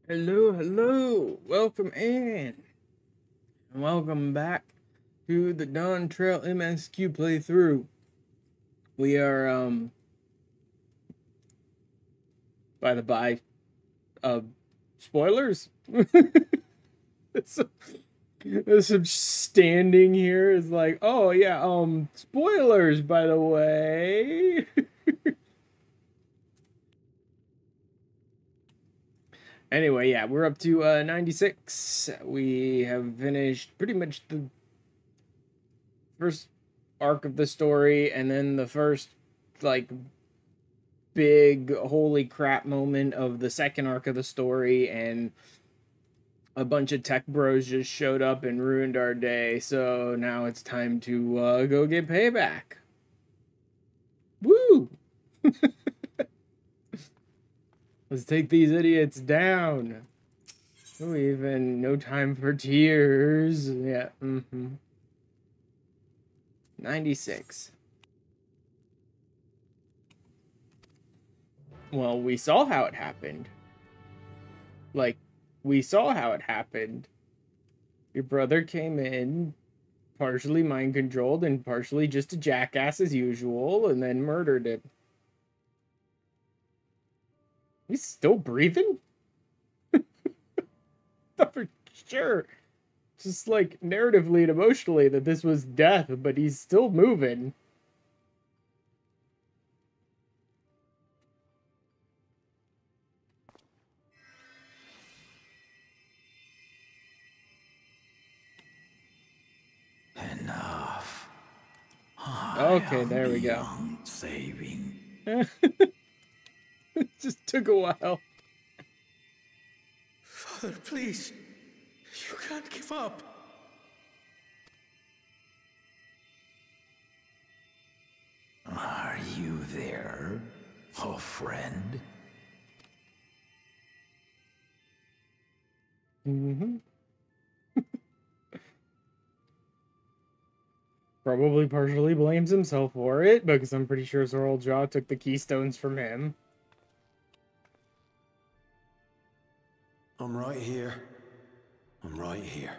Hello, hello, welcome in, and welcome back to the Dawntrail MSQ playthrough. We are, by the by, spoilers? Some standing here is like, oh yeah, spoilers, by the way. Anyway, yeah, we're up to 96. We have finished pretty much the first arc of the story, and then the first, like, big holy crap moment of the second arc of the story, and a bunch of tech bros just showed up and ruined our day. So now it's time to go get payback. Woo! Let's take these idiots down. Oh, even no time for tears. Yeah. 96. Well, we saw how it happened. Like, we saw how it happened. Your brother came in, partially mind controlled and partially just a jackass as usual, and then murdered him. He's still breathing? Not for sure. Just like narratively and emotionally that this was death, but he's still moving. Enough. Okay, there we go. Saving. It just took a while. Father, please. You can't give up. Are you there, oh friend? Probably partially blames himself for it, because I'm pretty sure Zoraljaw took the keystones from him. I'm right here. I'm right here.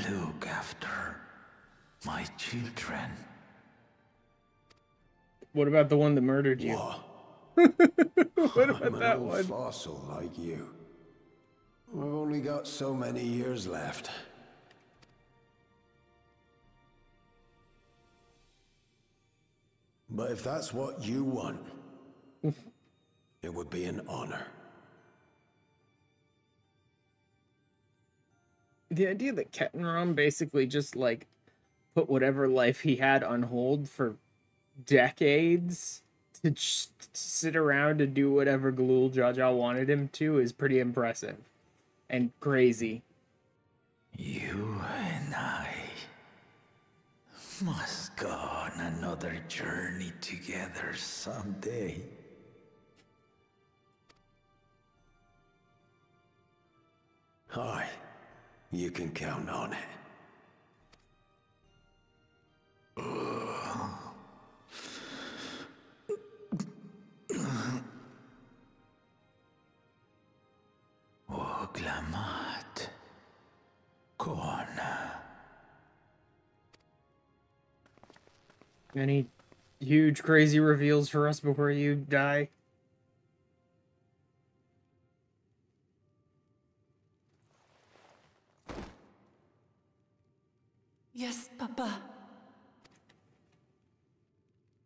Look after my children. What about the one that murdered you? What about that one? I'm an old fossil like you. I've only got so many years left. But if that's what you want, it would be an honor. The idea that Kettenram basically just, like, put whatever life he had on hold for decades to just sit around and do whatever Galul Jaja wanted him to is pretty impressive and crazy. You and I must go on another journey together someday. Aye, you can count on it. Oglamat. Kona. Any huge crazy reveals for us before you die? Yes, Papa.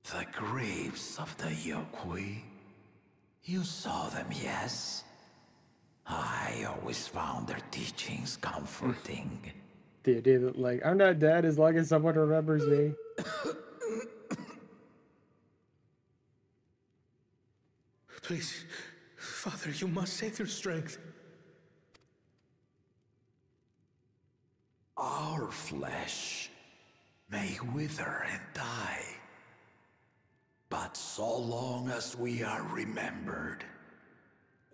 The graves of the Yokwi. You saw them, yes? I always found their teachings comforting. The idea that, like, I'm not dead as long as someone remembers me. Please, Father, you must save your strength. Our flesh may wither and die, but so long as we are remembered,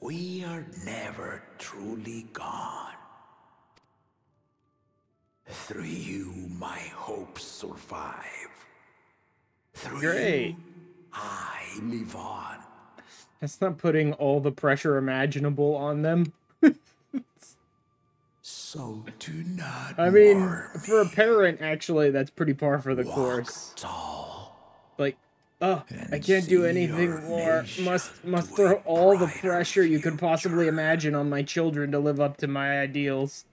we are never truly gone. Through you, my hopes survive. Through Great. you, I live on. That's not putting all the pressure imaginable on them. So do not I mean, worry. for a parent, actually, that's pretty par for the Walk course. tall. Like, oh, I And can't do see anything your more. nation Must to throw a all the brighter pressure you could possibly future. imagine on my children to live up to my ideals.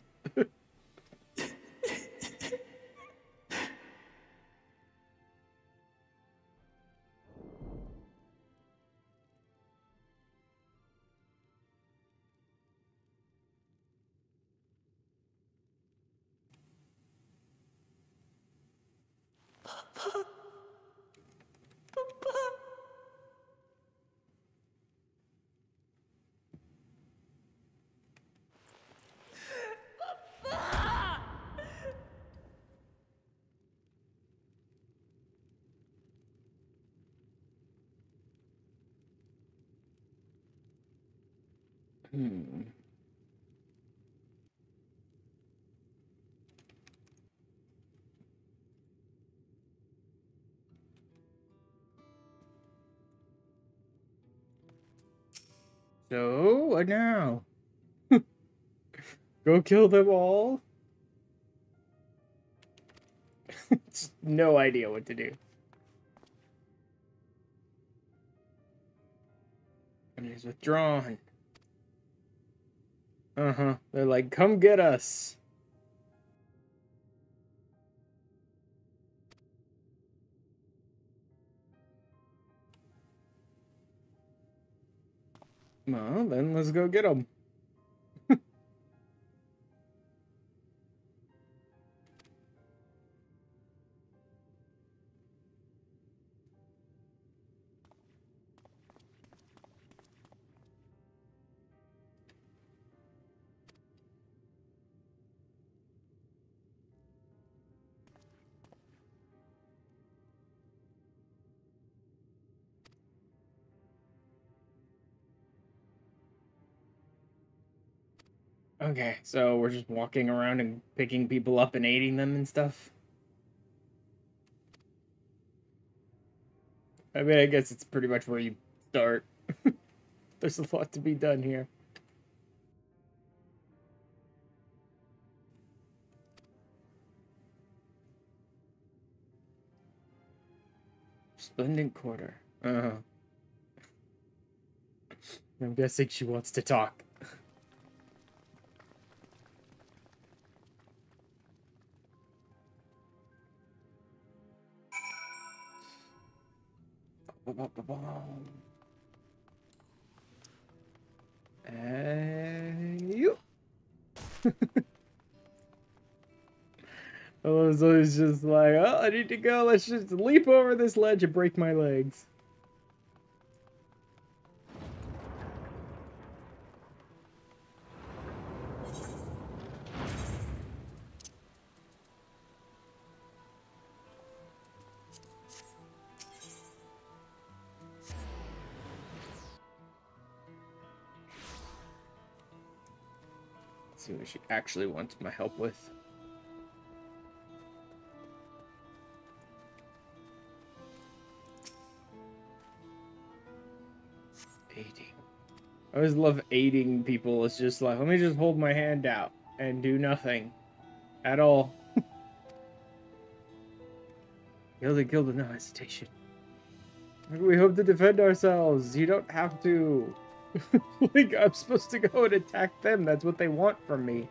Hmm. So, what now? Go kill them all? No idea what to do. And he's withdrawn. Uh-huh. They're like, come get us. Well, then let's go get them. Okay, so we're just walking around and picking people up and aiding them and stuff. I mean, I guess it's pretty much where you start. There's a lot to be done here. Splendid quarter. I'm guessing she wants to talk. You. I was always just like, oh, I need to go. Let's just leap over this ledge and break my legs. Let's see what she actually wants my help with. Aiding. I always love aiding people. It's just like, let me just hold my hand out and do nothing at all. Kill the no hesitation. We hope to defend ourselves. You don't have to. Like, I'm supposed to go and attack them. That's what they want from me.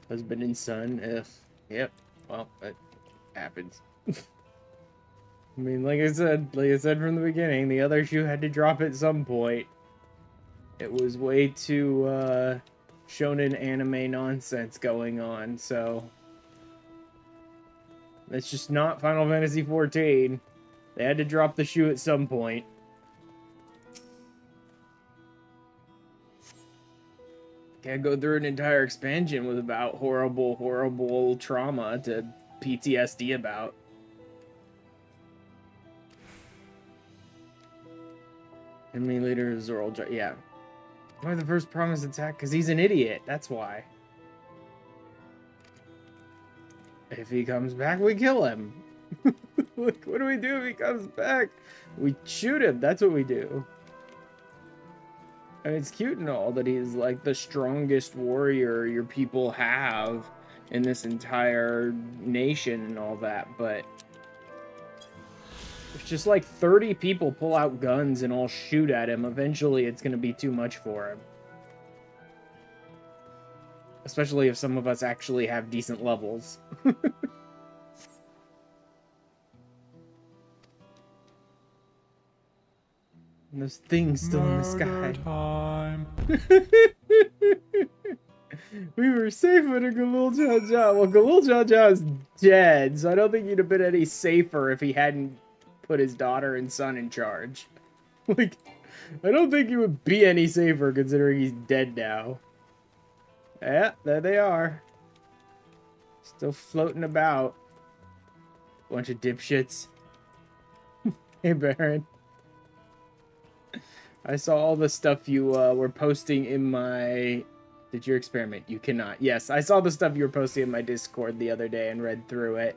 Husband and son. Ugh. Yep. Well, that happens. I mean, like I said from the beginning, the other shoe had to drop at some point. It was way too shonen anime nonsense going on, so it's just not Final Fantasy XIV. They had to drop the shoe at some point. Can't go through an entire expansion with about horrible, horrible trauma to PTSD about. Enemy leader is Zoral. Yeah. Why the first promise attack? Because he's an idiot. That's why. If he comes back, we kill him. Like, what do we do if he comes back? We shoot him. That's what we do. And it's cute and all that he's like the strongest warrior your people have in this entire nation and all that, but if just like 30 people pull out guns and all shoot at him, eventually it's going to be too much for him. Especially if some of us actually have decent levels. And those things still in the sky. Time. We were safe under Galul Jar. Well, Galul Jar is dead, so I don't think he'd have been any safer if he hadn't put his daughter and son in charge. Like, I don't think he would be any safer considering he's dead now. Yeah, there they are. Still floating about. Bunch of dipshits. Hey, Baron. I saw all the stuff you were posting in my... Did you experiment? You cannot. Yes, I saw the stuff you were posting in my Discord the other day and read through it.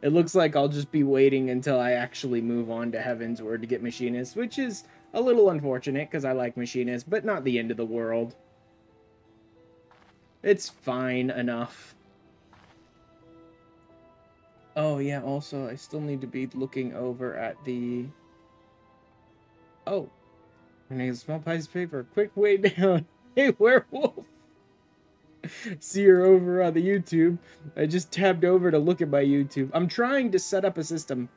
It looks like I'll just be waiting until I actually move on to Heaven's Word to get Machinist, which is a little unfortunate because I like Machinist, but not the end of the world. It's fine enough. Oh, yeah, also, I still need to be looking over at the... Oh. I need a small piece of paper. Quick way down. Hey, werewolf. See her over on the YouTube. I just tabbed over to look at my YouTube. I'm trying to set up a system.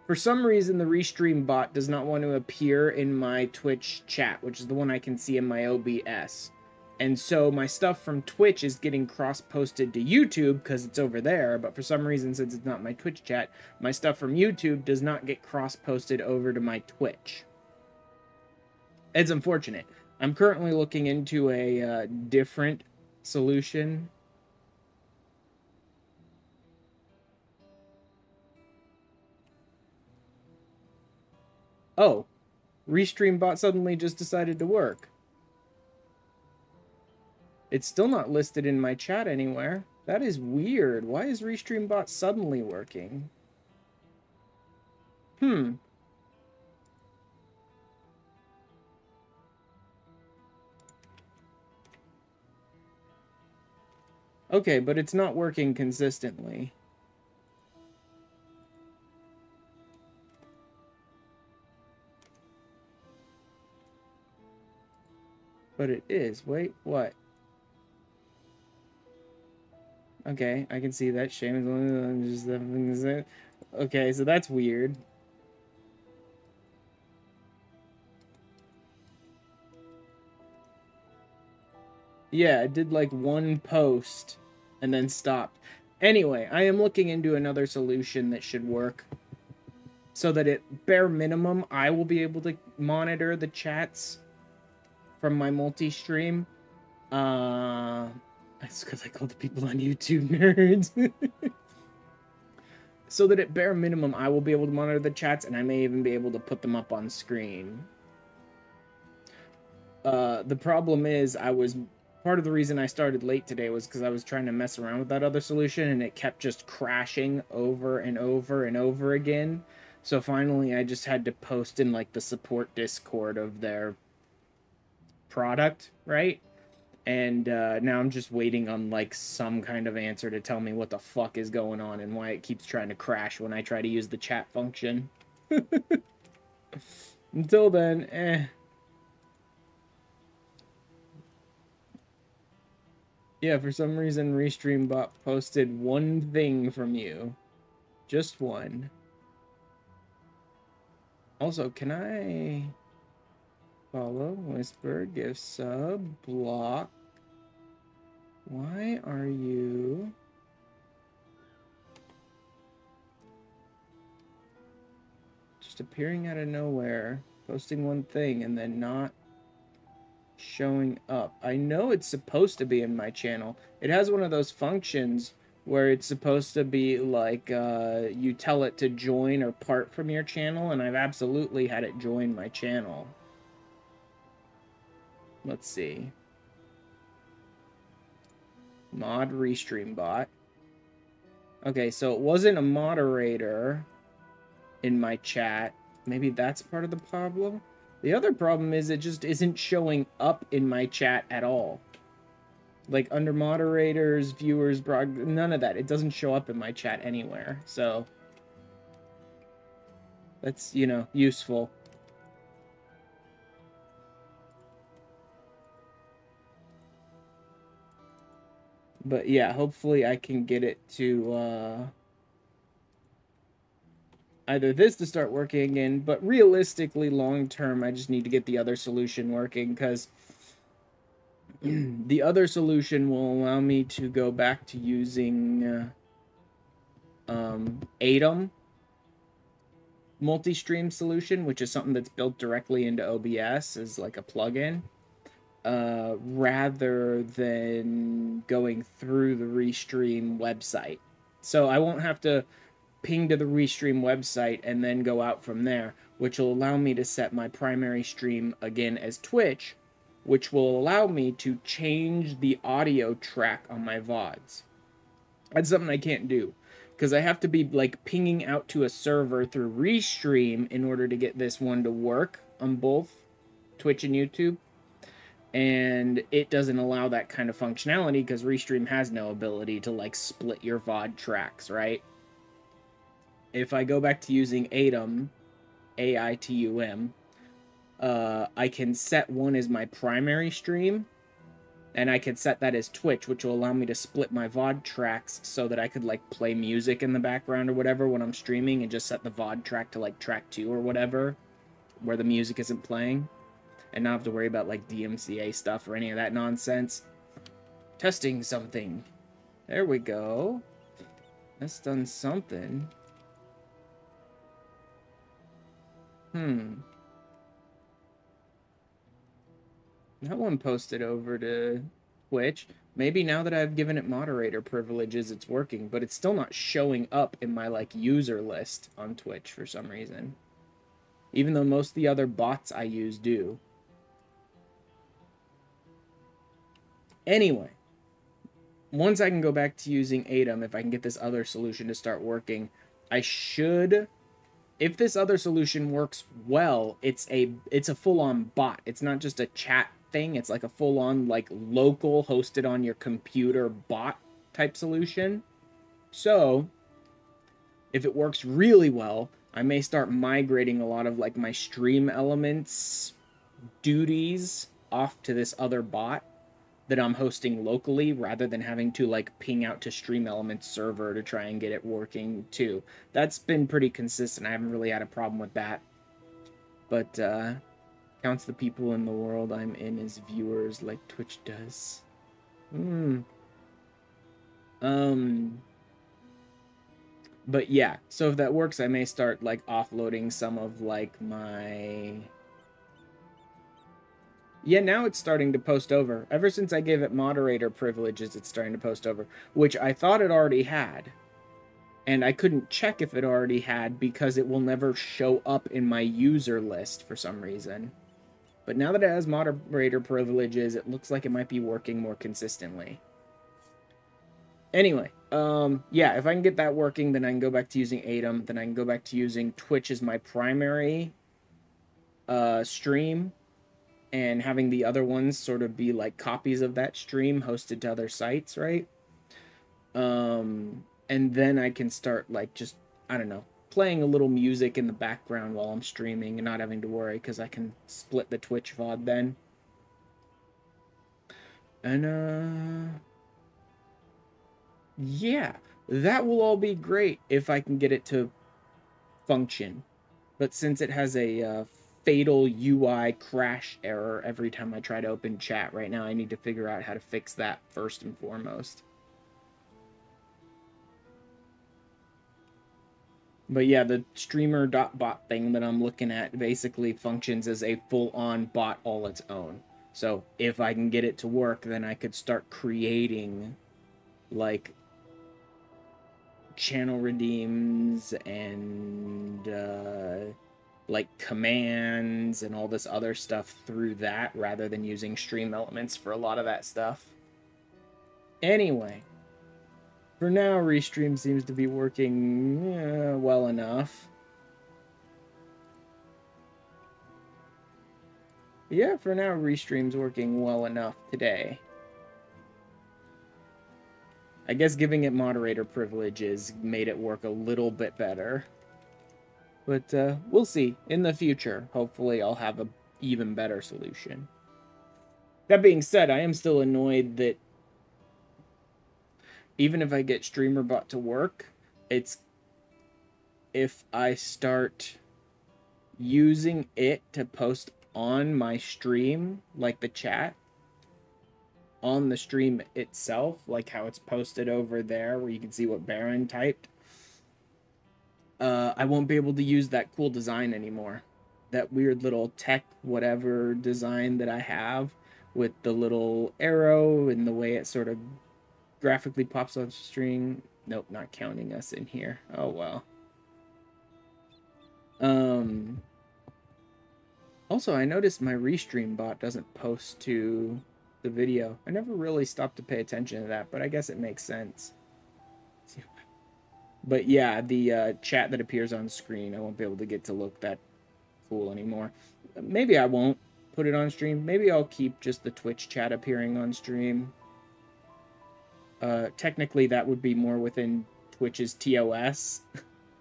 For some reason, the Restream bot does not want to appear in my Twitch chat, which is the one I can see in my OBS. And so my stuff from Twitch is getting cross-posted to YouTube because it's over there, but for some reason, since it's not my Twitch chat, my stuff from YouTube does not get cross-posted over to my Twitch. It's unfortunate. I'm currently looking into a different solution. Oh, Restream bot suddenly just decided to work. It's still not listed in my chat anywhere. That is weird. Why is Restream bot suddenly working? Okay, but it's not working consistently. But it is. Wait, what? Okay, I can see that. Shame is just... Okay, so that's weird. Yeah, it did like one post and then stopped. Anyway, I am looking into another solution that should work so that at bare minimum, I will be able to monitor the chats from my multi-stream. That's because I called the people on YouTube nerds. So that at bare minimum, I will be able to monitor the chats and I may even be able to put them up on screen. The problem is part of the reason I started late today was because I was trying to mess around with that other solution and it kept just crashing over and over and over again. So finally I just had to post in like the support Discord of their product, right? And now I'm just waiting on like some kind of answer to tell me what the fuck is going on and why it keeps trying to crash when I try to use the chat function. Until then, Yeah, for some reason, RestreamBot posted one thing from you. Just one. Also, can I follow, whisper, give sub, block? Why are you... just appearing out of nowhere, posting one thing, and then not showing up? I know it's supposed to be in my channel. It has one of those functions where it's supposed to be like you tell it to join or part from your channel, and I've absolutely had it join my channel. Let's see. Mod restream bot. Okay, so it wasn't a moderator in my chat. Maybe that's part of the problem. The other problem is it just isn't showing up in my chat at all. Like under moderators, viewers, none of that. It doesn't show up in my chat anywhere. So that's, you know, useful. But yeah, hopefully I can get it to either this to start working again, but realistically long term I just need to get the other solution working, because the other solution will allow me to go back to using Atom multi-stream solution, which is something that's built directly into OBS as like a plugin, rather than going through the Restream website. So I won't have to ping to the Restream website and then go out from there, which will allow me to set my primary stream again as Twitch, which will allow me to change the audio track on my VODs. That's something I can't do, because I have to be like pinging out to a server through Restream in order to get this one to work on both Twitch and YouTube. And it doesn't allow that kind of functionality because Restream has no ability to like split your VOD tracks, right? If I go back to using Atom, A-I-T-U-M, I can set one as my primary stream, and I could set that as Twitch, which will allow me to split my VOD tracks so that I could like play music in the background or whatever when I'm streaming, and just set the VOD track to like track 2 or whatever, where the music isn't playing, and not have to worry about like DMCA stuff or any of that nonsense. Testing something. There we go. That's done something. That one posted over to Twitch. Maybe now that I've given it moderator privileges, it's working, but it's still not showing up in my like user list on Twitch for some reason. Even though most of the other bots I use do. Anyway, once I can go back to using Atom, if I can get this other solution to start working, I should... If this other solution works well, it's a full-on bot. It's not just a chat thing. It's like a full-on, like, local, hosted on your computer bot type solution. So, if it works really well, I may start migrating a lot of, like, my stream elements duties off to this other bot that I'm hosting locally, rather than having to like ping out to Stream Elements server to try and get it working too. That's been pretty consistent. I haven't really had a problem with that. But counts the people in the world I'm in as viewers like Twitch does. But yeah, so if that works, I may start like offloading some of like my... Yeah, now it's starting to post over. Ever since I gave it moderator privileges, it's starting to post over, which I thought it already had. And I couldn't check if it already had because it will never show up in my user list for some reason. But now that it has moderator privileges, it looks like it might be working more consistently. Anyway, yeah, if I can get that working, then I can go back to using Atom, then I can go back to using Twitch as my primary stream, and having the other ones sort of be like copies of that stream hosted to other sites, right? And then I can start like just, I don't know, playing a little music in the background while I'm streaming and not having to worry because I can split the Twitch VOD then. And yeah, that will all be great if I can get it to function. But since it has a fatal UI crash error every time I try to open chat right now, I need to figure out how to fix that first and foremost. But yeah, the streamer.bot thing that I'm looking at basically functions as a full-on bot all its own. So if I can get it to work, then I could start creating like channel redeems and like commands and all this other stuff through that rather than using stream elements for a lot of that stuff. Anyway, for now, Restream seems to be working well enough. Yeah, for now, Restream's working well enough today. I guess giving it moderator privileges made it work a little bit better. But we'll see. In the future, hopefully I'll have an even better solution. That being said, I am still annoyed that even if I get StreamerBot to work, it's if I start using it to post on my stream, like the chat, on the stream itself, like how it's posted over there where you can see what Baron typed, I won't be able to use that cool design anymore. That weird little tech whatever design that I have with the little arrow and the way it sort of graphically pops on string. Nope, not counting us in here. Oh well. Also, I noticed my Restream bot doesn't post to the video. I never really stopped to pay attention to that, but I guess it makes sense. But yeah, the chat that appears on screen, I won't be able to get to look that cool anymore. Maybe I won't put it on stream. Maybe I'll keep just the Twitch chat appearing on stream. Technically, that would be more within Twitch's TOS.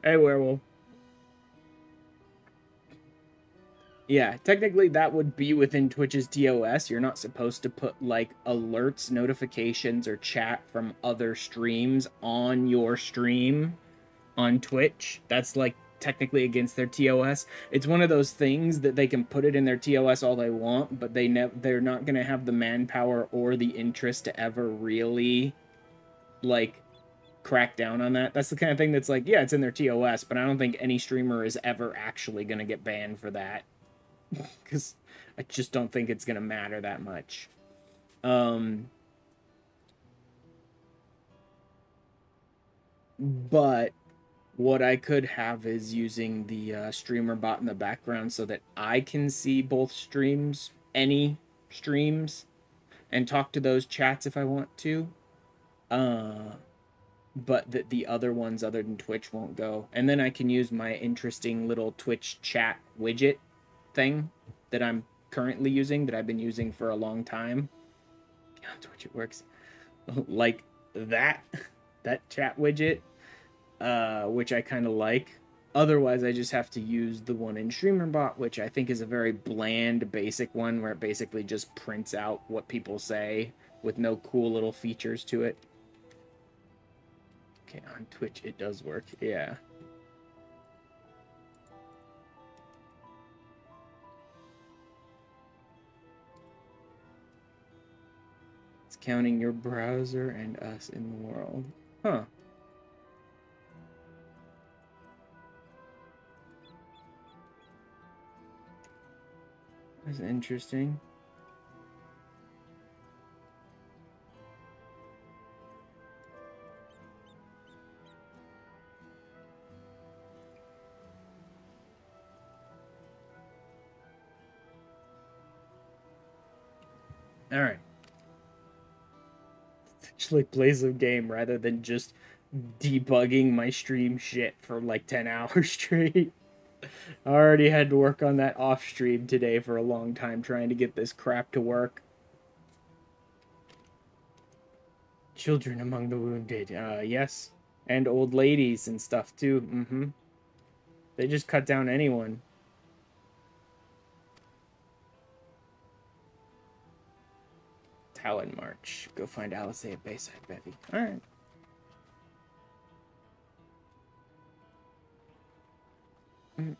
Hey, Werewolf. Yeah, technically that would be within Twitch's TOS. You're not supposed to put, like, alerts, notifications, or chat from other streams on your stream on Twitch. That's, like, technically against their TOS. It's one of those things that they can put it in their TOS all they want, but they're not going to have the manpower or the interest to ever really, like, crack down on that. That's the kind of thing that's like, yeah, it's in their TOS, but I don't think any streamer is ever actually going to get banned for that. Because I just don't think it's going to matter that much. But what I could have is using the streamer bot in the background so that I can see both streams, any streams, and talk to those chats if I want to. But that the other ones other than Twitch won't go. And then I can use my interesting little Twitch chat widget thing that I'm currently using, that I've been using for a long time. On Twitch it works. Like that chat widget, which I kind of like. Otherwise, I just have to use the one in StreamerBot, which I think is a very bland, basic one, where it basically just prints out what people say with no cool little features to it. Okay, on Twitch it does work, yeah. It's counting your browser and us in the world. Huh. That's interesting. All right. Actually play some game rather than just debugging my stream shit for like 10 hours straight. I already had to work on that off stream today for a long time trying to get this crap to work. Children among the wounded, yes. And old ladies and stuff too, They just cut down anyone. Talon March. Go find Alice at Bayside Bevy. Alright. Review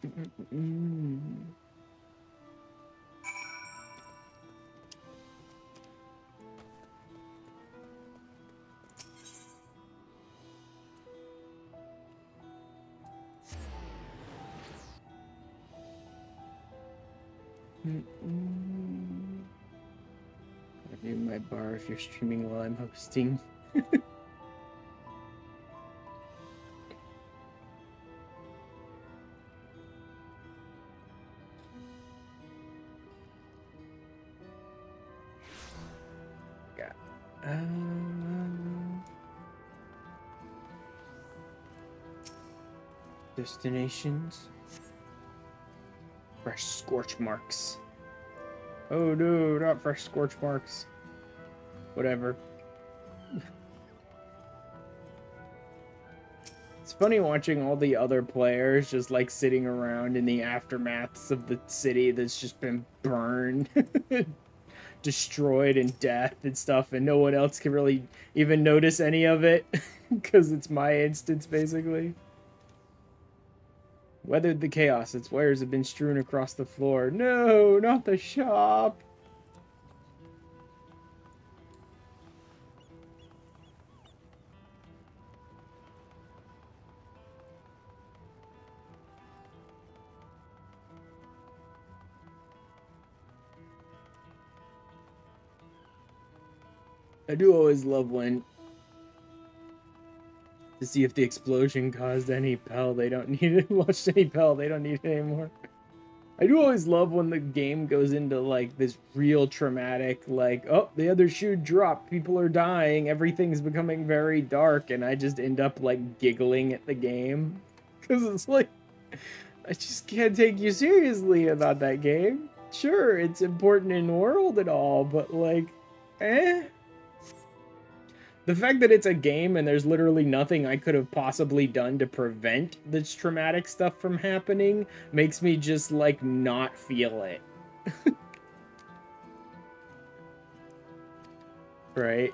my bar if you're streaming while I'm hosting. Destinations. Fresh scorch marks. Oh no, not fresh scorch marks. Whatever. It's funny watching all the other players just like sitting around in the aftermaths of the city that's just been burned, destroyed in death and stuff, and no one else can really even notice any of it because it's my instance basically. Weathered the chaos, its wares have been strewn across the floor. No, not the shop. I do always love when to see if the explosion caused any Pell. They don't need it. Watched any Pell. They don't need it anymore. I do always love when the game goes into like this real traumatic, like, oh, the other shoe dropped, people are dying, everything's becoming very dark, and I just end up like giggling at the game because it's like I just can't take you seriously about that game. Sure, it's important in the world and all, but like, The fact that it's a game and there's literally nothing I could have possibly done to prevent this traumatic stuff from happening makes me just, like, not feel it. Right?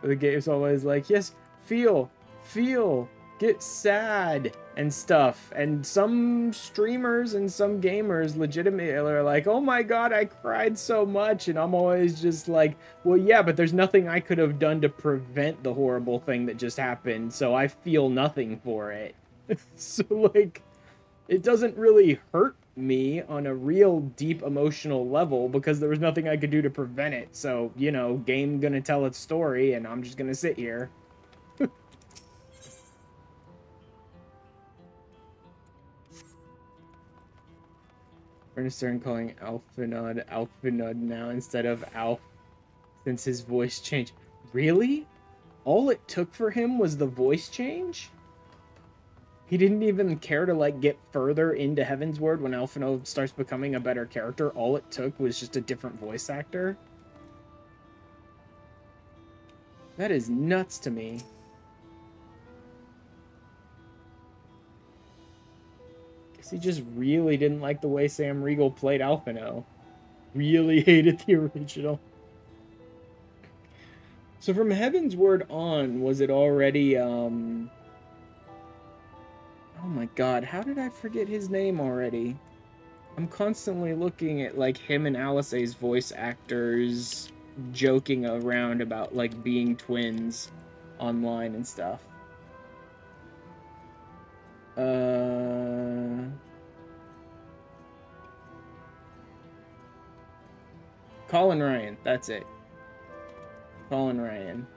The game's always like, yes, feel, get sad and stuff. And some streamers and some gamers legitimately are like, oh my god, I cried so much. And I'm always just like, well, yeah, but there's nothing I could have done to prevent the horrible thing that just happened. So I feel nothing for it. So, like, it doesn't really hurt me on a real deep emotional level because there was nothing I could do to prevent it. So, you know, game gonna tell its story and I'm just gonna sit here. We're gonna start calling Alphanod now instead of Alf, since his voice changed. Really? All it took for him was the voice change? He didn't even care to, like, get further into Heavensward when Alphanod starts becoming a better character. All it took was just a different voice actor? That is nuts to me. He just really didn't like the way Sam Riegel played Alphino. Really hated the original. So from Heavensward on, was it already, oh my god, how did I forget his name already? I'm constantly looking at, like, him and Alice's voice actors joking around about, like, being twins online and stuff. Colin Ryan, that's it. Colin Ryan.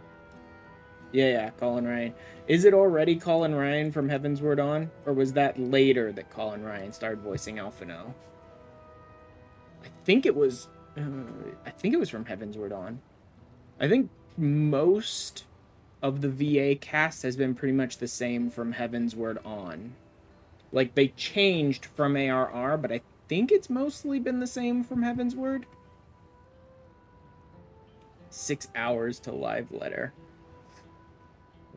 Yeah, Colin Ryan. Is it already Colin Ryan from Heavensward On? Or was that later that Colin Ryan started voicing Alphino? I think it was from Heavensward On. I think most of the VA cast has been pretty much the same from Heavensward On. Like, they changed from ARR, but I think it's mostly been the same from Heavensward. 6 hours to live letter.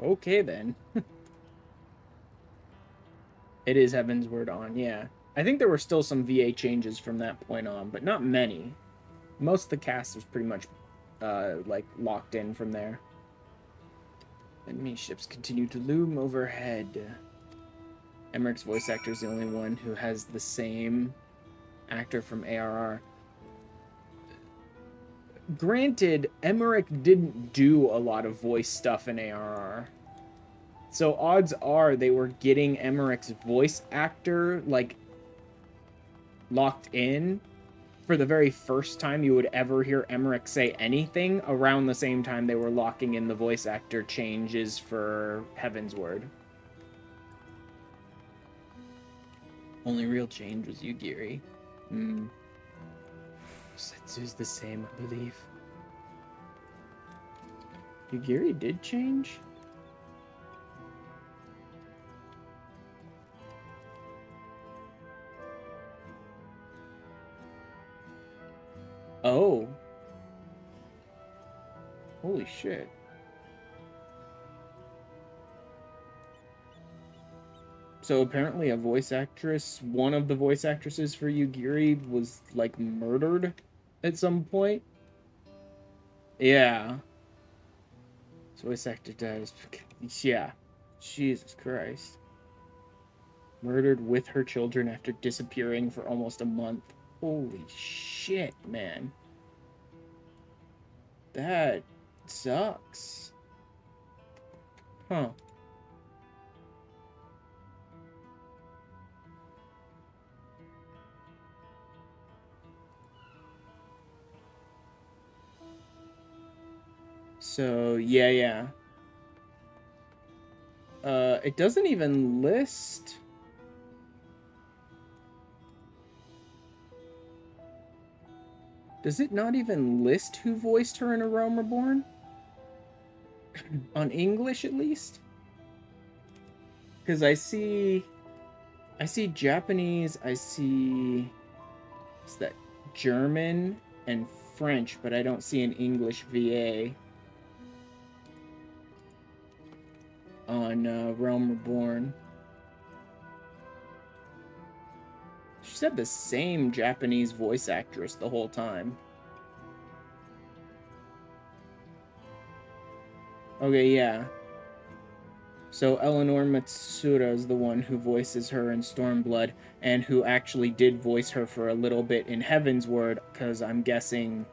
Okay, then. It is Heavensward On, yeah. I think there were still some VA changes from that point on, but not many. Most of the cast was pretty much, like, locked in from there. Enemy ships continue to loom overhead. Emmerich's voice actor is the only one who has the same actor from ARR. Granted, Emmerich didn't do a lot of voice stuff in ARR. So odds are they were getting Emmerich's voice actor, like, locked in for the very first time you would ever hear Emmerich say anything around the same time they were locking in the voice actor changes for Heavensward. Only real change was Yugiri. Setsu's the same, I believe. Yugiri did change? Oh. Holy shit. So apparently a voice actress, one of the voice actresses for Yugiri was, like, murdered at some point? Yeah. This voice actor dies. Yeah. Jesus Christ. Murdered with her children after disappearing for almost a month. Holy shit, man. That sucks. Huh. So, yeah. It doesn't even list... Does it not even list who voiced her in A Realm Reborn? On English, at least? Because I see Japanese, I see... What's that? German and French, but I don't see an English VA on Realm Reborn. She said the same Japanese voice actress the whole time. Okay, yeah. So Eleanor Matsuda is the one who voices her in Stormblood, and who actually did voice her for a little bit in Heavensward, because I'm guessing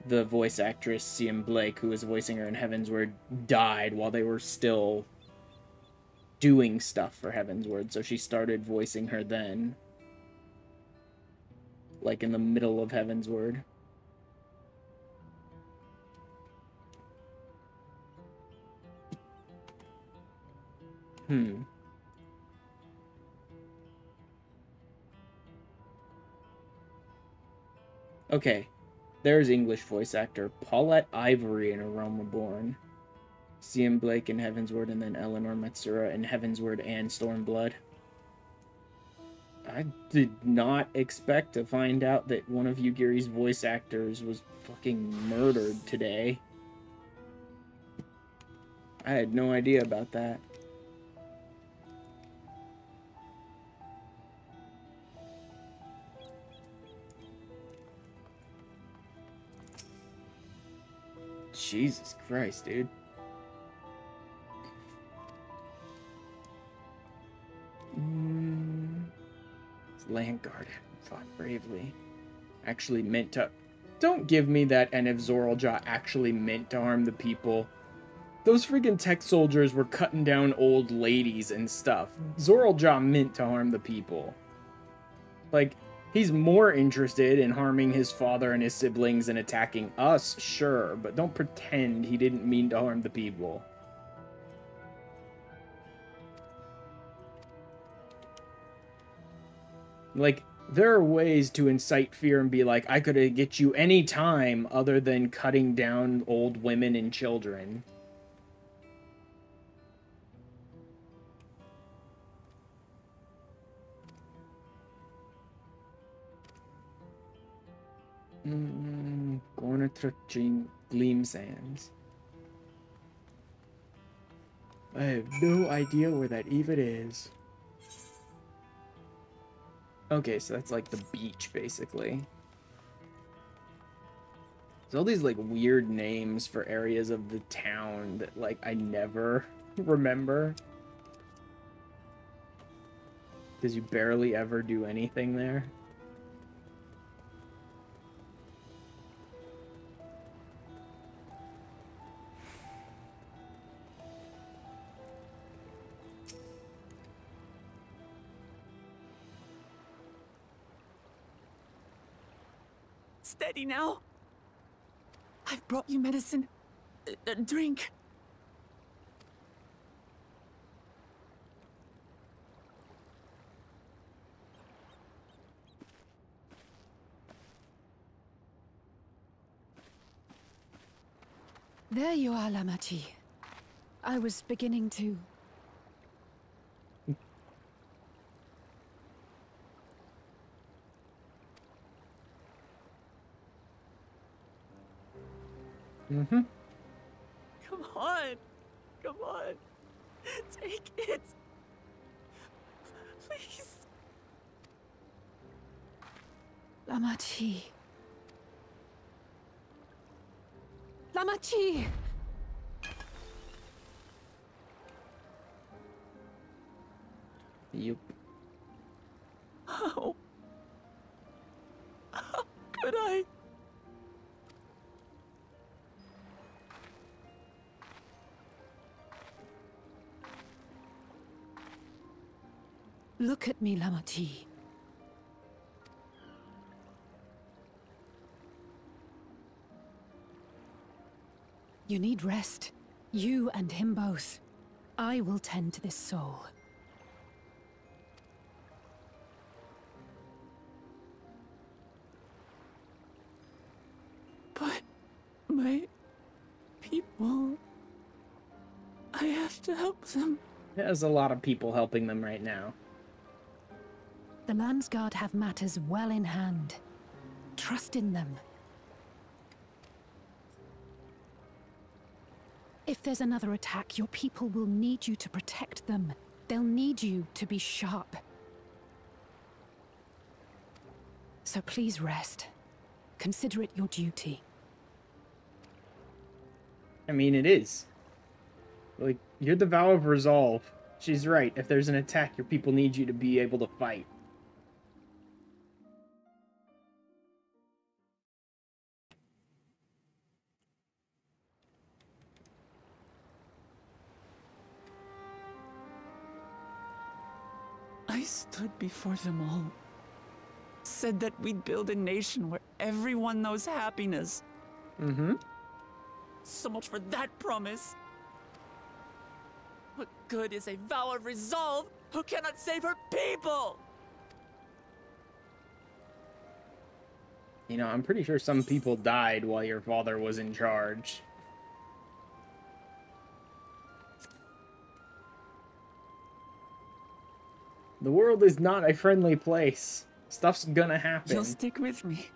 the voice actress, Cian Blake, who was voicing her in Heavensward, died while they were still doing stuff for Heavensward, so she started voicing her then. Like in the middle of Heavensward. Okay. There's English voice actor Paulette Ivory in A Realm Reborn. Cian Blake in Heavensward, and then Eleanor Matsura in Heavensward and Stormblood. I did not expect to find out that one of Yugiri's voice actors was fucking murdered today. I had no idea about that. Jesus Christ, dude. Landguard fought bravely. Actually meant to... Don't give me that and if Zoraljaw actually meant to harm the people. Those freaking tech soldiers were cutting down old ladies and stuff. Zoraljaw meant to harm the people. Like, he's more interested in harming his father and his siblings and attacking us, sure, but don't pretend he didn't mean to harm the people. Like, there are ways to incite fear and be like, I could get you any time other than cutting down old women and children. Gornatraching Gleam Sands. I have no idea where that even is. Okay, so that's like the beach, basically. There's all these, like, weird names for areas of the town that, like, I never remember. Because you barely ever do anything there. Steady now. I've brought you medicine. Drink. There you are, Lamachi. I was beginning to... Mm-hmm. Come on. Come on. Take it. Please. Lamachi. Lamachi! Yup. How could I? Look at me, Lamachi. You need rest. You and him both. I will tend to this soul. But my people... I have to help them. There's a lot of people helping them right now. The Landsguard have matters well in hand. Trust in them. If there's another attack, your people will need you to protect them. They'll need you to be sharp. So please rest. Consider it your duty. I mean, it is. Like, you're the vow of resolve. She's right. If there's an attack, your people need you to be able to fight. I stood before them all. Said that we'd build a nation where everyone knows happiness. Mm-hmm. So much for that promise. What good is a vow of resolve who cannot save her people? You know, I'm pretty sure some people died while your father was in charge. The world is not a friendly place. Stuff's gonna happen. You'll stick with me.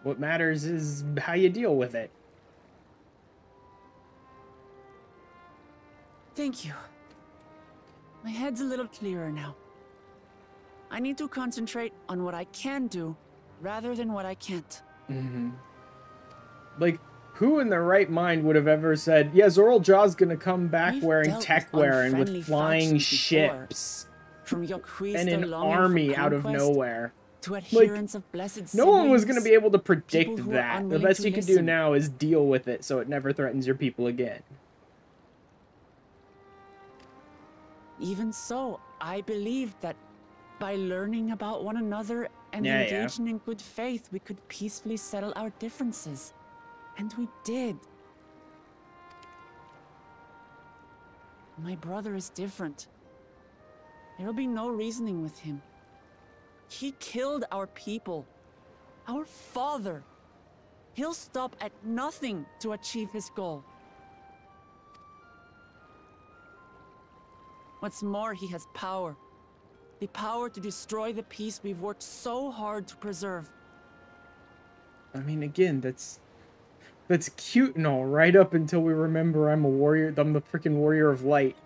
What matters is how you deal with it. Thank you. My head's a little clearer now. I need to concentrate on what I can do, rather than what I can't. Mm-hmm. Like, who in their right mind would have ever said, yeah, Zoral Jaw's gonna come back We've wearing dealt tech with wear and unfriendly with flying factions before. ships From Yokui's and an longing for army out of conquest nowhere? to adherence of blessed No one was going to siblings, be able to predict people who are that. The unwilling best to you can do listen. now is deal with it so it never threatens your people again. Even so, I believed that by learning about one another and Yeah. engaging in good faith, we could peacefully settle our differences. And we did. My brother is different. There will be no reasoning with him. He killed our people. Our father. He'll stop at nothing to achieve his goal. What's more, he has power. The power to destroy the peace we've worked so hard to preserve. I mean, again, that's cute and all, right up until we remember I'm a warrior, I'm the freaking warrior of light.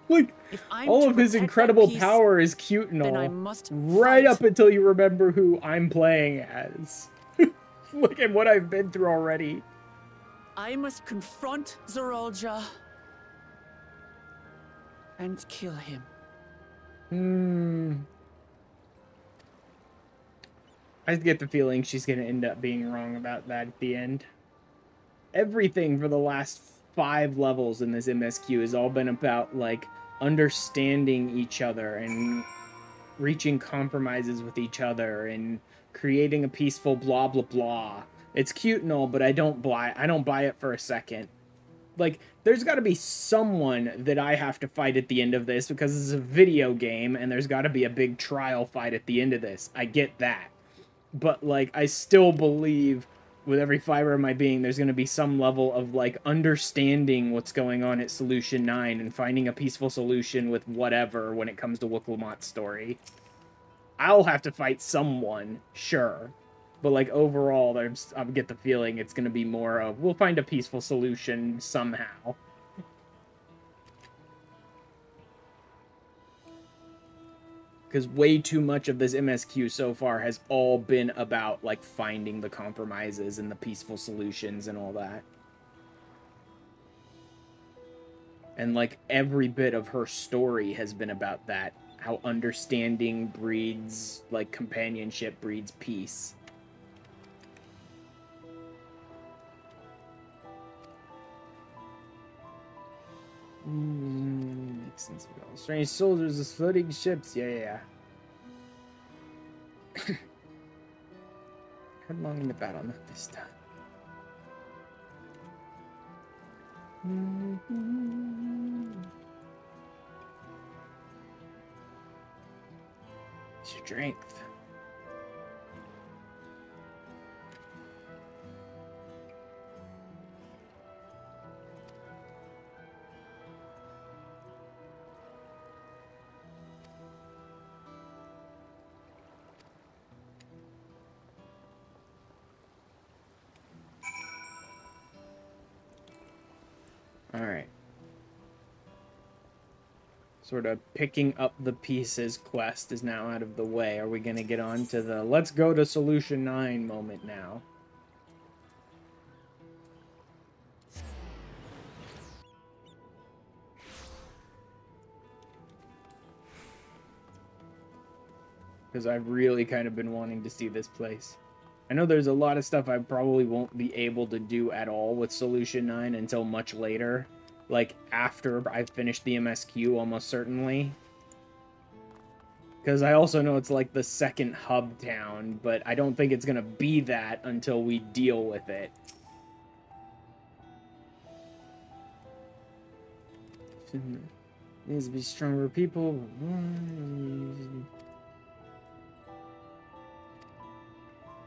Like, If I'm all to of his protect that incredible peace, power is cute and then I all, must right fight. up until you remember who I'm playing as. Look at what I've been through already. I must confront Zorolja and kill him. I get the feeling she's going to end up being wrong about that at the end. Everything for the last 5 levels in this MSQ has all been about, like, understanding each other and reaching compromises with each other and creating a peaceful blah blah blah. It's cute and all, but I don't buy it for a second. Like, there's got to be someone that I have to fight at the end of this because it's a video game and there's got to be a big trial fight at the end of this. I get that. But, like, I still believe with every fiber of my being there's going to be some level of, like, understanding what's going on at Solution 9 and finding a peaceful solution with whatever when it comes to Wooklamott's story. I'll have to fight someone, sure. But, like, overall, I get the feeling it's going to be more of, we'll find a peaceful solution somehow. Because way too much of this MSQ so far has all been about, like, finding the compromises and the peaceful solutions and all that. And, like, every bit of her story has been about that. How understanding breeds, like, companionship breeds peace. Makes sense. Strange soldiers with floating ships. Yeah. Headlong in the battle, not this time. Strength. Alright. Sort of picking up the pieces quest is now out of the way. Are we going to get on to the let's go to Solution 9 moment now? Because I've really kind of been wanting to see this place. I know there's a lot of stuff I probably won't be able to do at all with Solution 9 until much later. Like, after I've finished the MSQ, almost certainly. Because I also know it's like the second hub town, but I don't think it's going to be that until we deal with it. Needs to be stronger people.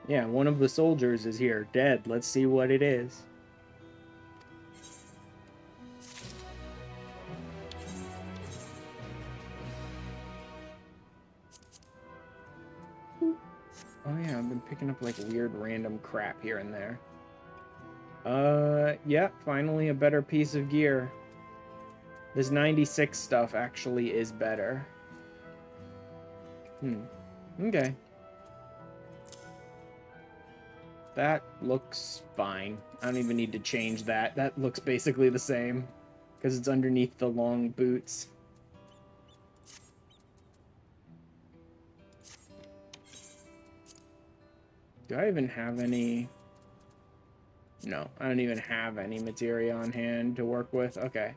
Yeah, one of the soldiers is here, dead. Let's see what it is. Oh yeah, I've been picking up like weird random crap here and there. Yeah, finally a better piece of gear. This 96 stuff actually is better. Okay. That looks fine. I don't even need to change that. That looks basically the same. Because it's underneath the long boots. Do I even have any... No, I don't even have any materia on hand to work with. Okay.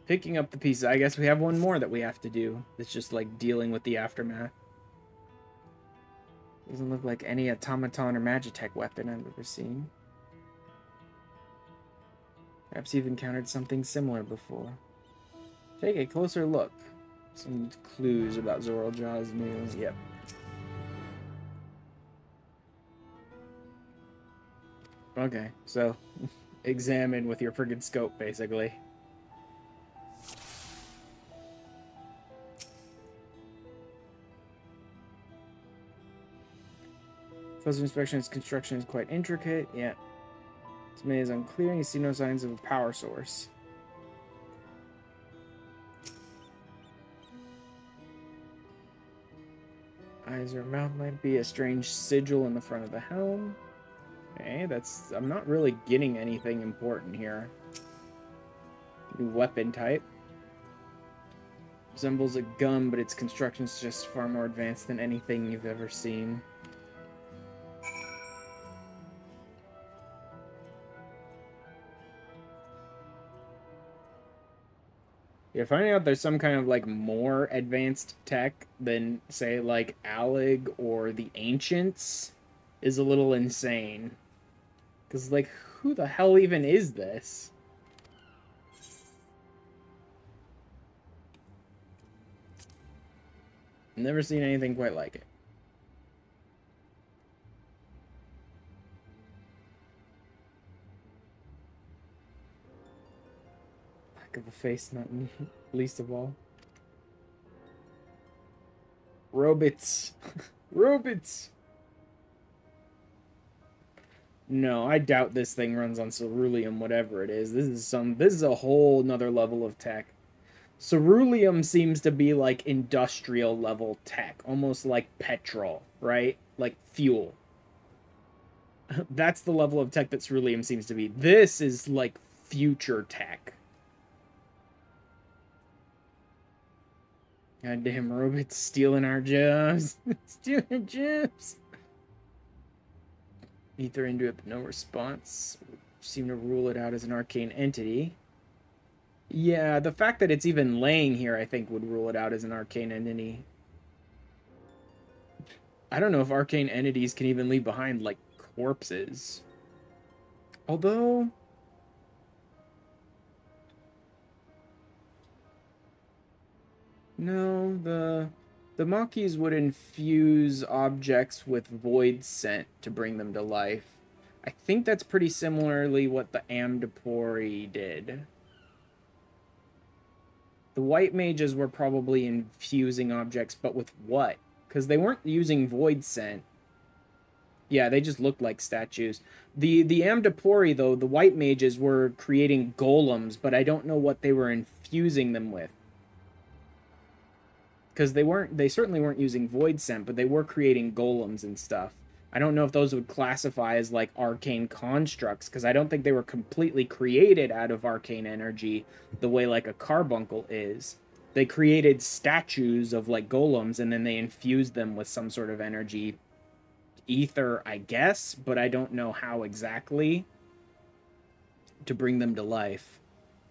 Picking up the pieces. I guess we have one more that we have to do. It's just like dealing with the aftermath. Doesn't look like any automaton or magitech weapon I've ever seen. Perhaps you've encountered something similar before. Take a closer look. Some clues about Zorljaw's new... Yep. Okay, so examine with your friggin' scope, basically. Close inspection, its construction is quite intricate. Yeah. Its maze is unclear, and you see no signs of a power source. Eyes or mouth might be a strange sigil in the front of the helm. Okay, that's... I'm not really getting anything important here. New weapon type. Resembles a gun, but its construction's just far more advanced than anything you've ever seen. Yeah, finding out there's some kind of, like, more advanced tech than, say, like, Allig or the Ancients is a little insane. Because, like, who the hell even is this? Never seen anything quite like it. Back of a face, not least of all. Robots. Robots! No, I doubt this thing runs on ceruleum, whatever it is. This is a whole nother level of tech. Ceruleum seems to be like industrial level tech, almost like petrol, right? Like fuel. That's the level of tech that ceruleum seems to be. This is like future tech. Goddamn robots stealing our jobs. Stealing our jobs. Ether into it, but no response. Seem to rule it out as an arcane entity. Yeah, the fact that it's even laying here, I think, would rule it out as an arcane entity. I don't know if arcane entities can even leave behind, like, corpses. Although... no, the Maquis would infuse objects with void scent to bring them to life. I think that's pretty similarly what the Amdapori did. The white mages were probably infusing objects, but with what? Because they weren't using void scent. Yeah, they just looked like statues. The Amdapori, though, the white mages were creating golems, but I don't know what they were infusing them with. Because they certainly weren't using void scent, but they were creating golems and stuff. I don't know if those would classify as, like, arcane constructs, because I don't think they were completely created out of arcane energy the way, like, a carbuncle is. They created statues of, like, golems, and then they infused them with some sort of energy. Ether, I guess, but I don't know how exactly to bring them to life.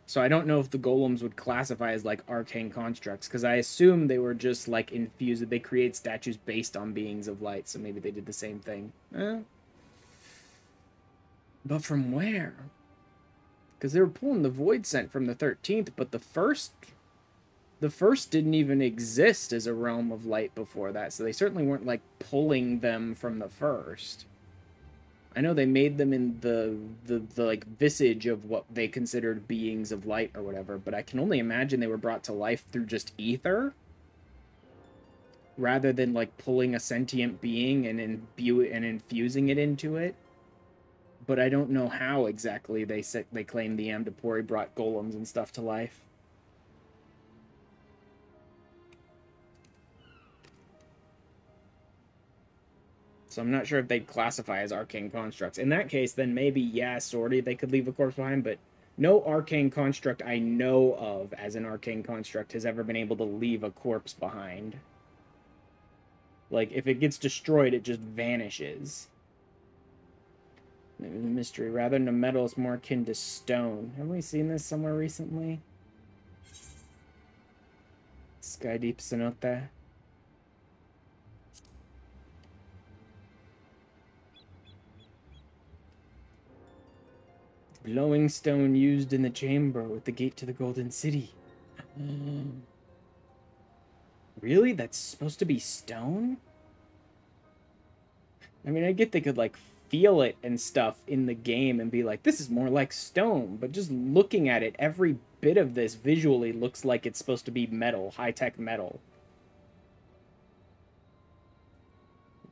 So I don't know if the golems would classify as, like, arcane constructs, because I assume they were just, like, infused. They create statues based on beings of light, so maybe they did the same thing. But from where? Because they were pulling the void scent from the 13th, but the first didn't even exist as a realm of light before that, so they certainly weren't, like, pulling them from the first. I know they made them in the like visage of what they considered beings of light or whatever, but I can only imagine they were brought to life through just ether, rather than like pulling a sentient being and infusing it into it. But I don't know how exactly they claim the Amdapori brought golems and stuff to life. So I'm not sure if they'd classify as arcane constructs. In that case, then maybe, yeah, sorta, they could leave a corpse behind, but no arcane construct I know of as an arcane construct has ever been able to leave a corpse behind. Like, if it gets destroyed, it just vanishes. Maybe the mystery. Rather than a metal, it's more akin to stone. Have we seen this somewhere recently? Sky Deep Cenote. Glowing stone used in the chamber with the gate to the Golden City. Really? That's supposed to be stone? I mean, I get they could, like, feel it and stuff in the game and be like, this is more like stone, but just looking at it, every bit of this visually looks like it's supposed to be metal, high-tech metal.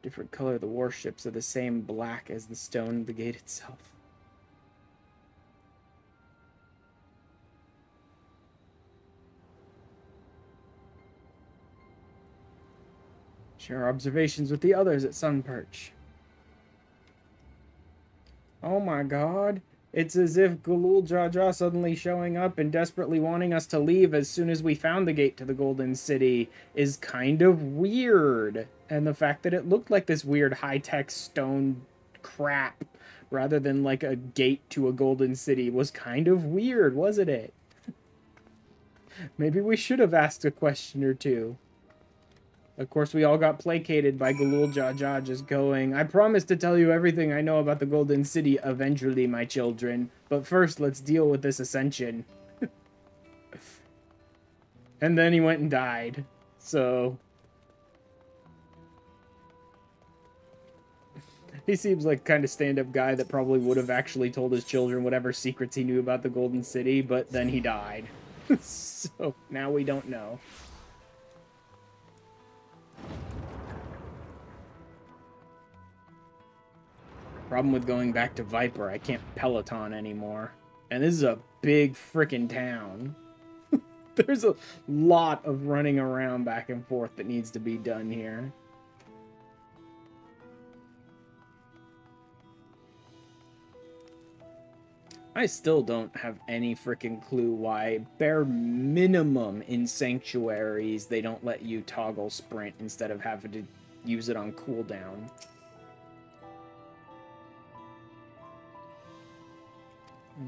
Different color, the warships are the same black as the stone of the gate itself. Share observations with the others at Sunperch. Oh my god. It's as if Gulul Jaja suddenly showing up and desperately wanting us to leave as soon as we found the gate to the Golden City is kind of weird. And the fact that it looked like this weird high-tech stone crap rather than like a gate to a Golden City was kind of weird, wasn't it? Maybe we should have asked a question or two. Of course, we all got placated by Gulul Jaja just going, I promise to tell you everything I know about the Golden City eventually, my children. But first, let's deal with this ascension. And then he went and died. So... he seems like kind of stand-up guy that probably would have actually told his children whatever secrets he knew about the Golden City, but then he died. So, now we don't know. Problem with going back to Viper, I can't Peloton anymore. And this is a big frickin' town. There's a lot of running around back and forth that needs to be done here. I still don't have any frickin' clue why, bare minimum in sanctuaries, they don't let you toggle sprint instead of having to use it on cooldown.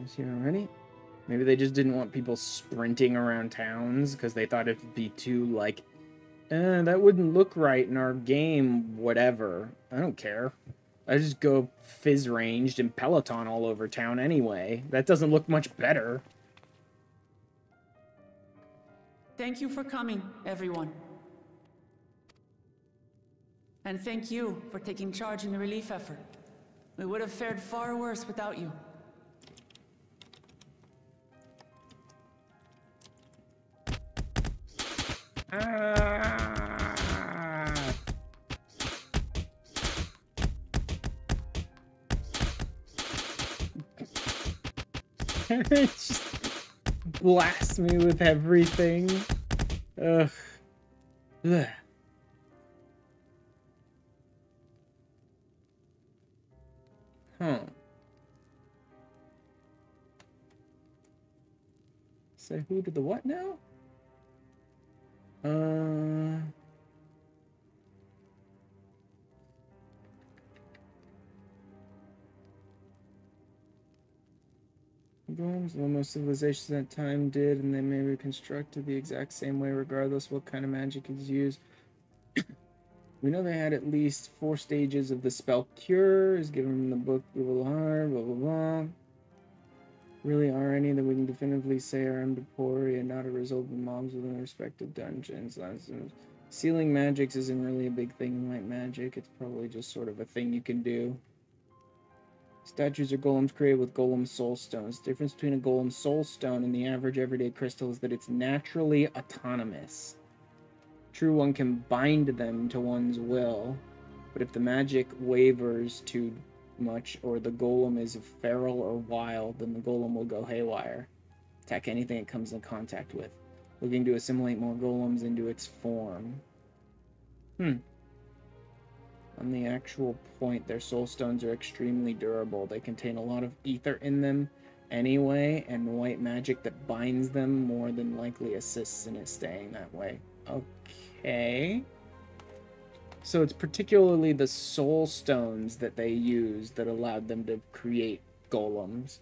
Is here already? Maybe they just didn't want people sprinting around towns because they thought it'd be too, like, that wouldn't look right in our game, whatever. I don't care. I just go fizz ranged and Peloton all over town anyway. That doesn't look much better. Thank you for coming, everyone. And thank you for taking charge in the relief effort. We would have fared far worse without you. Just blast me with everything. Ugh. Ugh. Huh. Say who to the what now? Well, most civilizations at that time did, and they may be constructed the exact same way regardless what kind of magic is used. We know they had at least 4 stages of the spell cure, is given in the book, blah, blah, blah, blah, blah, blah. Really are any that we can definitively say are undeplored and not a result of mobs within their respective dungeons. Sealing magics isn't really a big thing in light magic, it's probably just sort of a thing you can do. Statues are golems created with golem soul stones. The difference between a golem soul stone and the average everyday crystal is that it's naturally autonomous. True, one can bind them to one's will, but if the magic wavers too much or the golem is feral or wild, then the golem will go haywire. Attack anything it comes in contact with, looking to assimilate more golems into its form. On the actual point, their soul stones are extremely durable. They contain a lot of ether in them anyway, and white magic that binds them more than likely assists in it staying that way. Okay. So it's particularly the soul stones that they used that allowed them to create golems.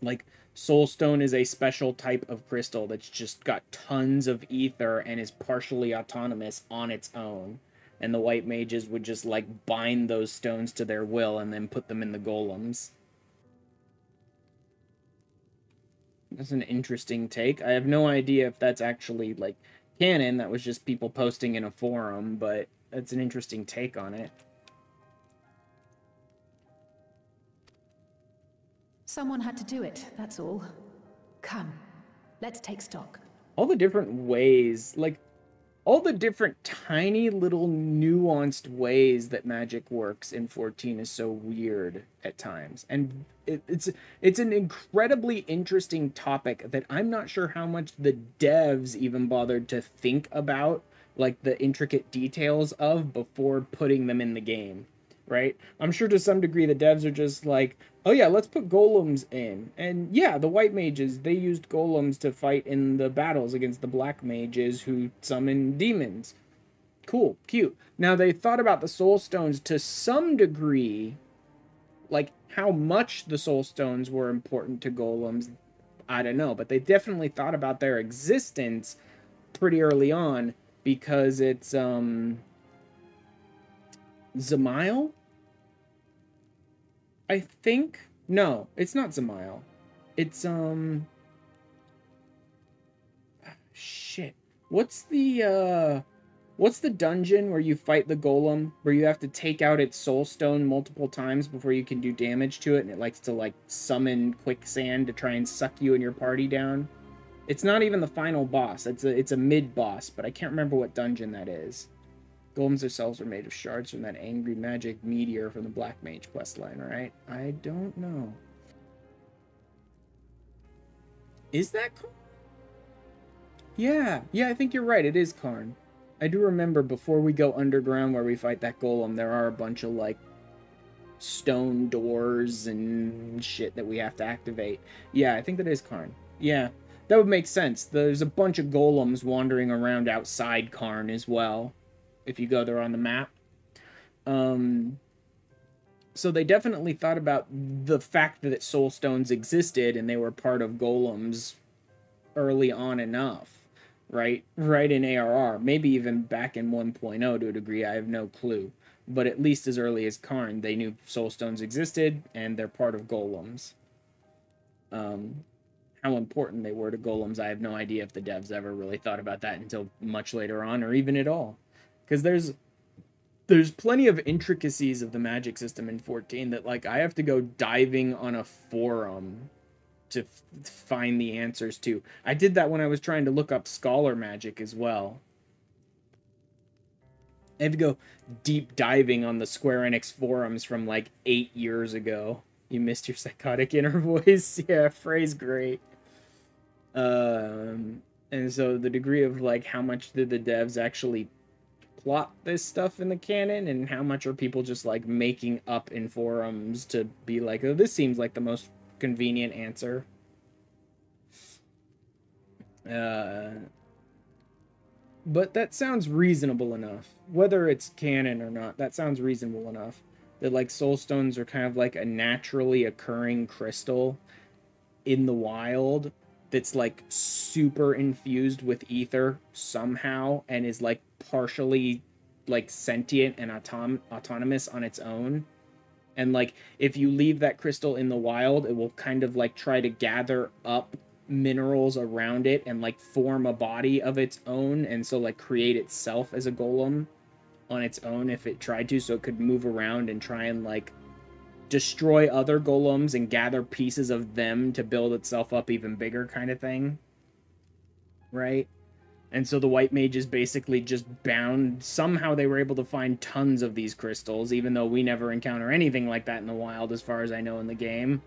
Like, soul stone is a special type of crystal that's just got tons of ether and is partially autonomous on its own. And the white mages would just, like, bind those stones to their will and then put them in the golems. That's an interesting take. I have no idea if that's actually, like, canon. That was just people posting in a forum, but that's an interesting take on it. Someone had to do it, that's all. Come, let's take stock. All the different ways, like, all the different tiny little nuanced ways that magic works in 14 is so weird at times. And it's an incredibly interesting topic that I'm not sure how much the devs even bothered to think about, like, the intricate details of before putting them in the game. right? I'm sure to some degree the devs are just like, oh yeah, let's put golems in. And yeah, the white mages, they used golems to fight in the battles against the black mages who summon demons. Cool, cute. Now they thought about the soul stones to some degree, like how much the soul stones were important to golems, I don't know, but they definitely thought about their existence pretty early on because it's Zamail? I think. No, it's not Zamail. It's shit. What's the dungeon where you fight the golem, where you have to take out its soul stone multiple times before you can do damage to it, and it likes to like summon quicksand to try and suck you and your party down? It's not even the final boss. It's a mid boss, but I can't remember what dungeon that is. Golems themselves are made of shards from that angry magic meteor from the Black Mage questline, right? I don't know. Is that Karn? Yeah, I think you're right. It is Karn. I do remember before we go underground where we fight that golem, there are a bunch of, like, stone doors and shit that we have to activate. Yeah, I think that is Karn. Yeah, that would make sense. There's a bunch of golems wandering around outside Karn as well, if you go there on the map. So they definitely thought about the fact that soul stones existed and they were part of golems early on enough. Right in ARR, maybe even back in 1.0 to a degree, I have no clue. But at least as early as Karn, they knew soul stones existed, and they're part of golems. How important they were to golems, I have no idea if the devs ever really thought about that until much later on, or even at all. Because there's plenty of intricacies of the magic system in 14 that, like, I have to go diving on a forum to find the answers to. I did that when I was trying to look up scholar magic as well. I had to go deep diving on the Square Enix forums from like 8 years ago. You missed your psychotic inner voice. Yeah, phrase great. And so the degree of like how much did the devs actually plot this stuff in the canon, and how much are people just like making up in forums to be like, oh, this seems like the most convenient answer. But that sounds reasonable enough. Whether it's canon or not, that sounds reasonable enough. That like soul stones are kind of like a naturally occurring crystal in the wild that's like super infused with ether somehow and is like partially like sentient and autonomous on its own. And, like, if you leave that crystal in the wild, it will kind of, like, try to gather up minerals around it and, like, form a body of its own. And so, like, create itself as a golem on its own if it tried to. So it could move around and try and, like, destroy other golems and gather pieces of them to build itself up even bigger kind of thing. Right? And so the white mages basically just bound... Somehow they were able to find tons of these crystals, even though we never encounter anything like that in the wild, as far as I know in the game.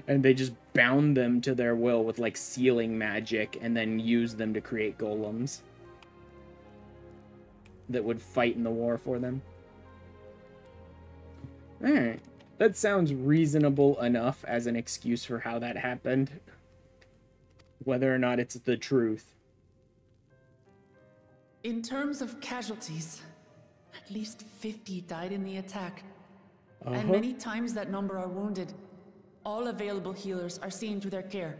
And they just bound them to their will with, like, sealing magic, and then used them to create golems that would fight in the war for them. Alright. That sounds reasonable enough as an excuse for how that happened. Whether or not it's the truth. In terms of casualties, at least 50 died in the attack. And many times that number are wounded. All available healers are seen to their care.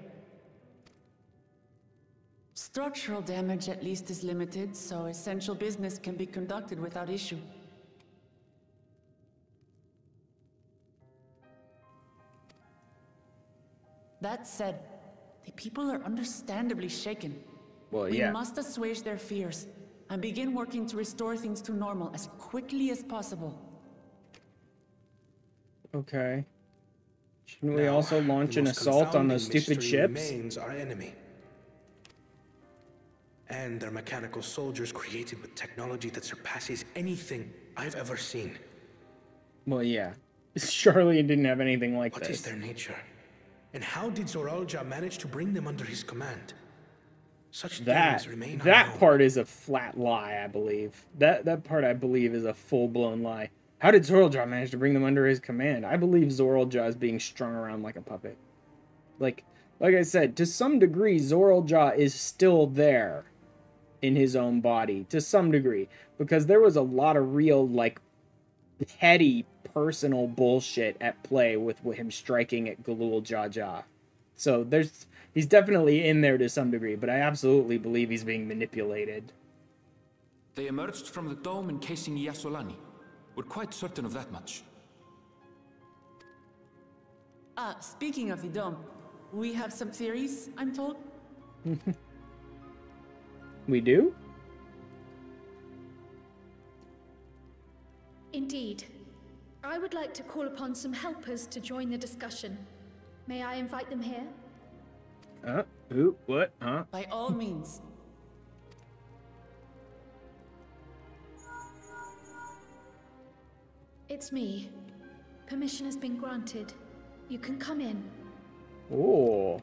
Structural damage at least is limited, so essential business can be conducted without issue. That said, the people are understandably shaken. Well, yeah. We must assuage their fears and begin working to restore things to normal as quickly as possible. Okay. Shouldn't we also launch an assault on those stupid ships? Remains our enemy. And their mechanical soldiers created with technology that surpasses anything I've ever seen. Well, yeah. Charlie didn't have anything like this. What is their nature? And how did Zoralja manage to bring them under his command? Such things remain unknown. That part is a flat lie, I believe. That part, I believe, is a full-blown lie. How did Zoraljaw manage to bring them under his command? I believe Zoraljaw is being strung around like a puppet. Like I said, to some degree, Zoraljaw is still there in his own body, to some degree. Because there was a lot of real, like, petty, personal bullshit at play with him striking at Galul Jaja. So he's definitely in there to some degree, but I absolutely believe he's being manipulated. They emerged from the dome encasing Yasolani. We're quite certain of that much. Speaking of the dome, we have some theories, I'm told. We do? Indeed. I would like to call upon some helpers to join the discussion. May I invite them here? Who? What? Huh? By all means. It's me. Permission has been granted. You can come in. Oh.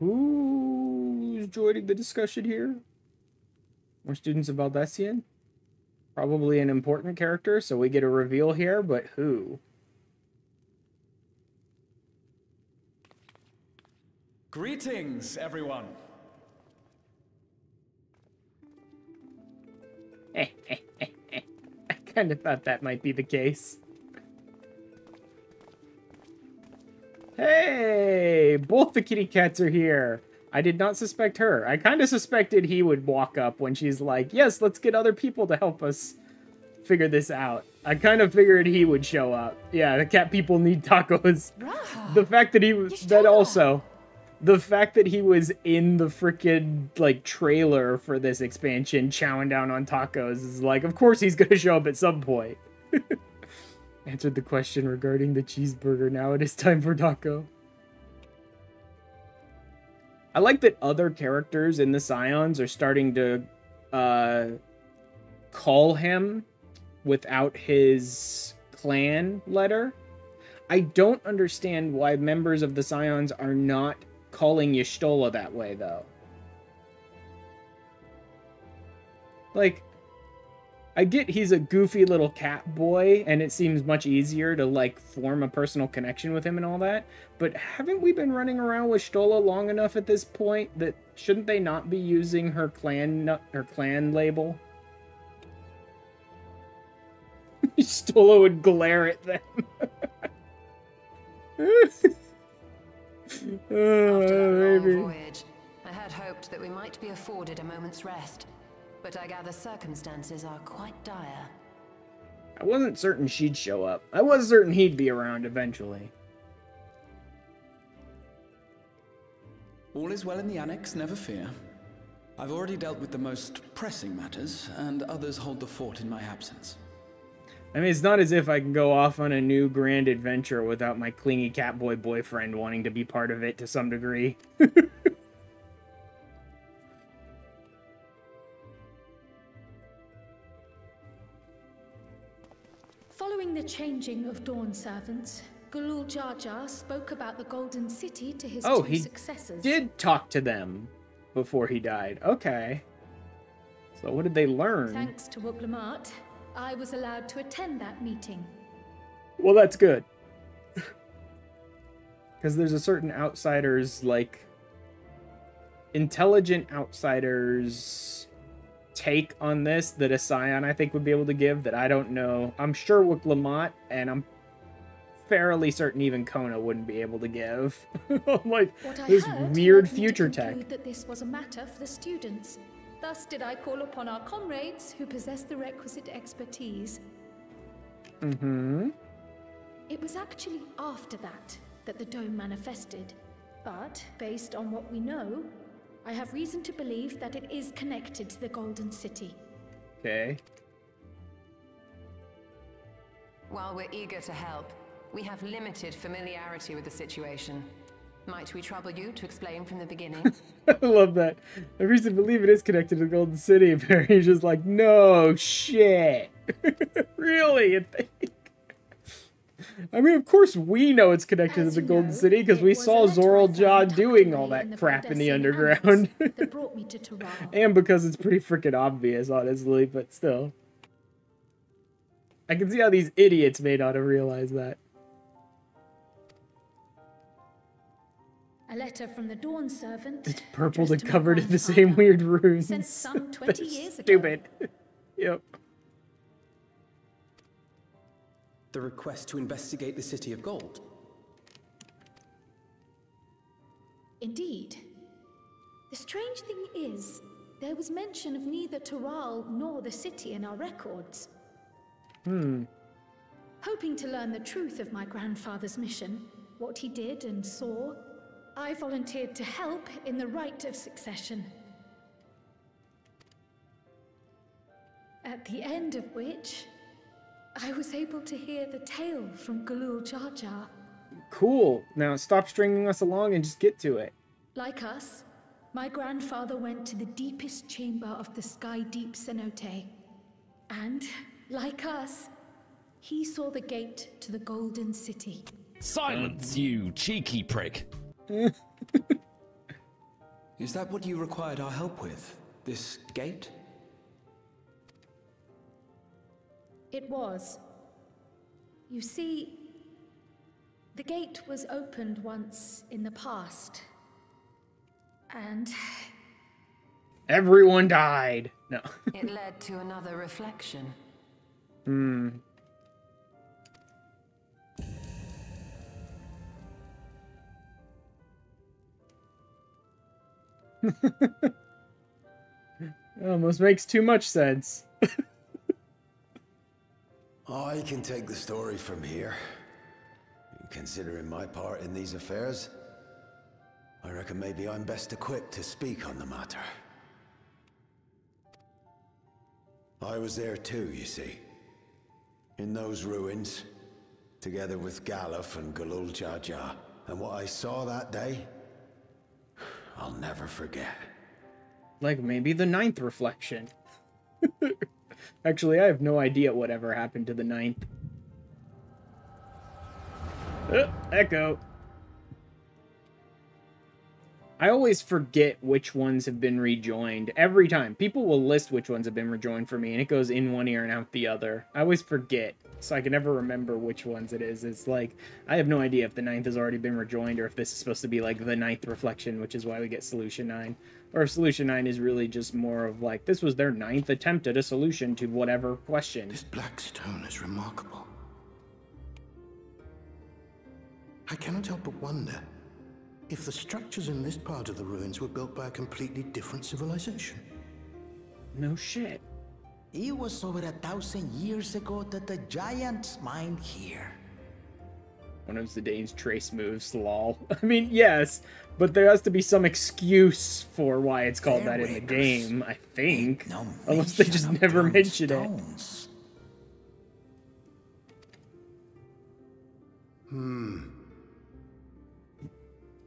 Who's joining the discussion here? More students of Valdesian? Probably an important character, so we get a reveal here, but who? Greetings, everyone. I kind of thought that might be the case. Hey, both the kitty cats are here. I did not suspect her. I kind of suspected he would walk up when she's like, yes, let's get other people to help us figure this out. I kind of figured he would show up. Yeah, the cat people need tacos. The fact that he was, the fact that he was in the freaking, like, trailer for this expansion chowing down on tacos is like, of course he's gonna show up at some point. Answered the question regarding the cheeseburger. Now it is time for taco. I like that other characters in the Scions are starting to call him without his clan letter. I don't understand why members of the Scions are not calling Y'shtola that way, though. Like, I get he's a goofy little cat boy, and it seems much easier to, like, form a personal connection with him and all that, but haven't we been running around with Y'shtola long enough at this point that shouldn't they not be using her clan label? Y'shtola would glare at them. After that long voyage, I had hoped that we might be afforded a moment's rest. But I gather circumstances are quite dire. I wasn't certain she'd show up. I was certain he'd be around eventually. All is well in the Annex, never fear. I've already dealt with the most pressing matters, and others hold the fort in my absence. I mean, it's not as if I can go off on a new grand adventure without my clingy catboy boyfriend wanting to be part of it to some degree. Following the changing of Dawn servants, Galul Jaja spoke about the Golden City to his two successors. Did talk to them before he died. Okay. So what did they learn? Thanks to Woklamat, I was allowed to attend that meeting. Well, that's good. Because there's a certain outsiders, like, intelligent outsiders take on this that a Scion, I think, would be able to give that I don't know. I'm sure Woklamat, and I'm fairly certain even Kona wouldn't be able to give. Like, this weird future tech. That this was a matter for the students. Thus did I call upon our comrades who possess the requisite expertise. Mm-hmm. It was actually after that the dome manifested. But, based on what we know, I have reason to believe that it is connected to the Golden City. Okay. While we're eager to help, we have limited familiarity with the situation. Might we trouble you to explain from the beginning? I love that. I have reason to believe it is connected to the Golden City. Barry's just like, no shit. Really? You think? I mean, of course we know it's connected to the Golden City because we saw Zoraljaw doing all that crap in the underground. That brought me to Taral. And because it's pretty freaking obvious, honestly, but still. I can see how these idiots may not have realized that. A letter from the Dawn servant. It's purple addressed and to my covered in the grandfather, same weird runes. sent some 20 years ago. Stupid. Yep. The request to investigate the City of Gold. Indeed. The strange thing is, there was mention of neither Toral nor the city in our records. Hoping to learn the truth of my grandfather's mission, what he did and saw, I volunteered to help in the rite of succession. At the end of which, I was able to hear the tale from Galul Jar Jar. Cool. Now stop stringing us along and just get to it. Like us, my grandfather went to the deepest chamber of the Sky Deep Cenote. And, like us, he saw the gate to the Golden City. Silence, you cheeky prick. Is that what you required our help with? This gate? It was. You see, the gate was opened once in the past. And everyone died. No. It led to another reflection. Almost makes too much sense. I can take the story from here. Considering my part in these affairs, I reckon maybe I'm best equipped to speak on the matter. I was there too, you see. In those ruins, together with Galuf and Galul Jar Jar. And what I saw that day, I'll never forget. Like maybe the 9th reflection. Actually, I have no idea whatever happened to the 9th. Echo. I always forget which ones have been rejoined. Every time. People will list which ones have been rejoined for me, and it goes in one ear and out the other. I always forget, so I can never remember which ones it is. It's like, I have no idea if the 9th has already been rejoined, or if this is supposed to be like the 9th reflection, which is why we get Solution 9. Or if Solution 9 is really just more of like, this was their 9th attempt at a solution to whatever question. This black stone is remarkable. I cannot help but wonder if the structures in this part of the ruins were built by a completely different civilization. No shit. It was over 1,000 years ago that the giants mined here. One of Zidane's trace moves, lol. I mean, yes, but there has to be some excuse for why it's called that in the game, I think. No, unless they just never mention it.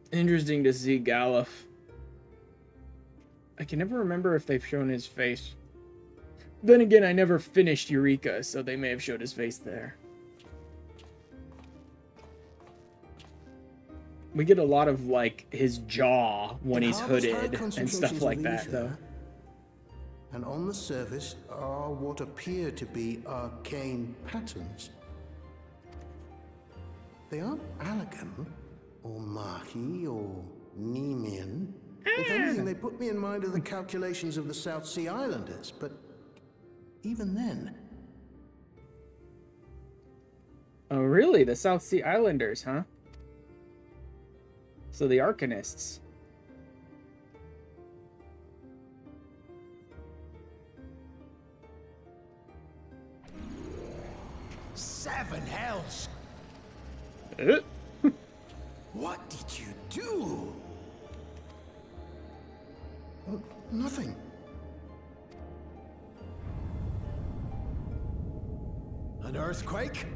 Interesting to see Galuf. I can never remember if they've shown his face. Then again, I never finished Eureka, so they may have showed his face there. We get a lot of, like, his jaw when he's hooded and stuff like that, though. And on the surface are what appear to be arcane patterns. They aren't Allegan, or Mahi, or Nemean. If anything, they put me in mind of the calculations of the South Sea Islanders, but even then... Oh, really? The South Sea Islanders, huh? So the Arcanists. Seven hells! What did you do? Nothing. An earthquake?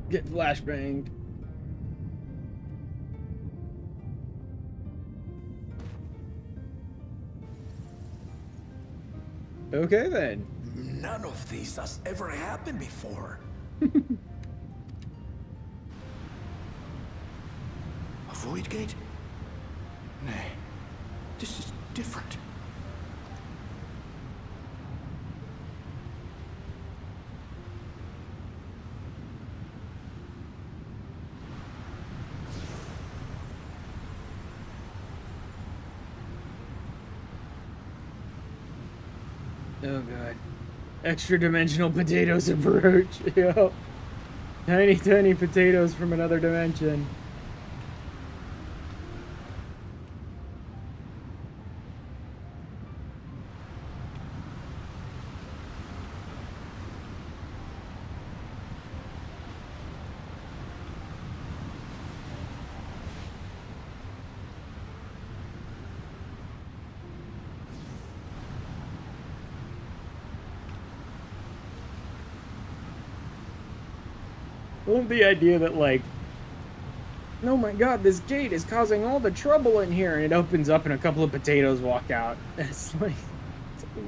Get flashbanged. Okay, then. None of this has ever happened before. Void Gate? Nay, this is different. Oh god. Extra dimensional potatoes approach. Yo. Tiny, tiny potatoes from another dimension. I love the idea that, like, oh my god, this gate is causing all the trouble in here, and it opens up and a couple of potatoes walk out. It's like,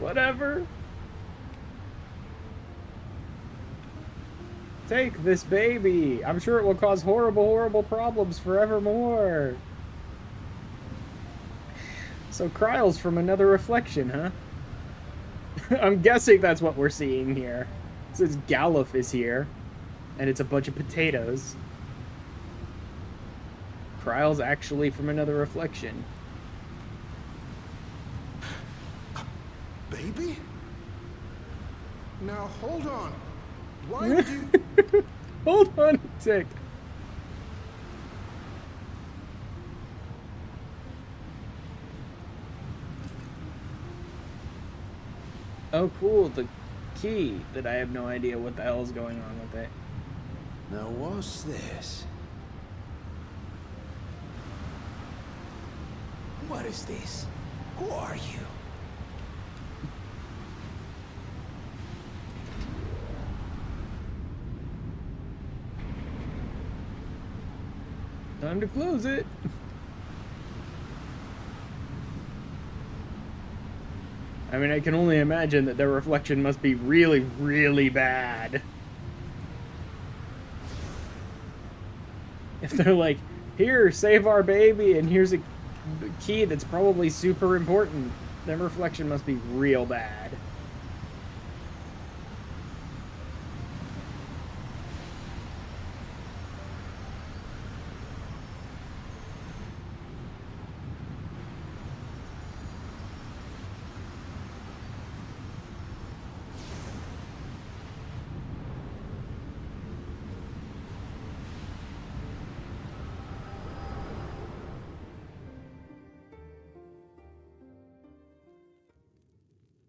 whatever. Take this baby. I'm sure it will cause horrible, horrible problems forevermore. So Kryle's from another reflection, huh? I'm guessing that's what we're seeing here. It says Galuf is here. And it's a bunch of potatoes. Kryle's actually from another reflection. Baby? Now hold on. Why would you... Hold on a tick. Oh cool, the key that I have no idea what the hell is going on with it. Now what's this? What is this? Who are you? Time to close it. I mean, I can only imagine that their reflection must be really, really bad. If they're like, here, save our baby, and here's a key that's probably super important, their reflection must be real bad.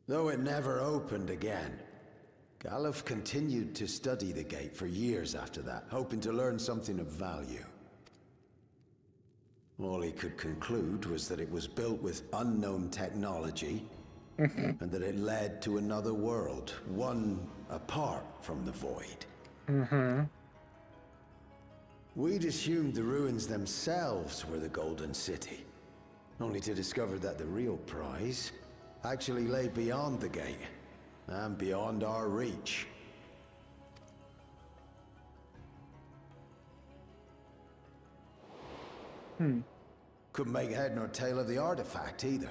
Though it never opened again, Galuf continued to study the gate for years after that, hoping to learn something of value. All he could conclude was that it was built with unknown technology, and that it led to another world, one apart from the Void. We'd assumed the ruins themselves were the Golden City, only to discover that the real prize actually lay beyond the gate, and beyond our reach. Couldn't make head nor tail of the artifact, either.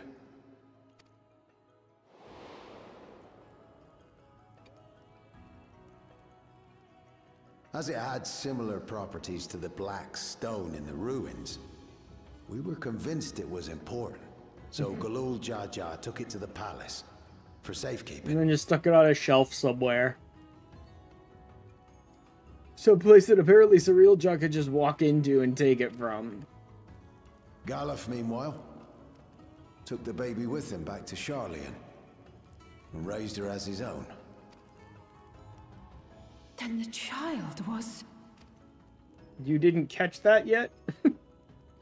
As it had similar properties to the black stone in the ruins, we were convinced it was important. So Galul Jaja took it to the palace for safekeeping. And then just stuck it on a shelf somewhere. Some place that apparently Surreal Jaw could just walk into and take it from. Galuf, meanwhile, took the baby with him back to Charlian and raised her as his own. Then the child was... You didn't catch that yet?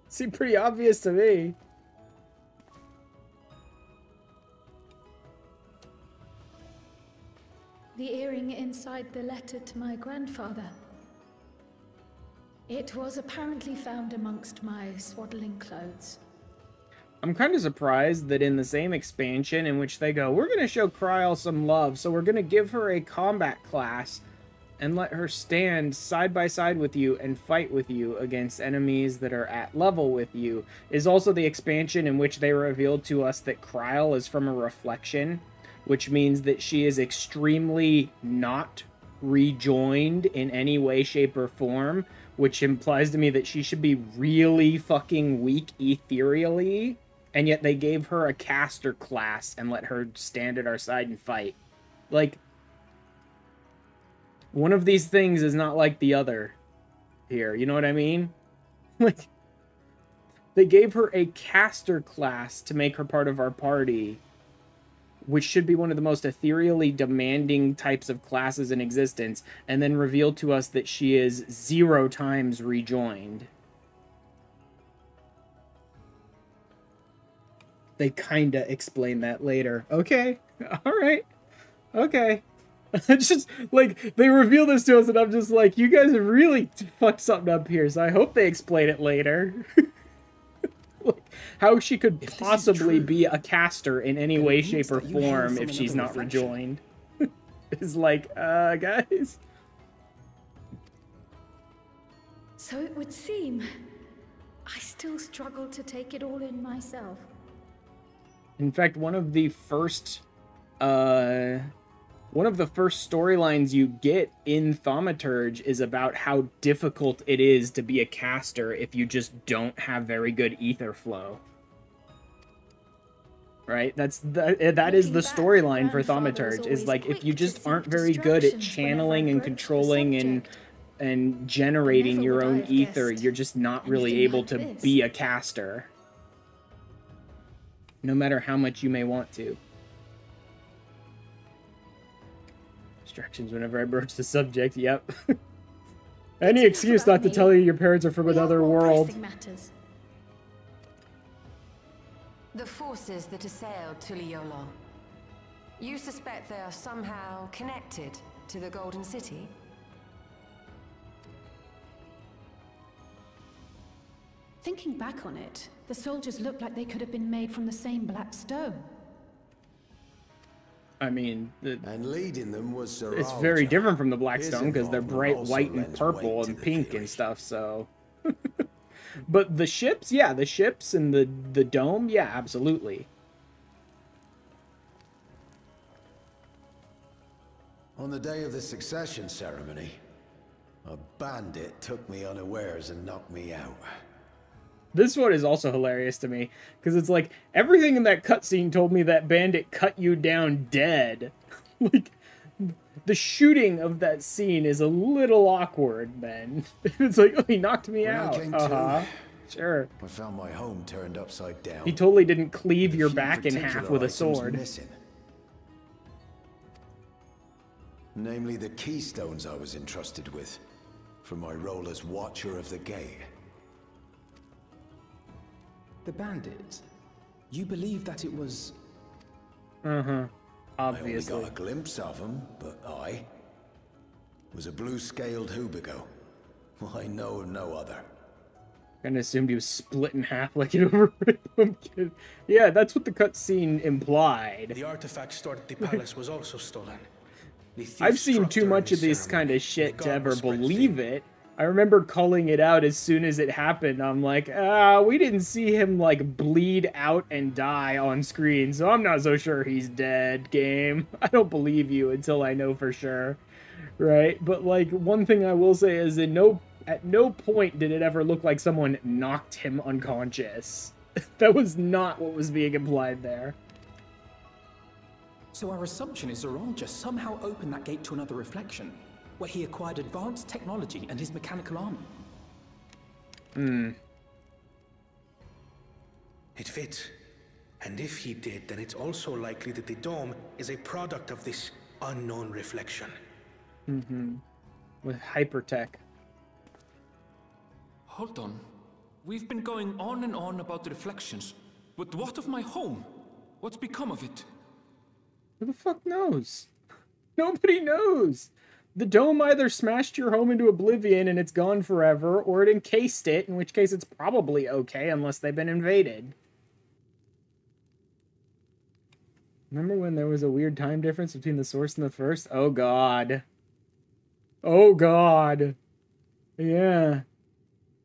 Seemed pretty obvious to me. The earring inside the letter to my grandfather. It was apparently found amongst my swaddling clothes. I'm kind of surprised that in the same expansion in which they go, we're going to show Kryle some love, so we're going to give her a combat class, and let her stand side by side with you and fight with you against enemies that are at level with you, is also the expansion in which they revealed to us that Kryl is from a reflection, which means that she is extremely not rejoined in any way, shape, or form, which implies to me that she should be really fucking weak ethereally, and yet they gave her a caster class and let her stand at our side and fight. Like, one of these things is not like the other here, you know what I mean? Like, they gave her a caster class to make her part of our party, which should be one of the most ethereally demanding types of classes in existence, and then revealed to us that she is 0 times rejoined. They kinda explain that later. Okay, alright, okay. Just, like, they reveal this to us, and I'm just like, you guys have really fucked something up here, so I hope they explain it later. Like, how she could possibly be a caster in any way, shape, or form if she's not rejoined. Is like, guys. So it would seem. I still struggle to take it all in myself. In fact, one of the first storylines you get in Thaumaturge is about how difficult it is to be a caster if you just don't have very good ether flow. Right? That is the storyline for Thaumaturge, is like, if you just aren't very good at channeling and controlling and generating your own ether, you're just not really able to be a caster. No matter how much you may want to. Distractions whenever I broach the subject, yep. Any excuse not to tell you your parents are from another world. The forces that assailed Tuliyola. You suspect they are somehow connected to the Golden City? Thinking back on it, the soldiers looked like they could have been made from the same black stone. I mean, and leading them was Sir it's very different from the Blackstone because they're bright white and purple and pink and stuff, so... But the ships, yeah, the ships and the dome, yeah, absolutely. On the day of the succession ceremony, a bandit took me unawares and knocked me out. This one is also hilarious to me, because it's like, everything in that cutscene told me that bandit cut you down dead. Like, the shooting of that scene is a little awkward, then. It's like, oh, he knocked me out. Sure. I found my home turned upside down. He totally didn't cleave your back in half with a sword. Missing. Namely, the keystones I was entrusted with, for my role as Watcher of the Gate. The bandits? You believe that it was... Obviously. I only got a glimpse of him, but I was a blue-scaled Hubigo. I know of no other. Kinda assumed he was split in half like an overripe pumpkin. Yeah, that's what the cutscene implied. The artifact stored at the palace was also stolen. I've seen too much of this kind of shit to ever believe it. I remember calling it out as soon as it happened. I'm like, we didn't see him, like, bleed out and die on screen, so I'm not so sure he's dead, game. I don't believe you until I know for sure, right? But, like, one thing I will say is at no point did it ever look like someone knocked him unconscious. That was not what was being implied there. So our assumption is Zoran just somehow opened that gate to another reflection, where he acquired advanced technology and his mechanical army. It fits. And if he did, then it's also likely that the dome is a product of this unknown reflection. With hypertech. Hold on. We've been going on and on about the reflections. But what of my home? What's become of it? Who the fuck knows? Nobody knows. The dome either smashed your home into oblivion and it's gone forever, or it encased it, in which case it's probably okay unless they've been invaded. Remember when there was a weird time difference between the source and the first? Oh god. Oh god. Yeah.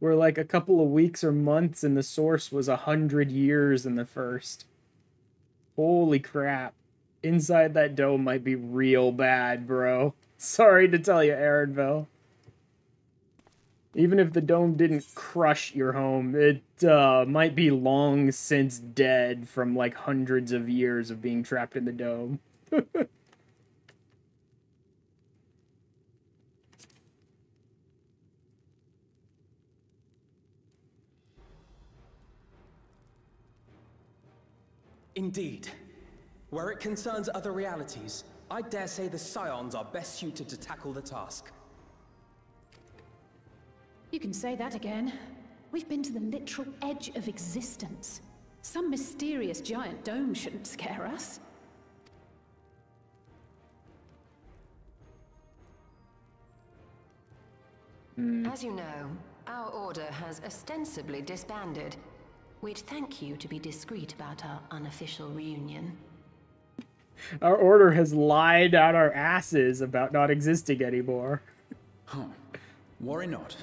We're like a couple of weeks or months and the source was 100 years in the first. Holy crap. Inside that dome might be real bad, bro. Sorry to tell you, Aaronville. Even if the dome didn't crush your home, it might be long since dead from like hundreds of years of being trapped in the dome. Indeed. Where it concerns other realities, I dare say the Scions are best suited to tackle the task. You can say that again. We've been to the literal edge of existence. Some mysterious giant dome shouldn't scare us. As you know, our order has ostensibly disbanded. We'd thank you to be discreet about our unofficial reunion. Our order has lied out our asses about not existing anymore. Huh. Worry not.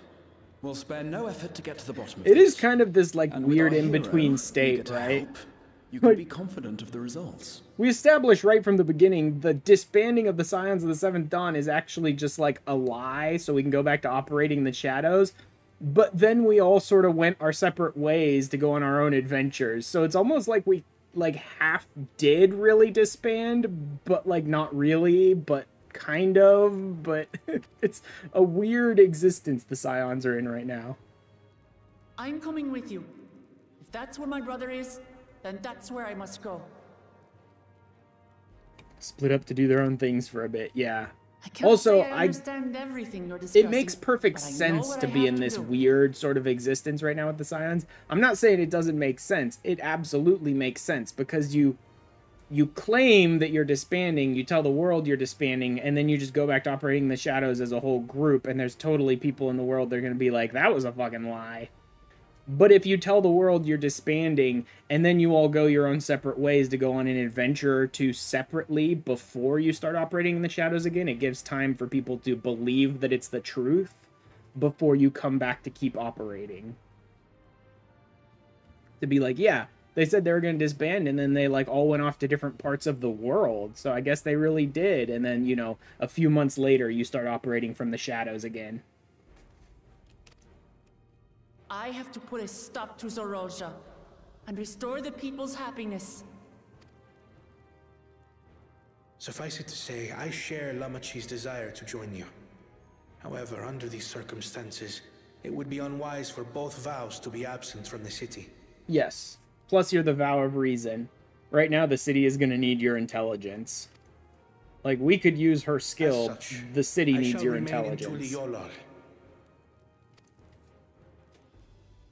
We'll spare no effort to get to the bottom of It this. is kind of this like And weird with our in-between hero state, eager to right? help, you can be confident of the results. We established right from the beginning the disbanding of the Scions of the Seventh Dawn is actually just like a lie, so we can go back to operating in the shadows. But then we all sort of went our separate ways to go on our own adventures. So it's almost like we like half did really disband, but like not really, but kind of. But it's a weird existence the Scions are in right now. I'm coming with you. If that's where my brother is, then that's where I must go. Split up to do their own things for a bit, yeah. I can't Also, say I understand everything you're discussing. It makes perfect but I know sense what to I be have in to this do. weird sort of existence right now with the Scions. I'm not saying it doesn't make sense. It absolutely makes sense because you claim that you're disbanding, you tell the world you're disbanding, and then you just go back to operating the shadows as a whole group, and there's totally people in the world that are going to be like, that was a fucking lie. But if you tell the world you're disbanding, and then you all go your own separate ways to go on an adventure or two separately before you start operating in the shadows again, it gives time for people to believe that it's the truth before you come back to keep operating. To be like, yeah, they said they were going to disband, and then they like all went off to different parts of the world. So I guess they really did. And then, you know, a few months later, you start operating from the shadows again. I have to put a stop to Zoroja and restore the people's happiness. Suffice it to say, I share Lamachi's desire to join you. However, under these circumstances, it would be unwise for both vows to be absent from the city. Yes. Plus, you're the vow of reason. Right now, the city is going to need your intelligence. Like, we could use her skill. Such, the city I needs shall your remain intelligence. in Tuliyollal.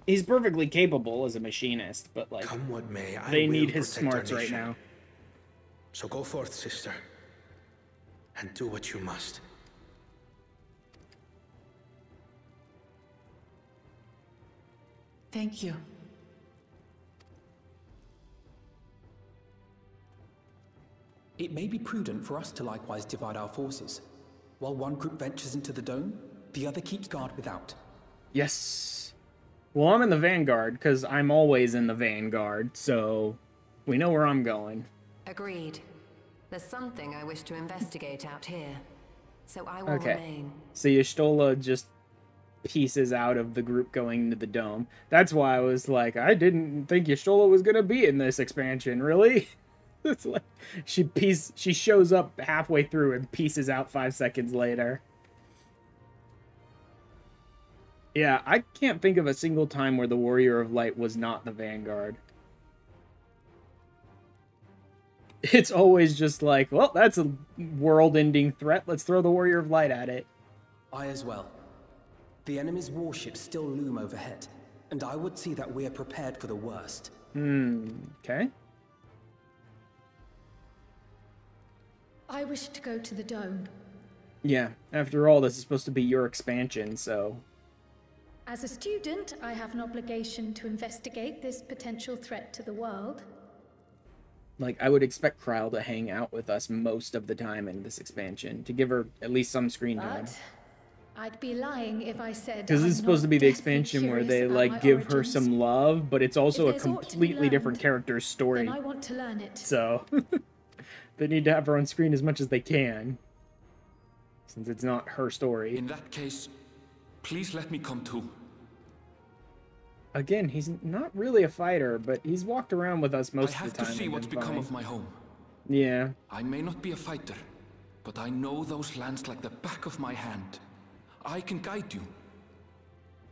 He's perfectly capable as a machinist, but like, come what may, they will need his protect our smarts right nation. now. So go forth, sister, and do what you must. Thank you. It may be prudent for us to likewise divide our forces. While one group ventures into the dome, the other keeps guard without. Yes. Well, I'm in the vanguard, because I'm always in the vanguard, so we know where I'm going. Agreed. There's something I wish to investigate out here, so I will Okay. remain. So Y'shtola just pieces out of the group going into the dome. That's why I was like, I didn't think Y'shtola was going to be in this expansion, really? It's like, she shows up halfway through and pieces out 5 seconds later. Yeah, I can't think of a single time where the Warrior of Light was not the Vanguard. It's always just like, well, that's a world-ending threat. Let's throw the Warrior of Light at it. I as well. The enemy's warships still loom overhead, and I would see that we are prepared for the worst. Okay. I wish to go to the dome. Yeah, after all, this is supposed to be your expansion, so... As a student, I have an obligation to investigate this potential threat to the world. Like, I would expect Kryl to hang out with us most of the time in this expansion, to give her at least some screen time. But I'd be lying if I said. Because this is supposed to be the expansion where they like give her some love, but it's also a completely different character's story. Then I want to learn it. So they need to have her on screen as much as they can, since it's not her story. In that case, please let me come too. Again, he's not really a fighter, but he's walked around with us most of the time. I have to see what's become of my home. Yeah. I may not be a fighter, but I know those lands like the back of my hand. I can guide you.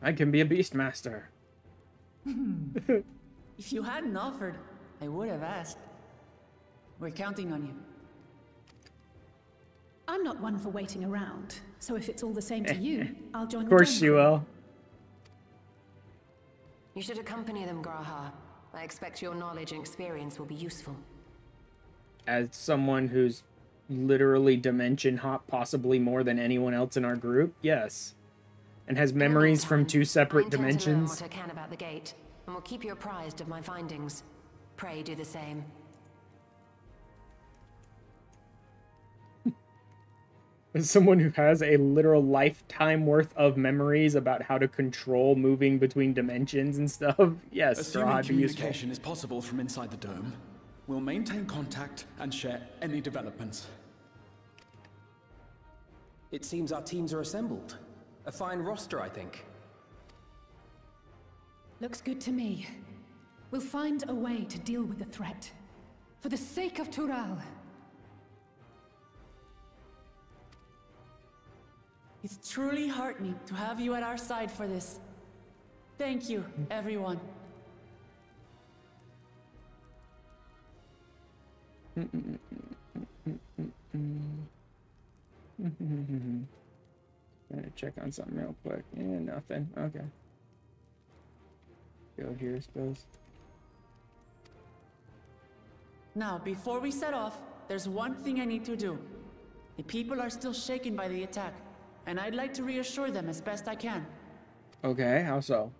I can be a beastmaster. If you hadn't offered, I would have asked. We're counting on you. I'm not one for waiting around, so if it's all the same to you, I'll join the Of course she will. You should accompany them, Graha. I expect your knowledge and experience will be useful. As someone who's literally dimension hop possibly more than anyone else in our group, yes. And has memories from 2 separate dimensions. I intend to learn what I can about the gate, and will keep you apprised of my findings. Pray do the same. As someone who has a literal lifetime worth of memories about how to control moving between dimensions and stuff, yes, assuming communication is possible from inside the dome, we'll maintain contact and share any developments. It seems our teams are assembled. A fine roster, I think. Looks good to me. We'll find a way to deal with the threat. For the sake of Tural. It's truly heartening to have you at our side for this. Thank you, everyone. Gonna check on something real quick. Yeah, nothing. Okay. Go here, I suppose. Now, before we set off, there's one thing I need to do. The people are still shaken by the attack, and I'd like to reassure them as best I can. Okay, how so?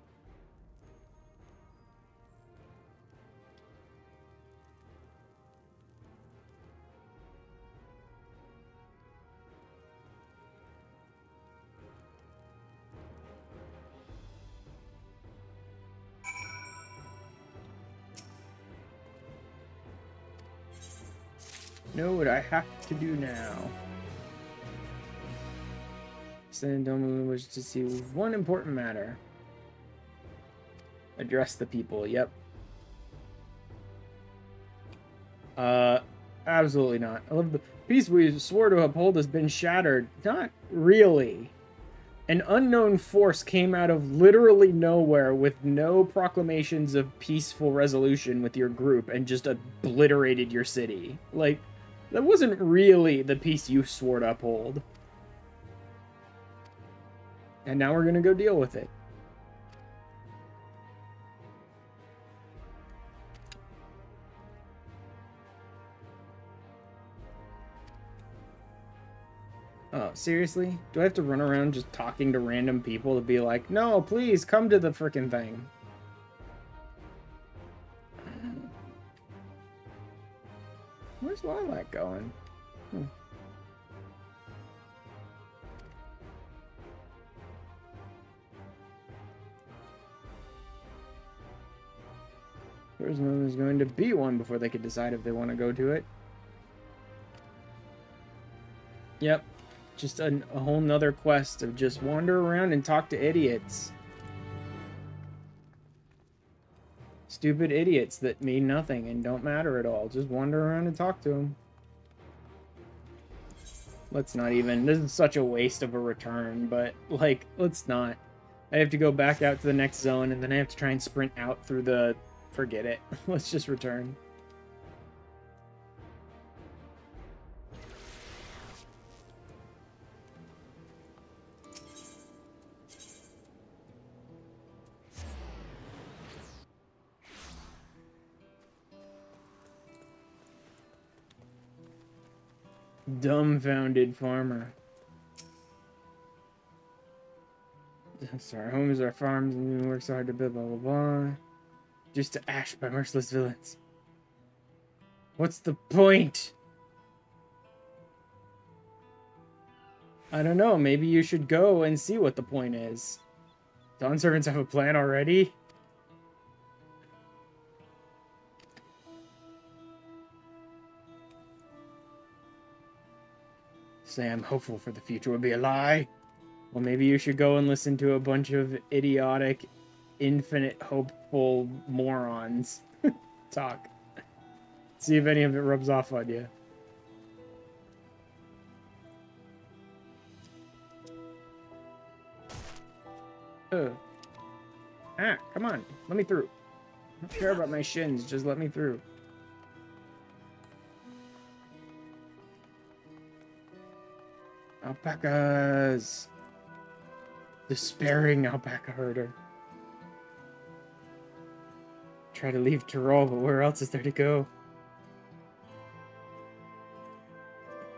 Know what I have to do now. Send Dominant wish to see one important matter. Address the people, yep. Absolutely not. I love the peace we swore to uphold has been shattered. Not really. An unknown force came out of literally nowhere with no proclamations of peaceful resolution with your group and just obliterated your city. Like, that wasn't really the peace you swore to uphold. And now we're gonna go deal with it. Oh, seriously? Do I have to run around just talking to random people to be like, no, please, come to the frickin' thing? Where's Lilac going? There's going to be one before they could decide if they want to go to it. Yep. Just a whole nother quest of just wander around and talk to idiots. Stupid idiots that mean nothing and don't matter at all. Just wander around and talk to them. Let's not even... This is such a waste of a return, but, like, let's not. I have to go back out to the next zone, and then I have to try and sprint out through the... Forget it. Let's just return. Dumbfounded farmer. Our homes, our farms, and we work so hard to build, blah, blah, blah. Just to ash by merciless villains. What's the point? I don't know. Maybe you should go and see what the point is. Dawn servants have a plan already? Say I'm hopeful for the future would be a lie. Well, maybe you should go and listen to a bunch of idiotic, infinite hopeful morons talk. See if any of it rubs off on you. Come on. Let me through. I don't care about my shins. Just let me through. Alpacas. Despairing alpaca herder. Try to leave Tyrol, but where else is there to go?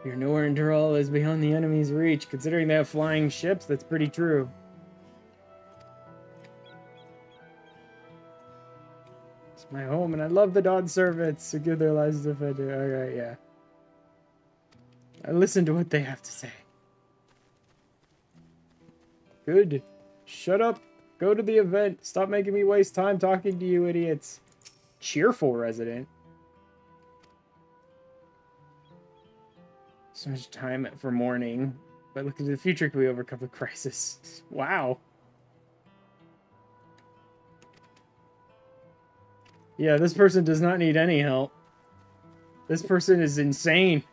You're nowhere in Tyrol is beyond the enemy's reach. Considering they have flying ships, that's pretty true. It's my home, and I love the Dawn servants who give their lives to defend it. Alright, yeah. I listen to what they have to say. Good. Shut up. Go to the event. Stop making me waste time talking to you idiots. Cheerful resident. So much time for mourning. But look into the future, can we overcome the crisis? Wow. Yeah, this person does not need any help. This person is insane.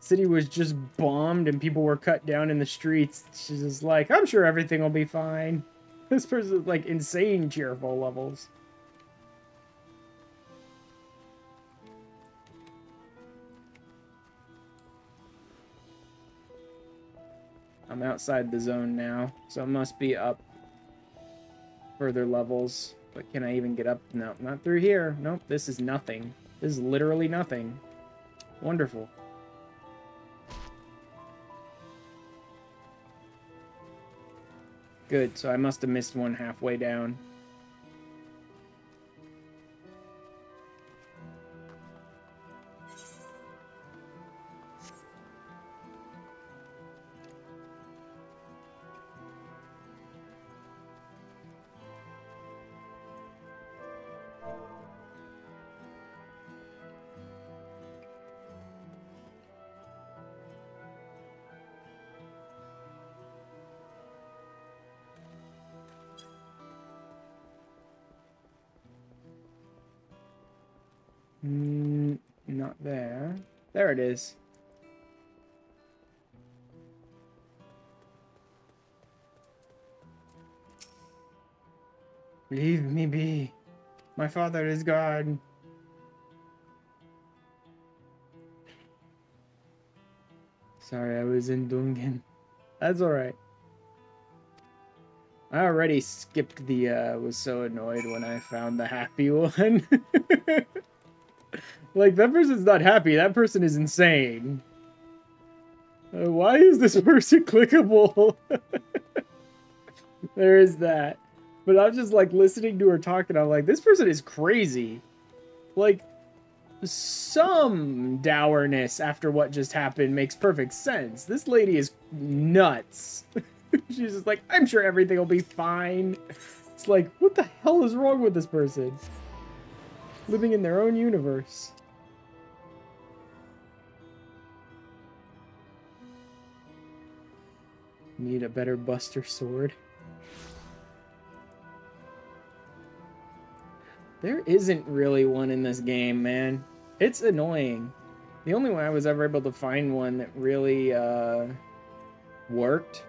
City was just bombed and people were cut down in the streets. She's just like, I'm sure everything will be fine. This person's like insane cheerful levels. I'm outside the zone now, so it must be up further levels. But can I even get up? No, not through here. Nope, this is nothing. This is literally nothing. Wonderful. Good, so I must have missed one halfway down. Not there. There it is. Leave me be. My father is gone. Sorry, I was in Dungen. That's alright. I already skipped the, was so annoyed when I found the happy one. Like, that person's not happy. That person is insane. Why is this person clickable? There is that. But I'm just, like, listening to her talk, and I'm like, this person is crazy. Like, some dourness after what just happened makes perfect sense. This lady is nuts. She's just like, I'm sure everything will be fine. It's like, what the hell is wrong with this person? Living in their own universe. Need a better Buster sword. There isn't really one in this game, man. It's annoying. The only way I was ever able to find one that really worked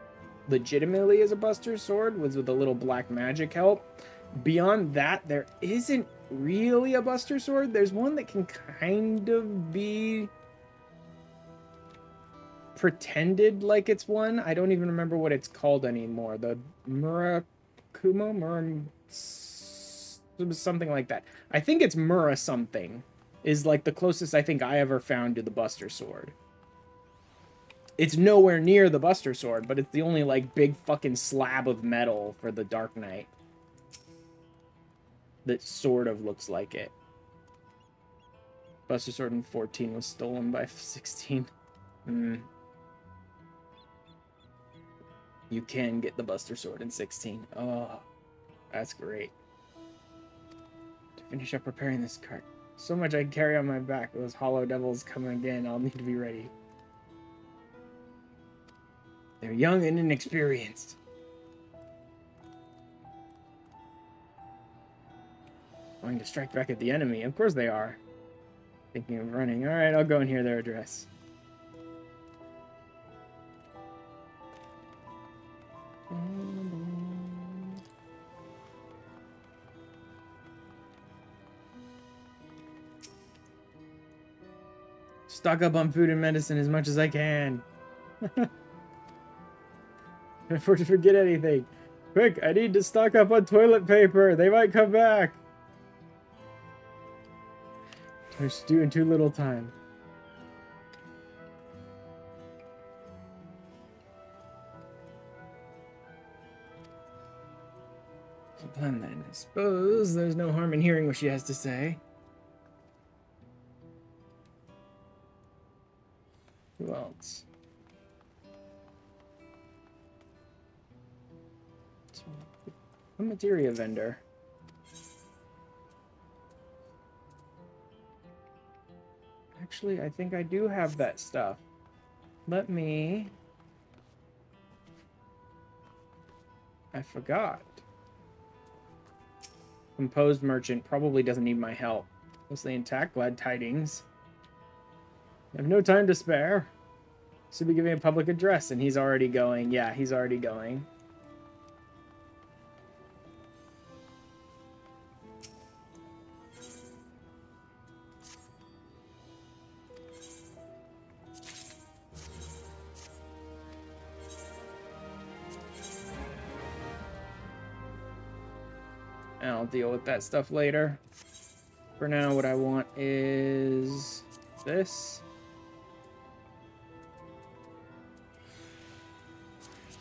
legitimately as a Buster sword was with a little black magic help. Beyond that, there isn't really a Buster sword. There's one that can kind of be pretended like it's one. I don't even remember what it's called anymore. The Murakumo? Something like that. I think it's Mura something is like the closest I think I ever found to the Buster sword. It's nowhere near the Buster sword, but it's the only like big fucking slab of metal for the Dark Knight that sort of looks like it. Buster sword in 14 was stolen by 16. You can get the Buster Sword in 16. Oh, that's great. To finish up preparing this cart. So much I can carry on my back. Those hollow devils coming again. I'll need to be ready. They're young and inexperienced. Going to strike back at the enemy. Of course they are. Thinking of running. Alright, I'll go and hear their address. Stock up on food and medicine as much as I can. Before you forget anything. Quick, I need to stock up on toilet paper. They might come back. I should do in too little time. Plan then. I suppose there's no harm in hearing what she has to say. Who else? A materia vendor. Actually, I think I do have that stuff. Let me... I forgot. Composed merchant probably doesn't need my help. Mostly intact, glad tidings. I have no time to spare. Should be giving a public address, and he's already going. Yeah, he's already going. I'll deal with that stuff later. For now, what I want is this.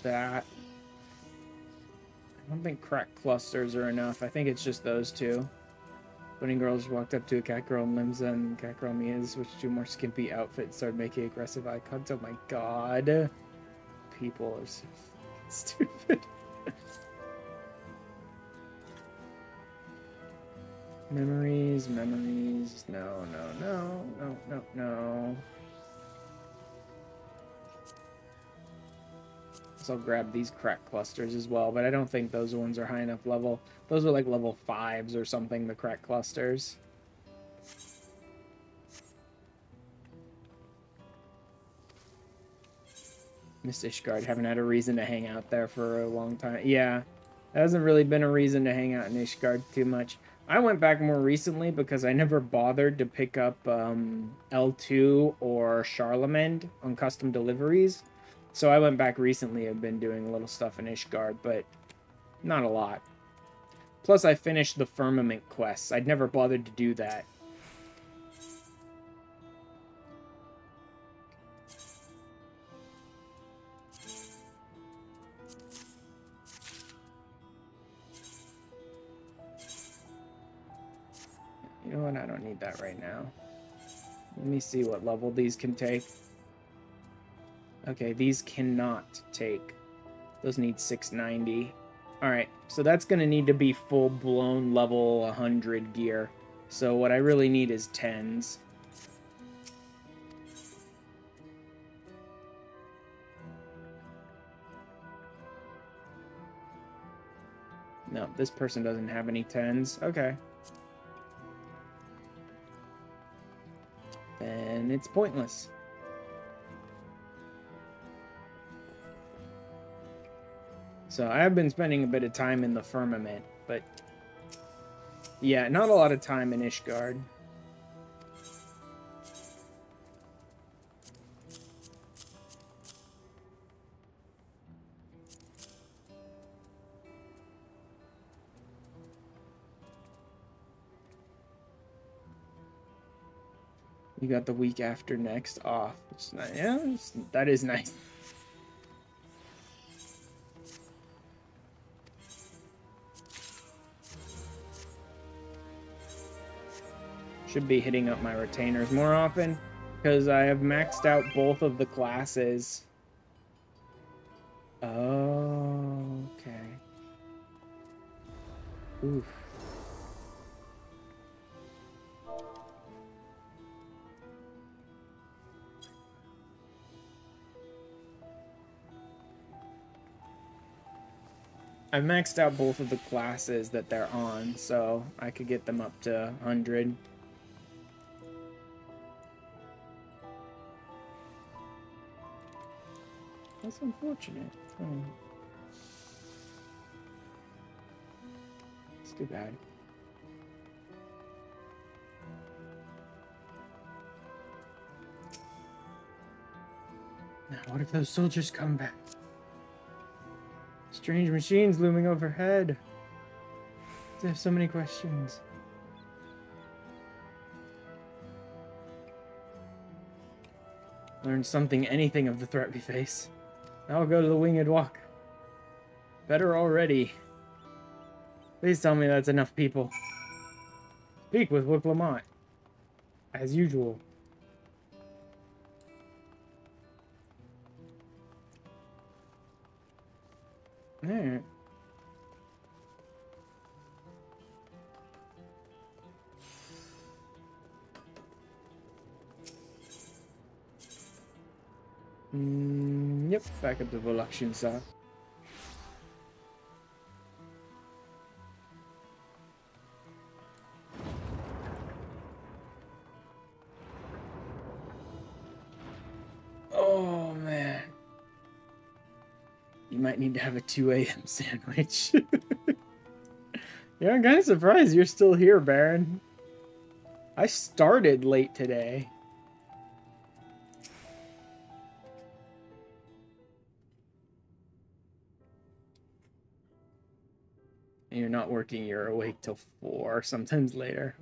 That. I don't think crack clusters are enough. I think it's just those two. Bunny girls walked up to a cat girl Limsa and cat girl Mia switched to a more skimpy outfit and started making aggressive eye contact. Oh my god. People are so stupid. Memories, memories. No, no, no, no, no, no. So I'll grab these crack clusters as well, but I don't think those ones are high enough level. Those are like level 5s or something, the crack clusters. Miss Ishgard, haven't had a reason to hang out there for a long time. Yeah, there hasn't really been a reason to hang out in Ishgard too much. I went back more recently because I never bothered to pick up L2 or Charlemagne on custom deliveries. So I went back recently. I've been doing a little stuff in Ishgard, but not a lot. Plus, I finished the Firmament quests. I'd never bothered to do that. You know what? I don't need that right now. Let me see what level these can take. Okay, these cannot take. Those need 690. Alright, so that's going to need to be full-blown level 100 gear. So what I really need is 10s. No, this person doesn't have any 10s. Okay. Then it's pointless. So I have been spending a bit of time in the Firmament, but yeah, not a lot of time in Ishgard. You got the week after next off. Which is nice. Yeah, that is nice. Should be hitting up my retainers more often because I have maxed out both of the classes. Oh. Oof. I've maxed out both of the classes that they're on, so I could get them up to 100. That's unfortunate. Oh. It's too bad. Now, what if those soldiers come back? Strange machines looming overhead. I have so many questions. Learn something, anything of the threat we face. Now I'll go to the winged walk. Better already. Please tell me that's enough people. Speak with Wick Lamont. As usual. Alright. Yep, back up to Voluption side. Oh man. You might need to have a 2 a.m. sandwich. Yeah, I'm kind of surprised you're still here, Baron. I started late today. And you're not working, you're awake till 4, sometimes later.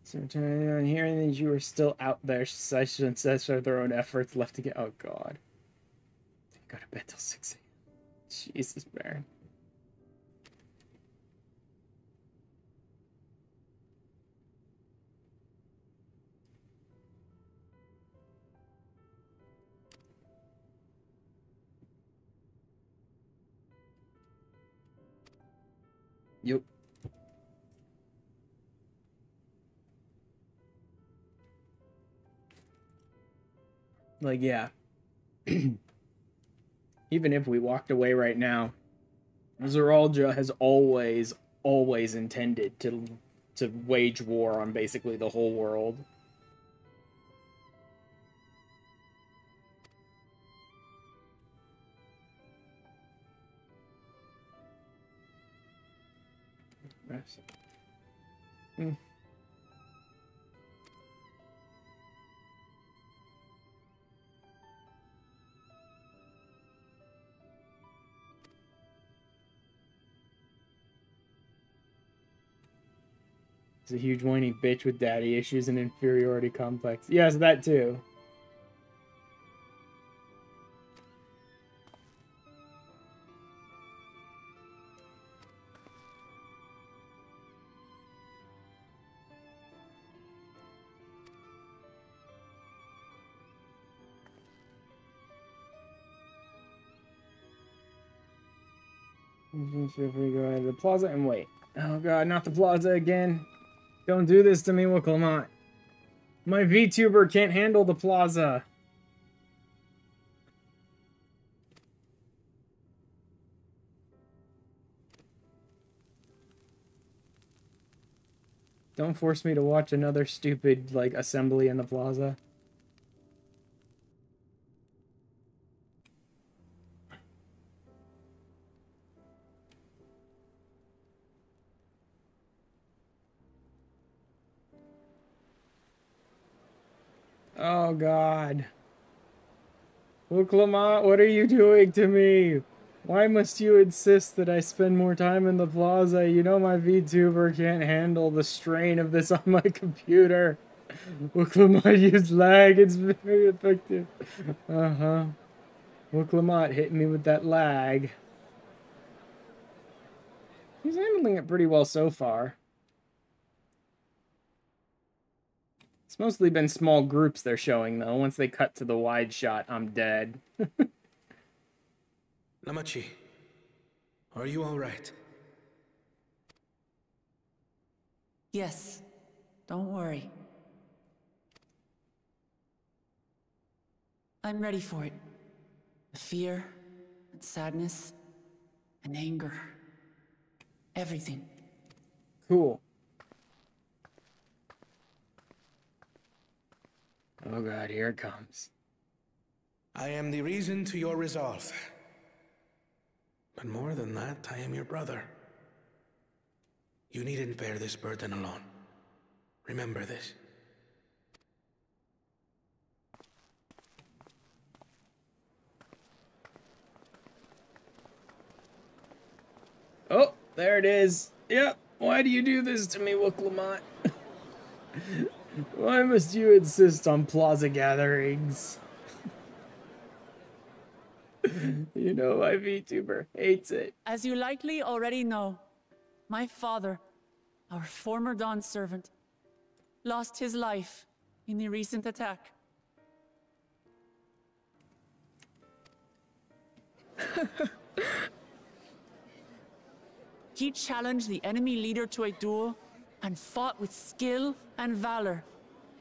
So I'm hearing that you are still out there, such and such are their own efforts left to get. Oh god. Go to bed till 6 a.m. Jesus, Baron. Yep. Like, yeah. Even if we walked away right now, Zeralja has always intended to wage war on basically the whole world. He's a huge whiny bitch with daddy issues and inferiority complex. Yes, that too. Feel free to go to the plaza and wait. Oh god, not the plaza again. Don't do this to me, Wicklemont. My VTuber can't handle the plaza. Don't force me to watch another stupid, like, assembly in the plaza. Oh god. Wicklemont, what are you doing to me? Why must you insist that I spend more time in the plaza? You know my VTuber can't handle the strain of this on my computer. Wicklemont used lag, it's very effective. Uh-huh. Wicklemont hit me with that lag. He's handling it pretty well so far. It's mostly been small groups they're showing, though. Once they cut to the wide shot, I'm dead. Lamachi, are you all right? Yes. Don't worry. I'm ready for it. The fear, and sadness, and anger. Everything. Cool. Oh god, here it comes. I am the reason to your resolve. But more than that, I am your brother. You needn't bear this burden alone. Remember this. Oh, there it is. Yep. Why do you do this to me, Wooklamont? Why must you insist on plaza gatherings? You know my VTuber hates it. As you likely already know, my father, our former Dawn servant, lost his life in the recent attack. He challenged the enemy leader to a duel and fought with skill and valor.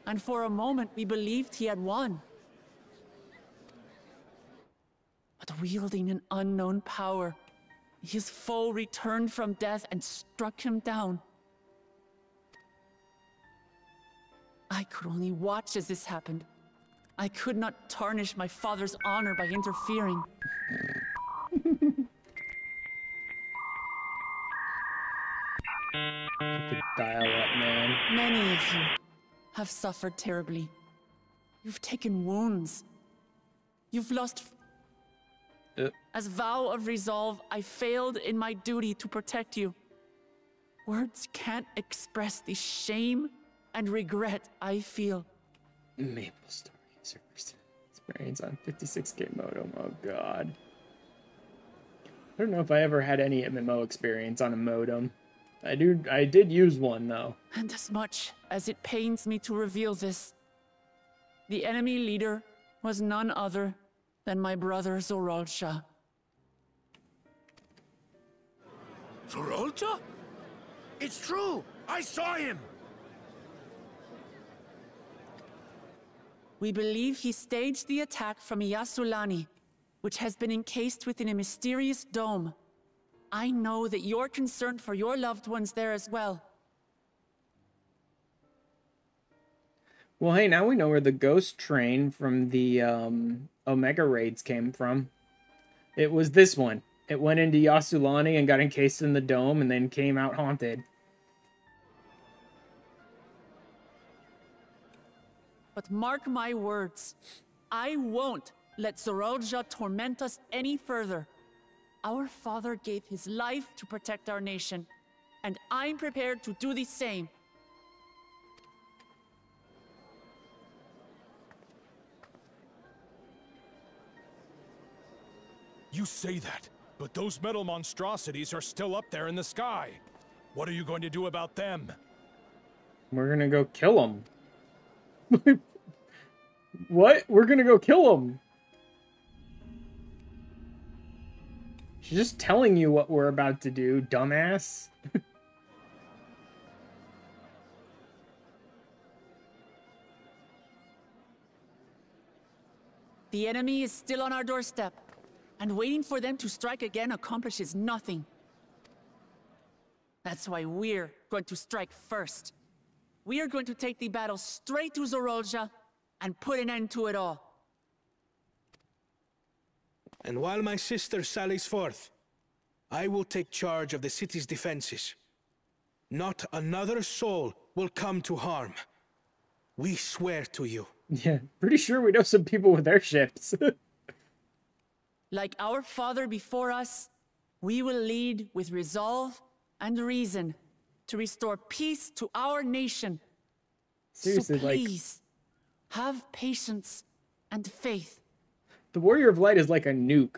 And for a moment, we believed he had won. But wielding an unknown power, his foe returned from death and struck him down. I could only watch as this happened. I could not tarnish my father's honor by interfering. Dial up, man. Many of you have suffered terribly. You've taken wounds. You've lost... As vow of resolve, I failed in my duty to protect you. Words can't express the shame and regret I feel. Maple Story user first experience on 56k modem. Oh god. I don't know if I ever had any MMO experience on a modem. I did use one though. And as much as it pains me to reveal this, the enemy leader was none other than my brother Zoralsha. Zoralsha? It's true! I saw him! We believe he staged the attack from Yasulani, which has been encased within a mysterious dome. I know that you're concerned for your loved ones there as well. Well, hey, now we know where the ghost train from the Omega raids came from. It was this one. It went into Yasulani and got encased in the dome and then came out haunted. But mark my words, I won't let Zoralsha torment us any further. Our father gave his life to protect our nation, and I'm prepared to do the same. You say that, but those metal monstrosities are still up there in the sky. What are you going to do about them? We're gonna go kill them. What? We're gonna go kill them. She's just telling you what we're about to do, dumbass. The enemy is still on our doorstep, and waiting for them to strike again accomplishes nothing. That's why we're going to strike first. We are going to take the battle straight to Zoralsha and put an end to it all. And while my sister sallies forth, I will take charge of the city's defenses. Not another soul will come to harm. We swear to you. Yeah, pretty sure we know some people with their ships. Like our father before us, we will lead with resolve and reason to restore peace to our nation. Seriously, so please, have patience and faith. The Warrior of Light is like a nuke.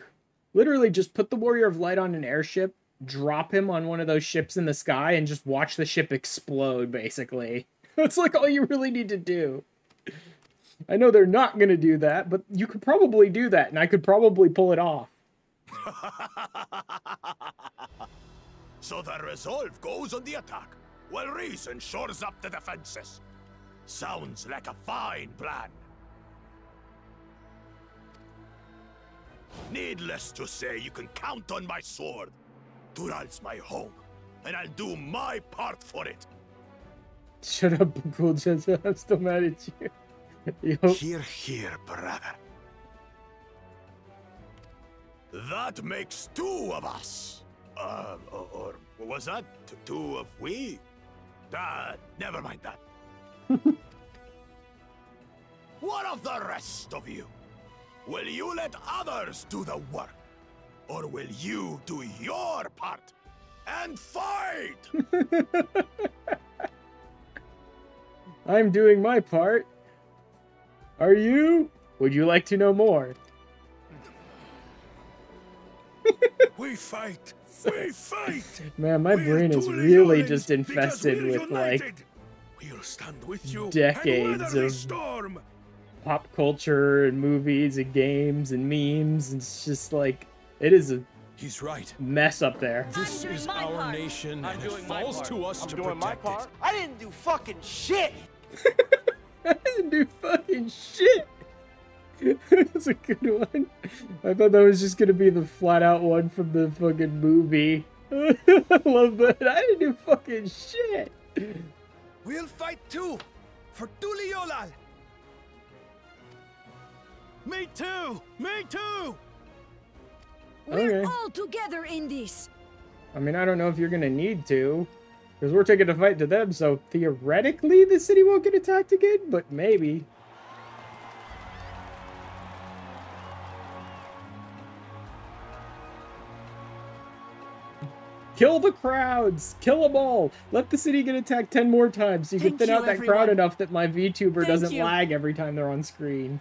Literally just put the Warrior of Light on an airship, drop him on one of those ships in the sky, and just watch the ship explode, basically. That's like all you really need to do. I know they're not going to do that, but you could probably do that, and I could probably pull it off. So the resolve goes on the attack, while reason shores up the defenses. Sounds like a fine plan. Needless to say, you can count on my sword. Dural's my home, and I'll do my part for it. Shut up, Cool Judge. I'm still mad at you. Yo. Here, brother. That makes two of us. Or was that two of we? Never mind that. What of the rest of you? Will you let others do the work? Or will you do your part and fight? I'm doing my part. Are you? Would you like to know more? We fight! We fight! Man, my brain is really just infested with, like, decades of pop culture and movies and games and memes. And it's just like, it is a He's right. mess up there. This is our nation, and it falls to us to protect it. I didn't do fucking shit! I didn't do fucking shit! That's a good one. I thought that was just gonna be the flat out one from the fucking movie. I love that. I didn't do fucking shit! We'll fight too! For Tuliolal! Me too! Me too! We're all together in this. I mean, I don't know if you're gonna need to, because we're taking a fight to them, so theoretically the city won't get attacked again, but maybe. Kill the crowds! Kill them all! Let the city get attacked 10 more times so you can thin out that crowd enough that my VTuber doesn't lag every time they're on screen.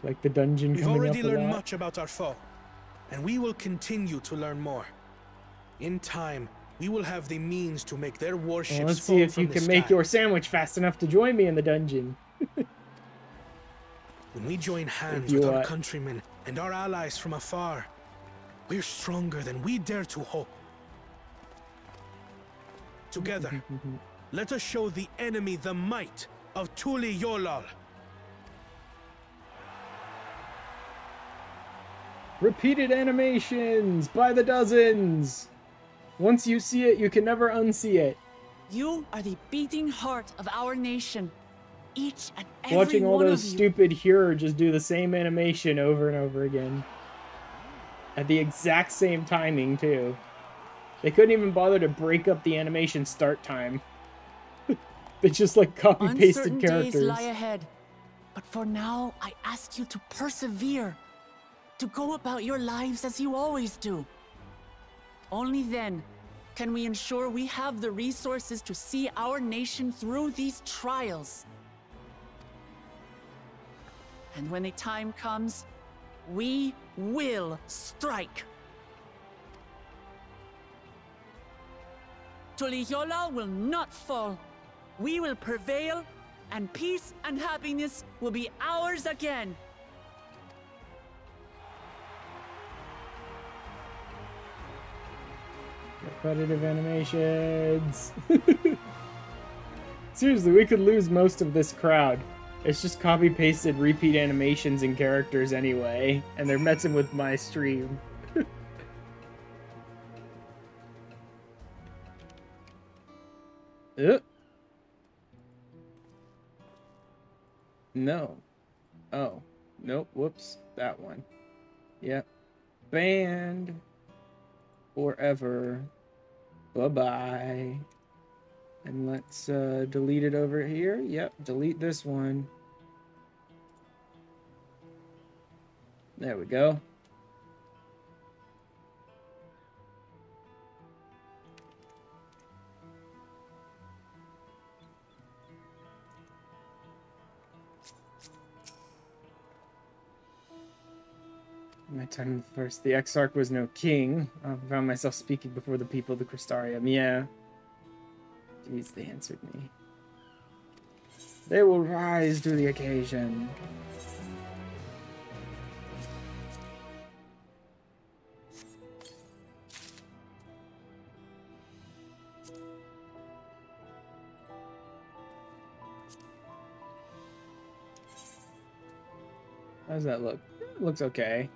Like the dungeon We've coming already up with learned that. much about our foe, and we will continue to learn more. In time, we will have the means to make their warships Well, let's see if fall you from can the make sky. your sandwich fast enough to join me in the dungeon. When we join hands you with our what? countrymen and our allies from afar, we're stronger than we dare to hope. Together, let us show the enemy the might of Tuliolal. Repeated animations by the dozens. Once you see it, you can never unsee it. You are the beating heart of our nation. Each and every Watching all one those of you. stupid Hero just do the same animation over and over again. At the exact same timing, too. They couldn't even bother to break up the animation start time. They just, like, copy-pasted Uncertain characters. days lie ahead. But for now, I ask you to persevere. To go about your lives as you always do. Only then can we ensure we have the resources to see our nation through these trials. And when the time comes, we will strike. Tuliyola will not fall. We will prevail, and peace and happiness will be ours again. Repetitive animations. Seriously, we could lose most of this crowd. It's just copy-pasted repeat animations and characters anyway, and they're messing with my stream. No. Oh. Nope. Whoops. That one. Yep. Banned. Forever. Bye-bye. And let's delete it over here. Yep. Delete this one. There we go. My time first. The Exarch was no king. I found myself speaking before the people of the Crystarium. Yeah. Jeez, they answered me. They will rise to the occasion. How does that look? It looks okay.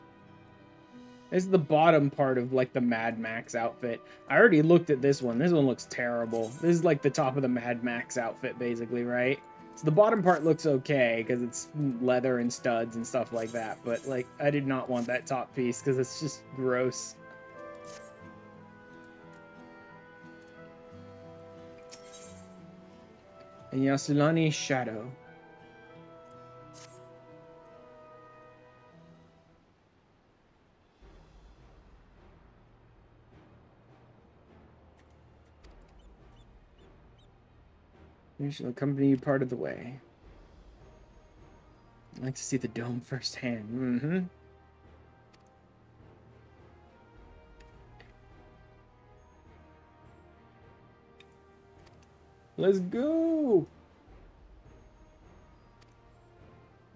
This is the bottom part of like the Mad Max outfit. I already looked at this one. This one looks terrible. This is like the top of the Mad Max outfit, basically, right? So the bottom part looks okay because it's leather and studs and stuff like that. But like, I did not want that top piece because it's just gross. And Yasulani Shadow. We shall accompany you part of the way. I'd like to see the dome firsthand. Mm-hmm. Let's go!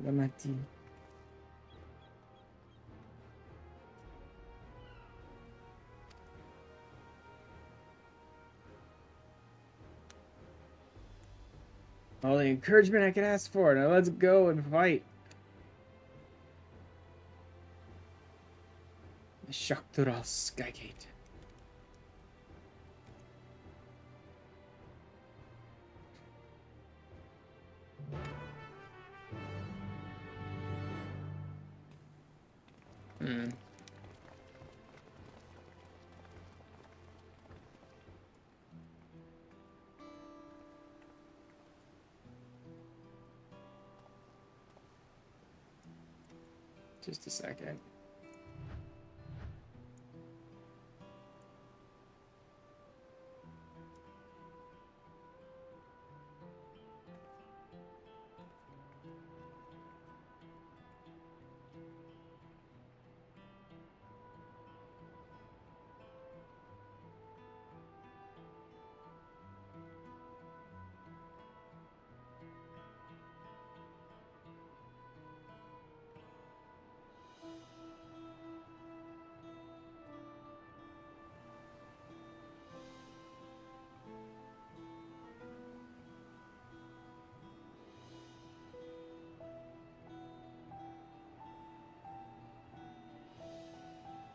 Lamati. All the encouragement I could ask for. Now let's go and fight. The Shaktural Skygate. Just a second.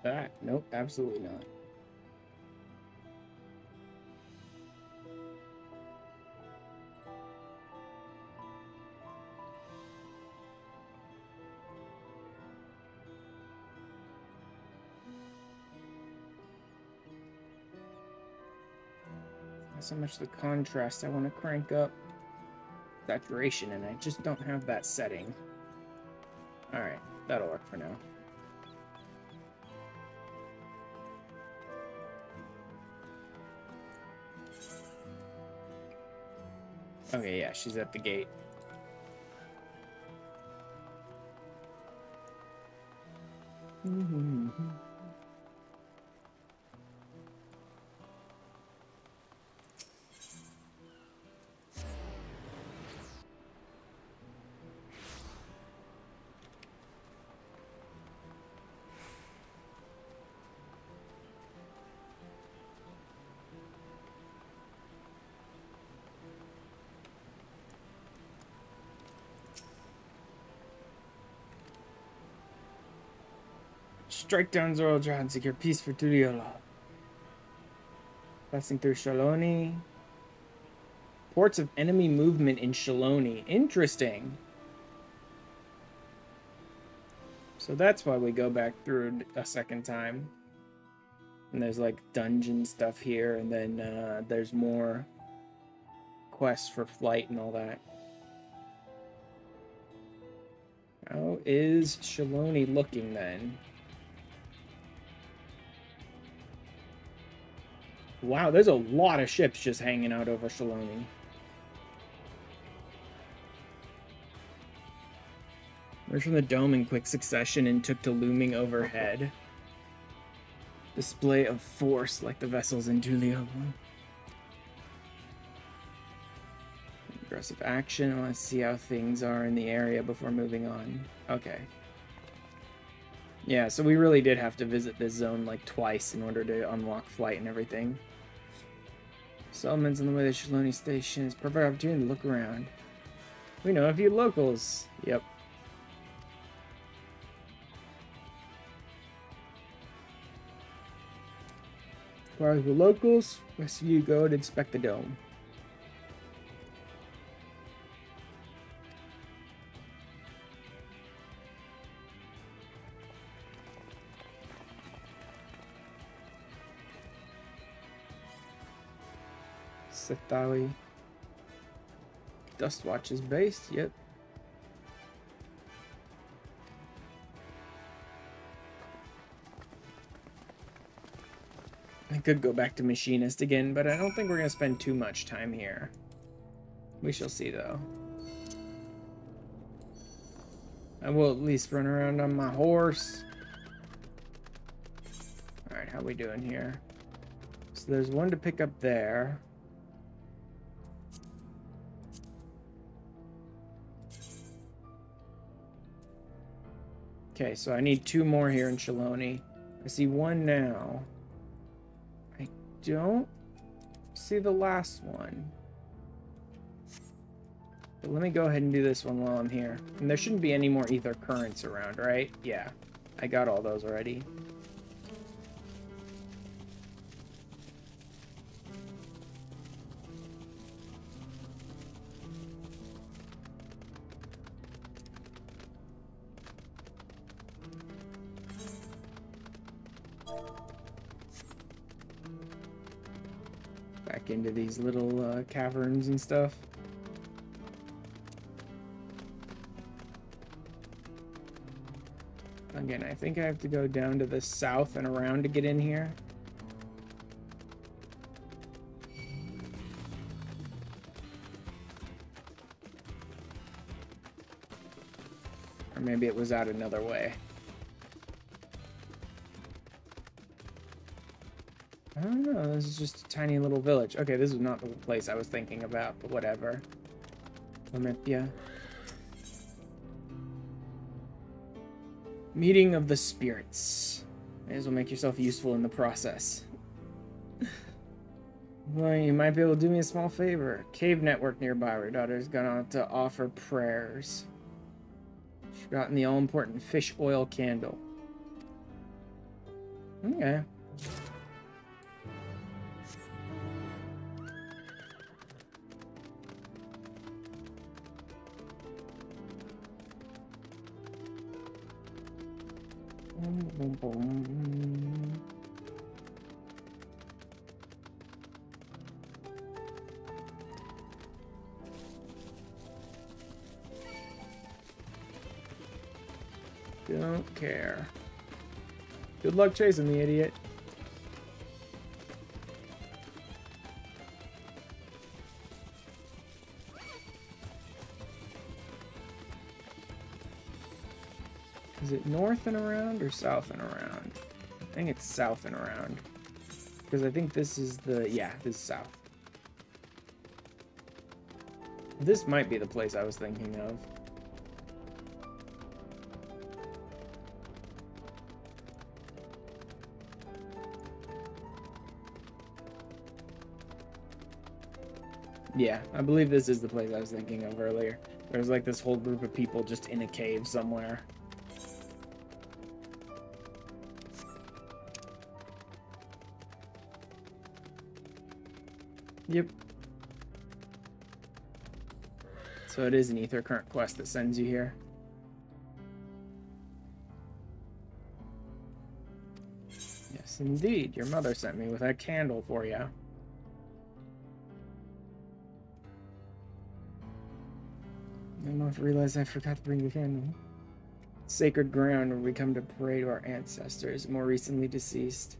That? Nope, absolutely not. Not so much the contrast. I want to crank up saturation, and I just don't have that setting. Alright, that'll work for now. Okay, yeah, she's at the gate. Strike down Zorildra and secure peace for Tuliola. Passing through Shaloni. Ports of enemy movement in Shaloni. Interesting. So that's why we go back through a second time. And there's like dungeon stuff here, and then there's more quests for flight and all that. How is Shaloni looking then? Wow, there's a lot of ships just hanging out over Shaloni. Emerged from the dome in quick succession and took to looming overhead. Display of force like the vessels in Tuliola. Aggressive action. Let's see how things are in the area before moving on. Okay. Yeah, so we really did have to visit this zone like twice in order to unlock flight and everything. Settlements on the way to Shaloni Station is perfect opportunity to look around. We know a few locals. Yep. Far as the locals, west of you go to inspect the dome. Setawi. Dustwatch is based, yep. I could go back to Machinist again, but I don't think we're going to spend too much time here. We shall see, though. I will at least run around on my horse. Alright, how we doing here? So there's one to pick up there. Okay, so I need 2 more here in Shaloni. I see 1 now. I don't see the last one. But let me go ahead and do this one while I'm here. And there shouldn't be any more ether currents around, right? Yeah, I got all those already. Back into these little caverns and stuff. Again, I think I have to go down to the south and around to get in here. Or maybe it was out another way. I don't know, this is just a tiny little village. Okay, this is not the place I was thinking about, but whatever. Olympia. Meeting of the spirits. May as well make yourself useful in the process. Well, you might be able to do me a small favor. Cave network nearby where your daughter's gonna to offer prayers. She's forgotten the all-important fish oil candle. Okay. Boom, boom. Don't care. Good luck chasing the idiot. Is it north and around or south and around? I think it's south and around. Because I think this is the... yeah, this is south. This might be the place I was thinking of. Yeah, I believe this is the place I was thinking of earlier. There's like this whole group of people just in a cave somewhere. Yep. So it is an ether current quest that sends you here. Yes, indeed. Your mother sent me with a candle for you. I don't know if I realized I forgot to bring the candle. Sacred ground where we come to pray to our ancestors, more recently deceased.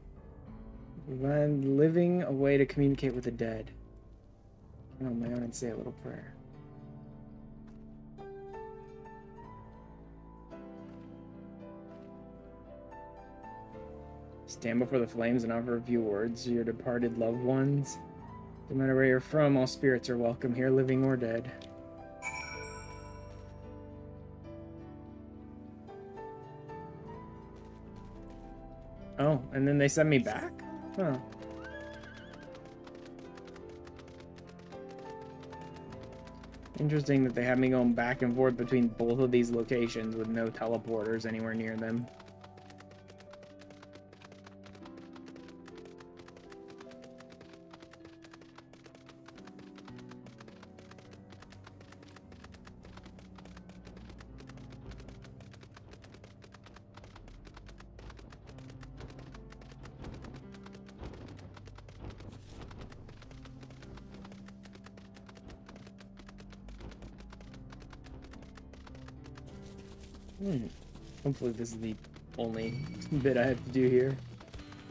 Provide living a way to communicate with the dead. Get on my own and say a little prayer. Stand before the flames and offer a few words to your departed loved ones. No matter where you're from, all spirits are welcome here, living or dead. Oh, and then they send me back? Huh. Interesting that they have me going back and forth between both of these locations with no teleporters anywhere near them. Hopefully this is the only bit I have to do here.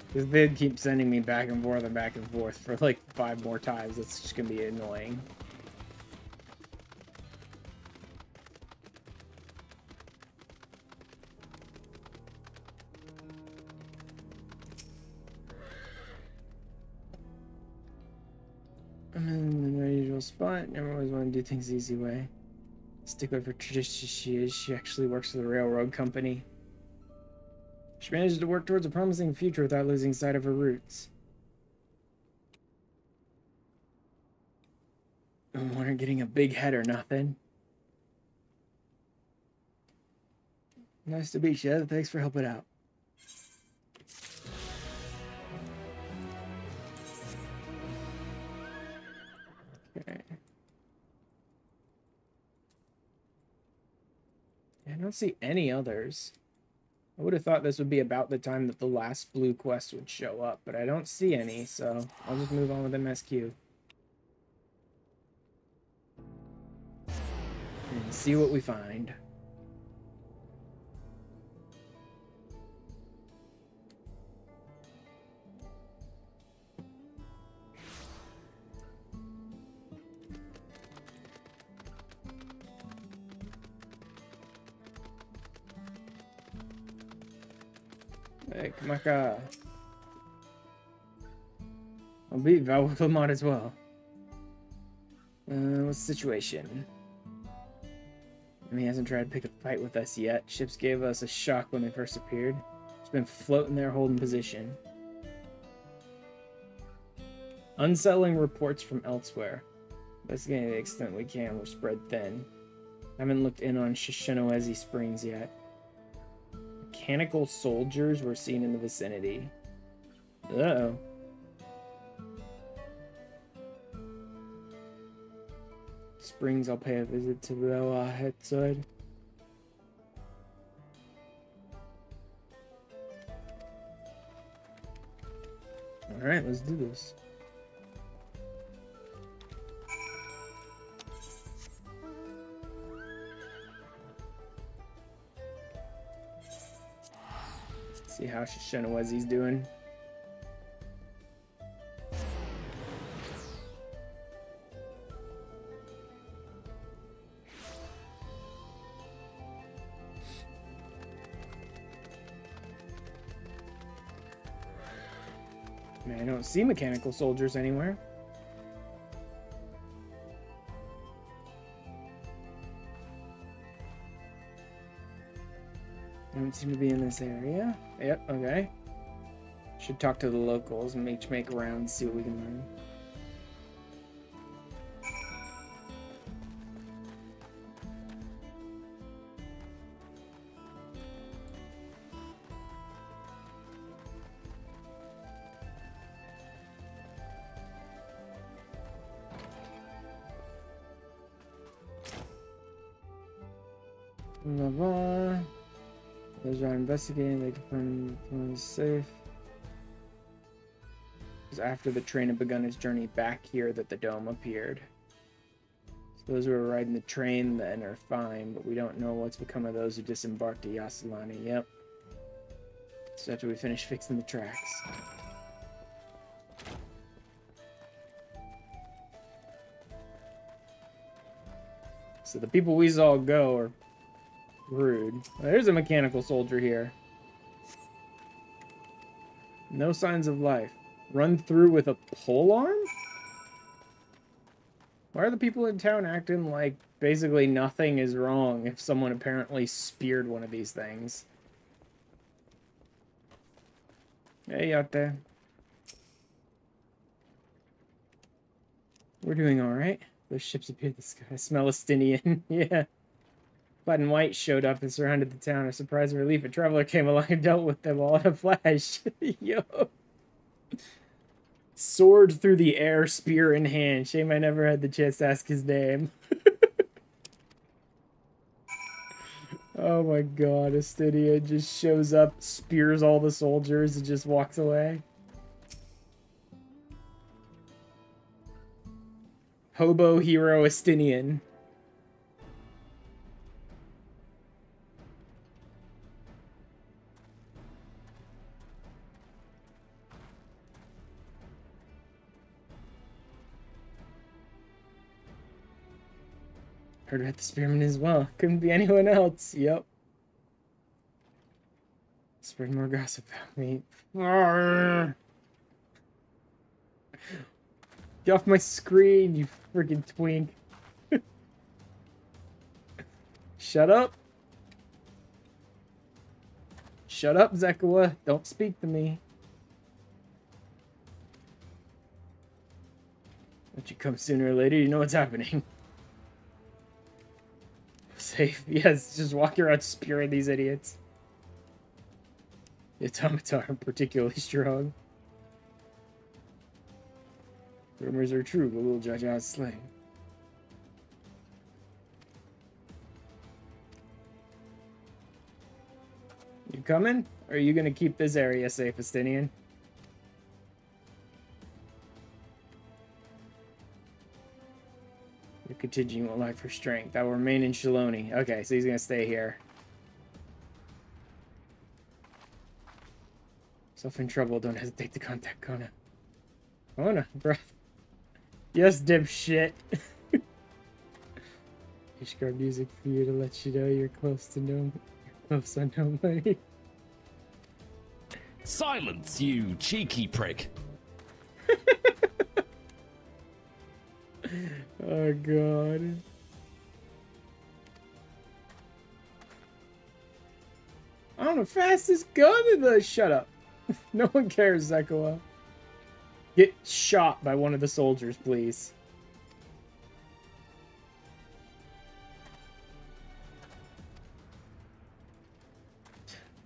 Because they keep sending me back and forth for like 5 more times. It's just gonna be annoying. I'm in the usual spot. Never always want to do things the easy way. Stickler for tradition she is. She actually works for the railroad company. She managed to work towards a promising future without losing sight of her roots. When her getting a big head or nothing. Nice to meet you. Thanks for helping out. Okay. I don't see any others. I would have thought this would be about the time that the last blue quest would show up, but I don't see any, so I'll just move on with MSQ. And see what we find. Hey, Kamaka. I'll beat Valmont as well. What's the situation? He hasn't tried to pick a fight with us yet. Ships gave us a shock when they first appeared. It's been floating there holding position. Unsettling reports from elsewhere. Investigating to the extent we can, we're spread thin. Haven't looked in on Shishinoezi Springs yet. Mechanical soldiers were seen in the vicinity. Uh-oh. Springs, I'll pay a visit to Roa Hetsud. Alright, let's do this. See how Shishinoezi's doing. Man, I don't see mechanical soldiers anywhere. Don't seem to be in this area. Yep, okay. Should talk to the locals and make around, see what we can learn. Blah, blah. Those are investigating, they confirm the is safe. It was after the train had begun its journey back here that the dome appeared. So those who were riding the train then are fine, but we don't know what's become of those who disembarked at Yasalani. Yep. So after we finish fixing the tracks. So the people we saw go are rude. There's a mechanical soldier here. No signs of life. Run through with a pole arm? Why are the people in town acting like basically nothing is wrong if someone apparently speared one of these things? Hey, out there. We're doing alright. Those ships appeared in the sky. I smell a Stinian. Yeah. Black and White showed up and surrounded the town. A surprise and relief. A traveler came along and dealt with them all in a flash. Yo. Sword through the air, spear in hand. Shame I never had the chance to ask his name. Oh my god, Astidia just shows up, spears all the soldiers, and just walks away. Hobo hero Astinian. Heard about the spearman as well. Couldn't be anyone else. Yep. Spread more gossip about me. Arrgh. Get off my screen, you freaking twink. Shut up. Shut up, Zekawa. Don't speak to me. Don't you come sooner or later, you know what's happening. Safe. Yes, just walk around spearing these idiots. The automata are particularly strong. Rumors are true, but little Jaja is slain. You coming? Or are you gonna keep this area safe, Astinian? Your contingent will lack for strength. I will remain in Shaloni. Okay, so he's gonna stay here. Self in trouble, don't hesitate to contact Kona. Kona, bro. Yes, dipshit. Ishgar music for you to let you know you're close to nobody. Silence, you cheeky prick. Oh god. I don't know, fastest gun in the... Shut up. No one cares, Zekawa. Get shot by one of the soldiers, please.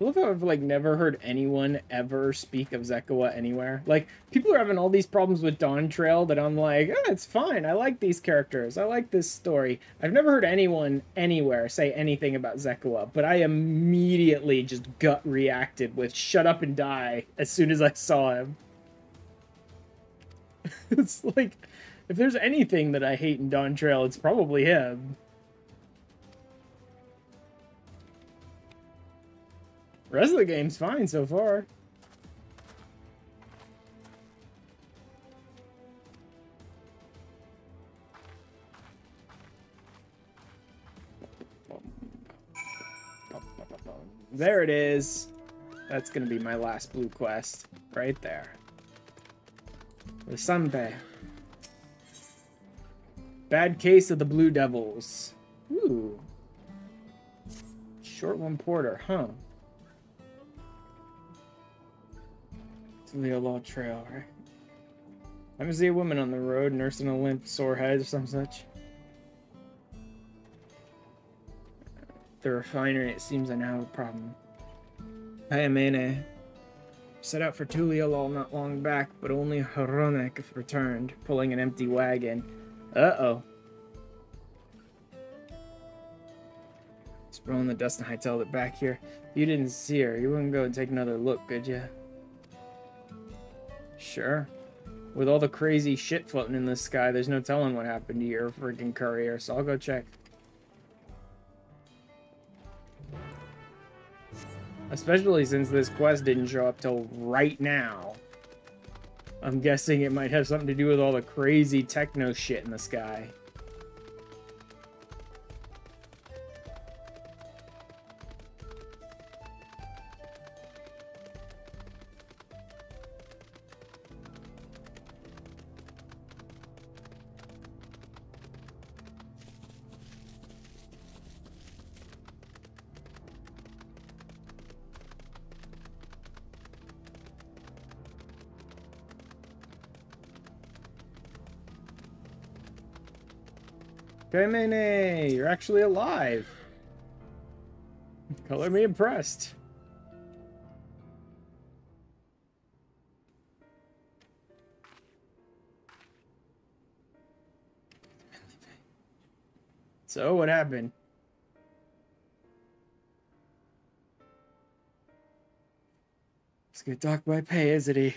I love how I've, like, never heard anyone ever speak of Zekawa anywhere. Like, people are having all these problems with Dawntrail that I'm like, oh, it's fine. I like these characters. I like this story. I've never heard anyone anywhere say anything about Zekawa, but I immediately just gut reacted with shut up and die as soon as I saw him. It's like, if there's anything that I hate in Dawntrail, it's probably him. The rest of the game's fine so far. There it is. That's gonna be my last blue quest. Right there. The Sanbe. Bad case of the Blue Devils. Ooh. Short one porter, huh? The law trail, right? I see a woman on the road nursing a limp, sore head or some such. The refinery, it seems I now have a problem. Hayamene set out for Tuliolol not long back, but only Horonek returned, pulling an empty wagon. Uh-oh. Sprawling the dust and hightailed it back here. If you didn't see her, you wouldn't go and take another look, could ya? Sure. With all the crazy shit floating in the sky, there's no telling what happened to your freaking courier, so I'll go check. Especially since this quest didn't show up till right now. I'm guessing it might have something to do with all the crazy techno shit in the sky. Kaimene, you're actually alive. Color me impressed. So, what happened? He's gonna talk by pay, isn't he?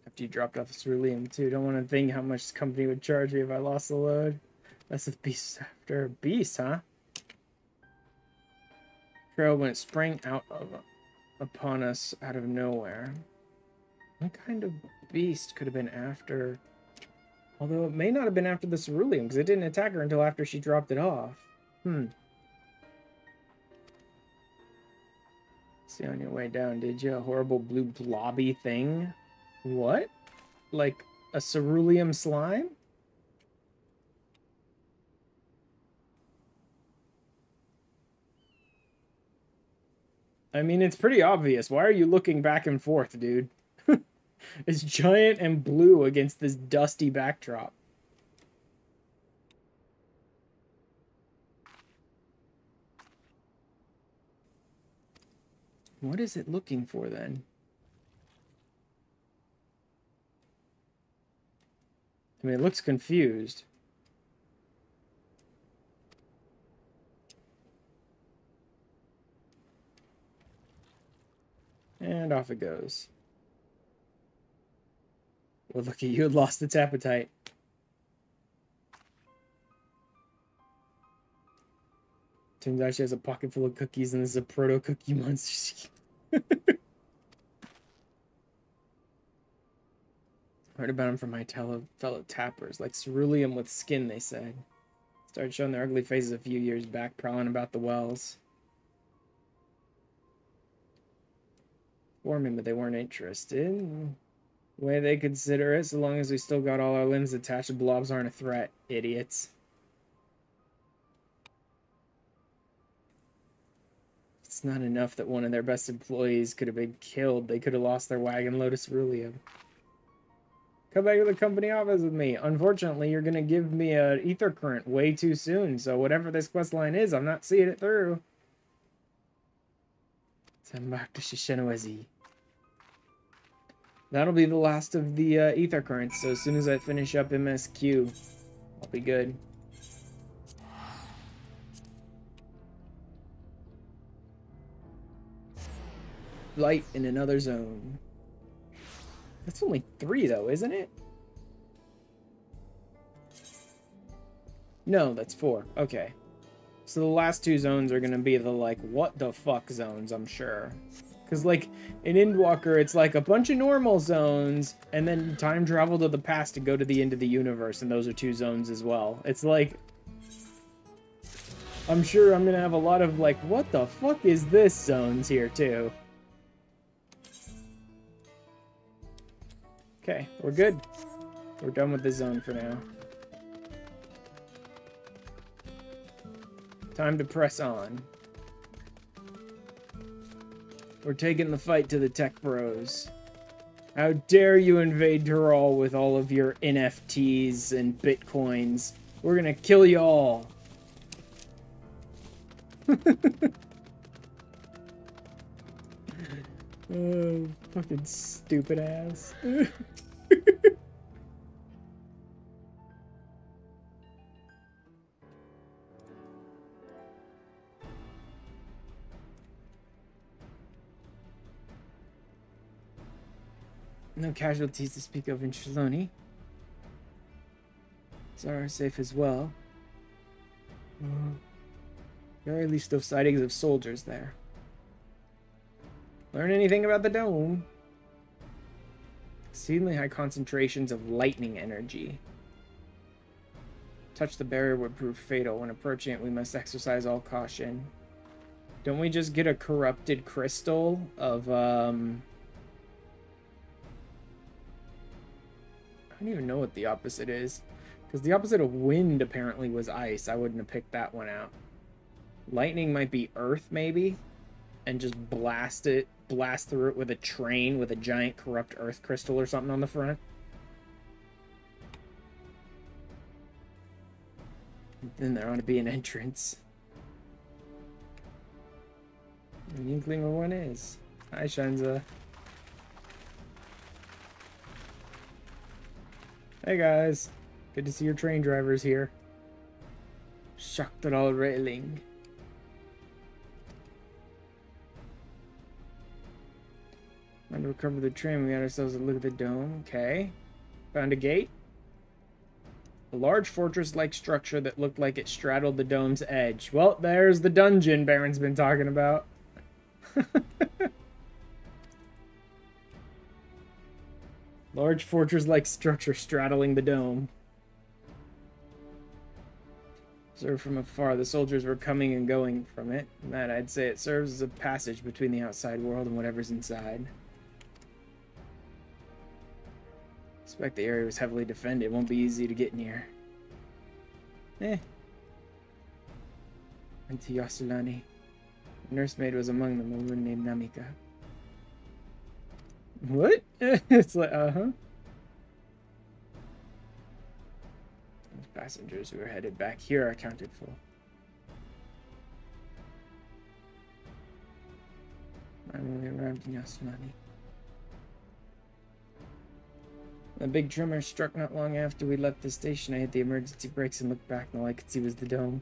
After you dropped off cerulean too. Don't want to think how much the company would charge me if I lost the load. That's the beast after a beast, huh? Trail when it sprang out upon us out of nowhere. What kind of beast could have been after? Although it may not have been after the cerulean, because it didn't attack her until after she dropped it off. See on your way down, did you? A horrible blue blobby thing? What? Like a cerulean slime? I mean, it's pretty obvious. Why are you looking back and forth, dude? It's giant and blue against this dusty backdrop. What is it looking for then? I mean, it looks confused. And off it goes. Well, look at you, it lost its appetite. Turns out she has a pocket full of cookies and this is a proto-cookie monster. Heard about him from my fellow tappers. Like cerulean with skin, they said. Started showing their ugly faces a few years back, prowling about the wells. For me, but they weren't interested. The way they consider it, so long as we still got all our limbs attached, the blobs aren't a threat. Idiots. It's not enough that one of their best employees could have been killed. They could have lost their wagon load of cerulean. Come back to the company office with me. Unfortunately, you're going to give me an ether current way too soon, so whatever this quest line is, I'm not seeing it through. Send back to Shishinowezi. That'll be the last of the ether currents, so as soon as I finish up MSQ, I'll be good. Light in another zone. That's only 3 though, isn't it? No, that's 4. Okay. So the last 2 zones are gonna be the, like, what the fuck zones, I'm sure. Because, like, in Endwalker, it's like a bunch of normal zones, and then time travel to the past to go to the end of the universe, and those are 2 zones as well. It's like... I'm sure I'm gonna have a lot of, like, what the fuck is this zones here, too. Okay, we're good. We're done with the zone for now. Time to press on. We're taking the fight to the TechBros. How dare you invade Dural with all of your NFTs and bitcoins. We're gonna kill you all. Oh, fucking stupid ass. No casualties to speak of in Shaloni. Zara safe as well. Very least of sightings of soldiers there. Learn anything about the dome? Exceedingly high concentrations of lightning energy. Touch the barrier would prove fatal. When approaching it, we must exercise all caution. Don't we just get a corrupted crystal of, I don't even know what the opposite is. Because the opposite of wind apparently was ice. I wouldn't have picked that one out. Lightning might be earth, maybe? And just blast through it with a train with a giant corrupt earth crystal or something on the front. Then there ought to be an entrance. An inkling where one is. Hi, Shenza. Hey guys. Good to see your train drivers here. Structural railing. Time to recover the train. We got ourselves a look at the dome. Okay. Found a gate. A large fortress-like structure that looked like it straddled the dome's edge. Well, there's the dungeon Baron's been talking about. Large fortress-like structure straddling the dome. Observed from afar, the soldiers were coming and going from it. That, I'd say, it serves as a passage between the outside world and whatever's inside. I suspect the area was heavily defended. It won't be easy to get near. Went to Yasulani. The nursemaid was among them, a woman named Namika. What? It's like, uh-huh. Those passengers who were headed back here are accounted for. When we arrived in Yasulani. The big tremor struck not long after we left the station. I hit the emergency brakes and looked back, and all I could see was the dome.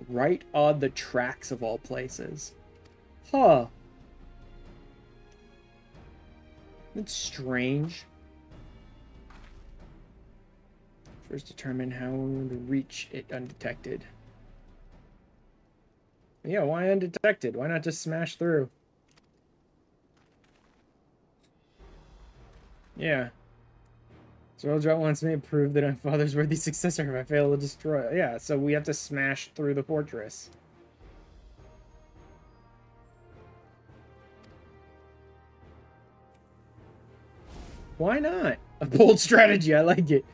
Right on the tracks of all places. Huh. That's strange. First determine how to reach it undetected. Yeah, why undetected? Why not just smash through? Yeah. Zorldrot wants me to prove that I'm Father's worthy successor if I fail to destroy it. Yeah, so we have to smash through the fortress. Why not? A bold strategy, I like it.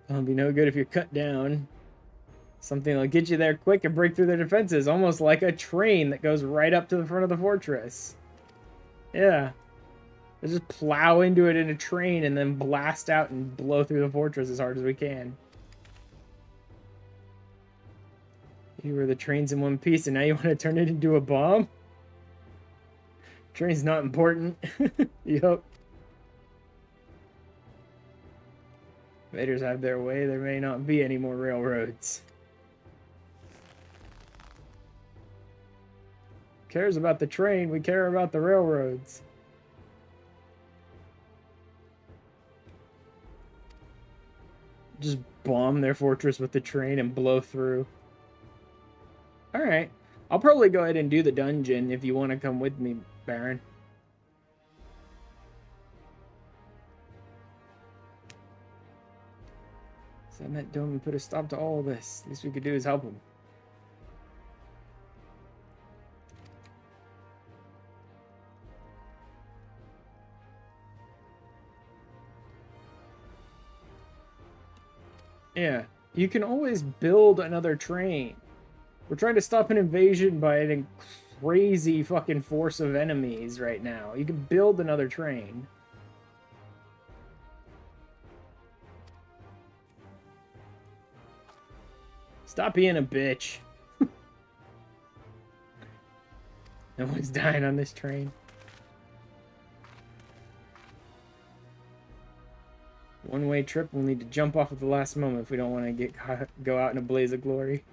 It'll be no good if you're cut down. Something that'll get you there quick and break through their defenses, almost like a train that goes right up to the front of the fortress. Yeah. They just plow into it in a train and then blast out and blow through the fortress as hard as we can. You were the trains in one piece and now you want to turn it into a bomb? Train's not important. Yup. Invaders have their way, there may not be any more railroads. Who cares about the train? We care about the railroads. Just bomb their fortress with the train and blow through. Alright. I'll probably go ahead and do the dungeon if you want to come with me, Baron. Send that dome and put a stop to all of this. Least we could do is help him. Yeah, you can always build another train. We're trying to stop an invasion by a crazy fucking force of enemies right now. You can build another train. Stop being a bitch. No one's dying on this train. One-way trip, we'll need to jump off at the last moment if we don't want to go out in a blaze of glory.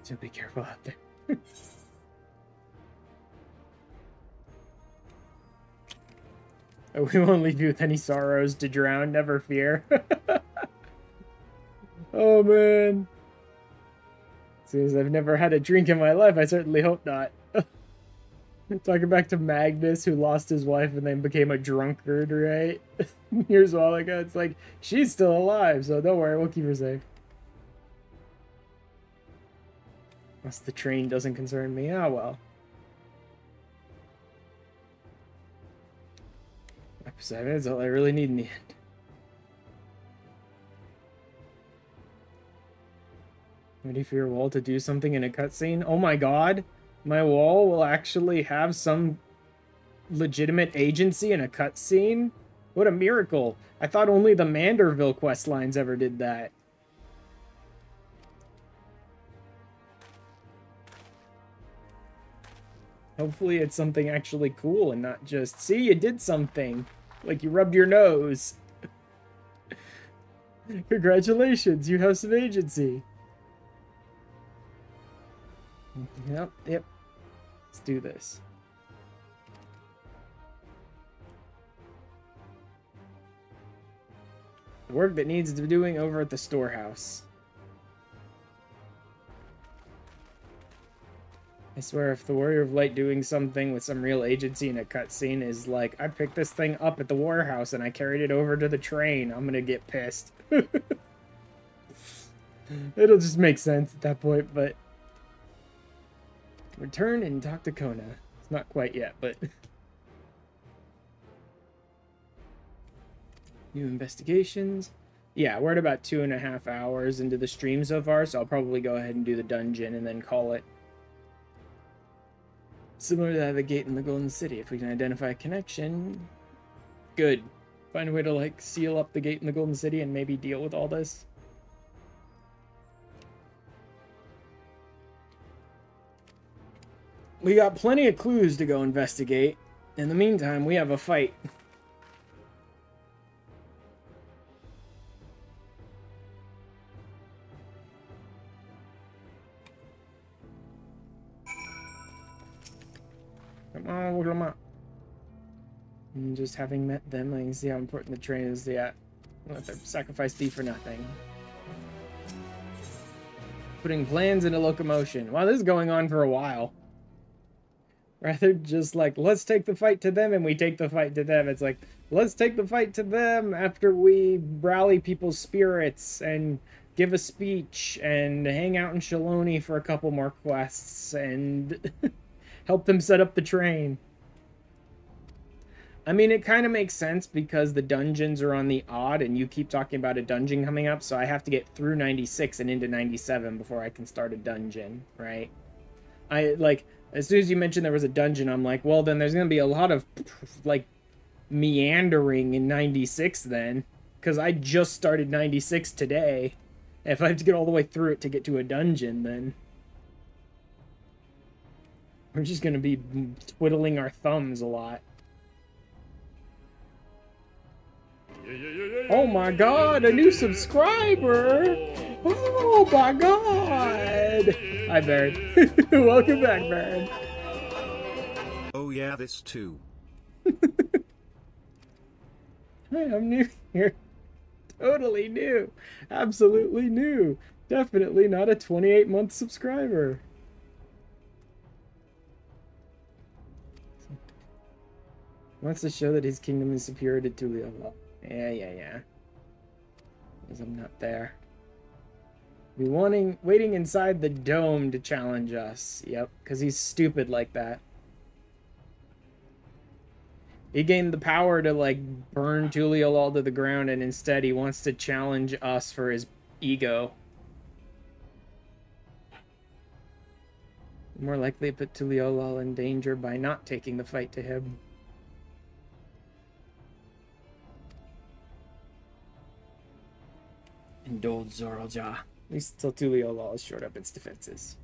So be careful out there. Oh, we won't leave you with any sorrows to drown, never fear. Oh, man. Since I've never had a drink in my life, I certainly hope not. Talking back to Magnus, who lost his wife and then became a drunkard, right? Years a while ago, it's like, she's still alive, so don't worry, we'll keep her safe. Unless the train doesn't concern me, oh well. So that's all I really need in the end. Ready for your wall to do something in a cutscene? Oh my god! My wall will actually have some legitimate agency in a cutscene? What a miracle! I thought only the Manderville quest lines ever did that. Hopefully it's something actually cool and not just, see, you did something. Like you rubbed your nose. Congratulations, you have some agency. Yep. Let's do this. The work that needs doing over at the storehouse. I swear, if the Warrior of Light doing something with some real agency in a cutscene is like, I picked this thing up at the warehouse and I carried it over to the train, I'm gonna get pissed. It'll just make sense at that point, but... Return and talk to Kona. It's not quite yet, but... New investigations. Yeah, we're at about 2.5 hours into the stream so far, so I'll probably go ahead and do the dungeon and then call it. Similar to the gate in the Golden City. If we can identify a connection... Good. Find a way to, like, seal up the gate in the Golden City and maybe deal with all this. We got plenty of clues to go investigate. In the meantime, we have a fight. Come on, come on. And just having met them, I can see how important the train is yet. Let them sacrifice thee for nothing. Putting plans into locomotion. Wow, this is going on for a while. Rather just like, let's take the fight to them and we take the fight to them. It's like, let's take the fight to them after we rally people's spirits and give a speech and hang out in Shaloni for a couple more quests and help them set up the train. I mean, it kind of makes sense because the dungeons are on the odd and you keep talking about a dungeon coming up, so I have to get through 96 and into 97 before I can start a dungeon, right? As soon as you mentioned there was a dungeon, I'm like, well, then there's going to be a lot of, like, meandering in 96 then. Because I just started 96 today. If I have to get all the way through it to get to a dungeon, then... we're just going to be twiddling our thumbs a lot. Oh my god, a new subscriber! Oh my god! Hi, Baron. Welcome back, Baron. Oh yeah, this too. Hi, I'm new here. Totally new. Absolutely new. Definitely not a 28-month subscriber. Wants to show that his kingdom is superior to Tuliova. Yeah. Because I'm not there. Be waiting inside the dome to challenge us. Yep, because he's stupid like that. He gained the power to, like, burn Tuliolal to the ground, and instead he wants to challenge us for his ego. More likely to put Tuliolal in danger by not taking the fight to him. Indulge Zoralja. At least until Tuliolal is shored up its defenses.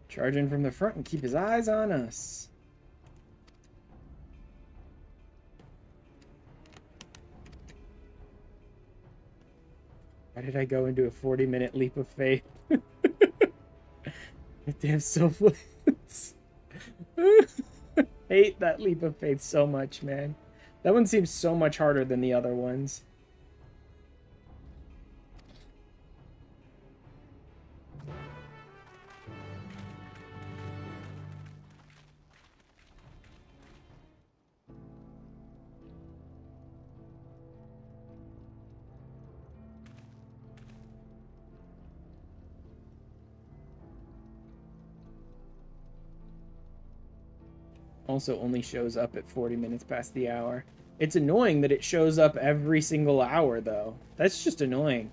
Charge in from the front and keep his eyes on us. Why did I go into a 40-minute leap of faith? Damn selfless. Hate that leap of faith so much, man. That one seems so much harder than the other ones. Also only shows up at 40 minutes past the hour. It's annoying that it shows up every single hour, though. That's just annoying.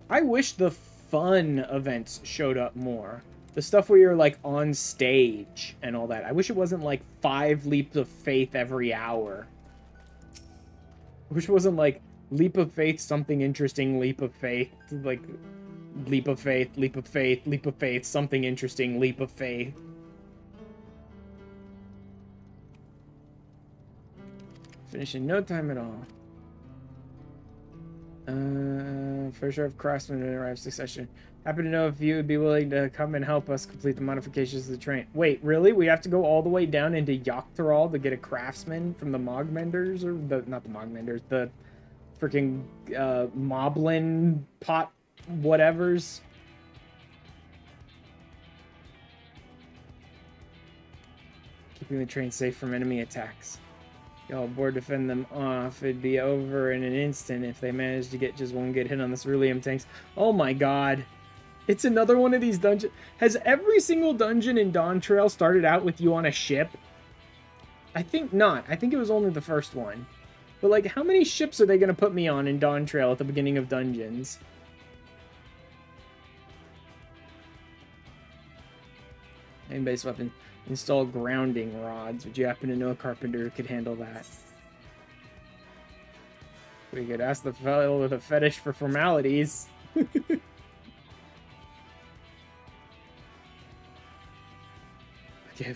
I wish the fun events showed up more. The stuff where you're, like, on stage and all that. I wish it wasn't, like, 5 leaps of faith every hour. I wish it wasn't, like, leap of faith, something interesting, leap of faith. Like, leap of faith, leap of faith, leap of faith, something interesting, leap of faith. Finish in no time at all. First sheriff craftsman in arrived succession. Happen to know if you would be willing to come and help us complete the modifications of the train. Wait, really? We have to go all the way down into Dawntrail to get a craftsman from the Mogmenders? Or the, not the Mogmenders, the freaking Moblin pot whatevers? Keeping the train safe from enemy attacks. Y'all aboard to fend them off. It'd be over in an instant if they managed to get just one good hit on the ceruleum tanks. Oh my god. It's another one of these dungeons. Has every single dungeon in Dawntrail started out with you on a ship? I think not. I think it was only the first one. But, like, how many ships are they going to put me on in Dawntrail at the beginning of dungeons? Main base weapon. Install grounding rods. Would you happen to know a carpenter who could handle that? We could ask the fellow with a fetish for formalities. Okay,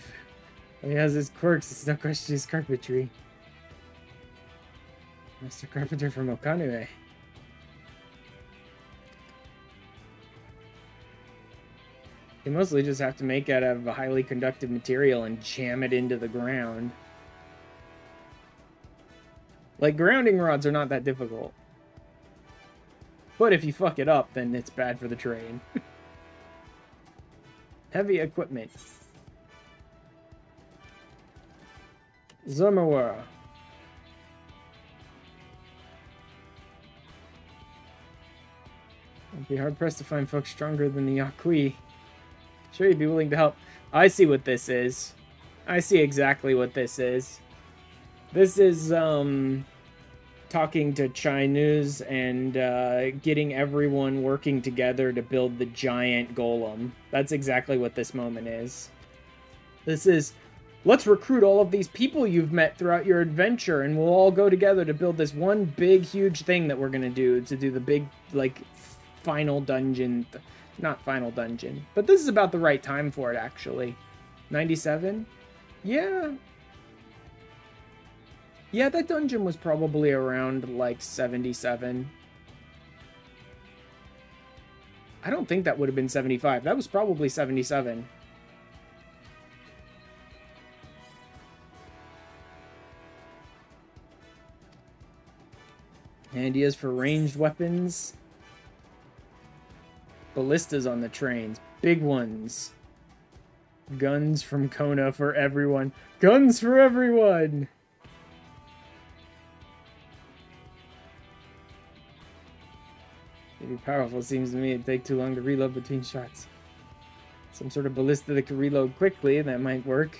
he has his quirks. It's no question his carpentry. Master Carpenter from Okanue. You mostly just have to make out of a highly conductive material and jam it into the ground. Like, grounding rods are not that difficult. But if you fuck it up, then it's bad for the train. Heavy equipment. Zomawara. I'd be hard-pressed to find folks stronger than the Yakui. Sure, you'd be willing to help. I see what this is. I see exactly what this is. This is, talking to Chinese and, getting everyone working together to build the giant golem. That's exactly what this moment is. This is, let's recruit all of these people you've met throughout your adventure, and we'll all go together to build this one big, huge thing that we're gonna do, to do the big, like, final dungeon. Not final dungeon. But this is about the right time for it, actually. 97? Yeah. Yeah, that dungeon was probably around, like, 77. I don't think that would have been 75. That was probably 77. Ideas for ranged weapons. Ballistas on the trains. Big ones. Guns from Kona for everyone. Guns for everyone! Maybe powerful. Seems to me it'd take too long to reload between shots. Some sort of ballista that could reload quickly. That might work.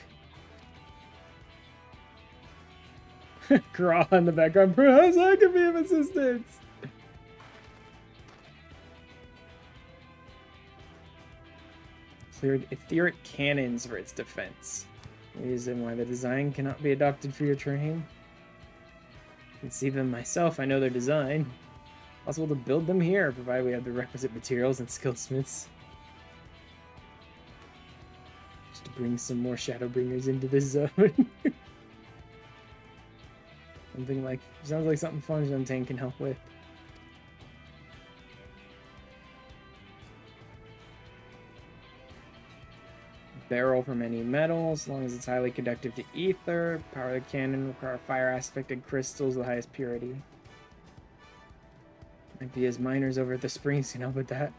Crawl in the background. Perhaps I could be of assistance. Cleared etheric cannons for its defense. Reason why the design cannot be adopted for your train. Conceive them myself. I know their design. Possible to build them here, provided we have the requisite materials and skilled smiths. Just to bring some more Shadowbringers into this zone. Something like, sounds like something Fontaine can help with. Barrel from any metal, as long as it's highly conductive to ether. Power the cannon, require fire aspected crystals of the highest purity. Might be as miners over at the springs can help with that.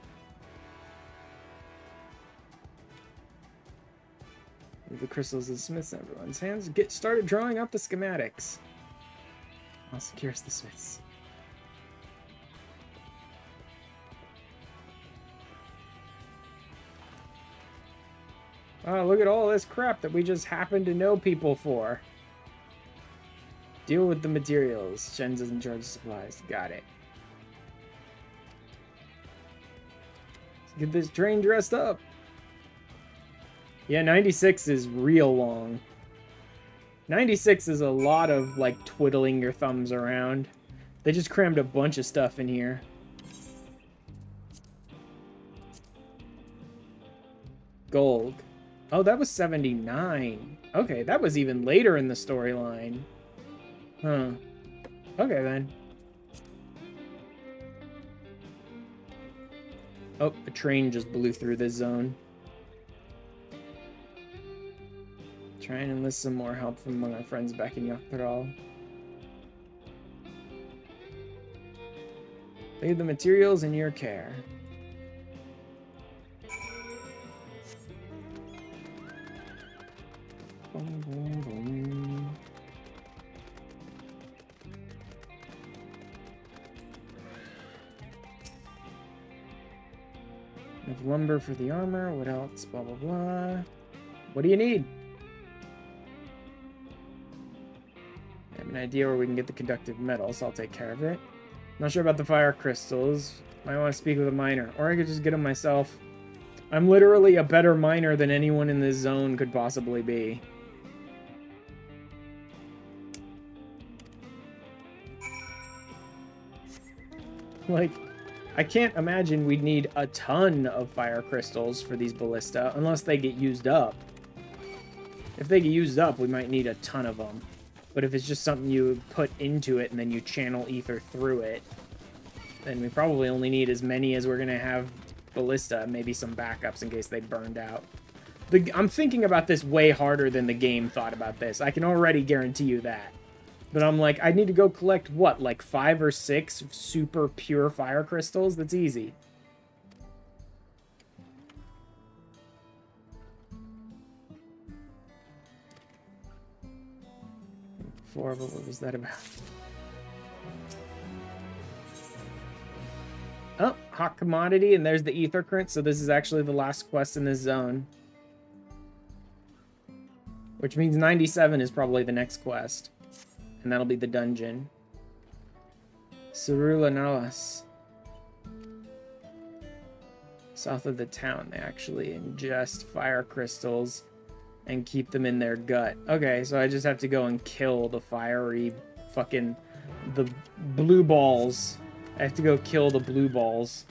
Leave the crystals of the smiths in everyone's hands. Get started drawing up the schematics. I'll secure the smiths. Oh, look at all this crap that we just happen to know people for. Deal with the materials. Shen's in charge of supplies. Got it. Let's get this train dressed up. Yeah, 96 is real long. 96 is a lot of, like, twiddling your thumbs around. They just crammed a bunch of stuff in here. Gold. Oh, that was 79. Okay, that was even later in the storyline. Huh. Okay, then. Oh, a train just blew through this zone. Try and enlist some more help from among our friends back in Dawntrail. Leave the materials in your care. Boom, boom, boom. Enough lumber for the armor. What else? Blah, blah, blah. What do you need? I have an idea where we can get the conductive metal, so I'll take care of it. Not sure about the fire crystals. Might want to speak with a miner. Or I could just get them myself. I'm literally a better miner than anyone in this zone could possibly be. Like, I can't imagine we'd need a ton of fire crystals for these ballista, unless they get used up. If they get used up, we might need a ton of them. But if it's just something you put into it and then you channel ether through it, then we probably only need as many as we're going to have ballista, maybe some backups in case they burned out. I'm thinking about this way harder than the game thought about this. I can already guarantee you that. But I'm like, I need to go collect, what, like 5 or 6 super pure fire crystals? That's easy. But what was that about? Oh, hot commodity, and there's the ether current, so this is actually the last quest in this zone. Which means 97 is probably the next quest. And that'll be the dungeon. Cerula Nalas. South of the town, they actually ingest fire crystals and keep them in their gut. Okay, so I just have to go and kill the fiery fucking... the blue balls. I have to go kill the blue balls.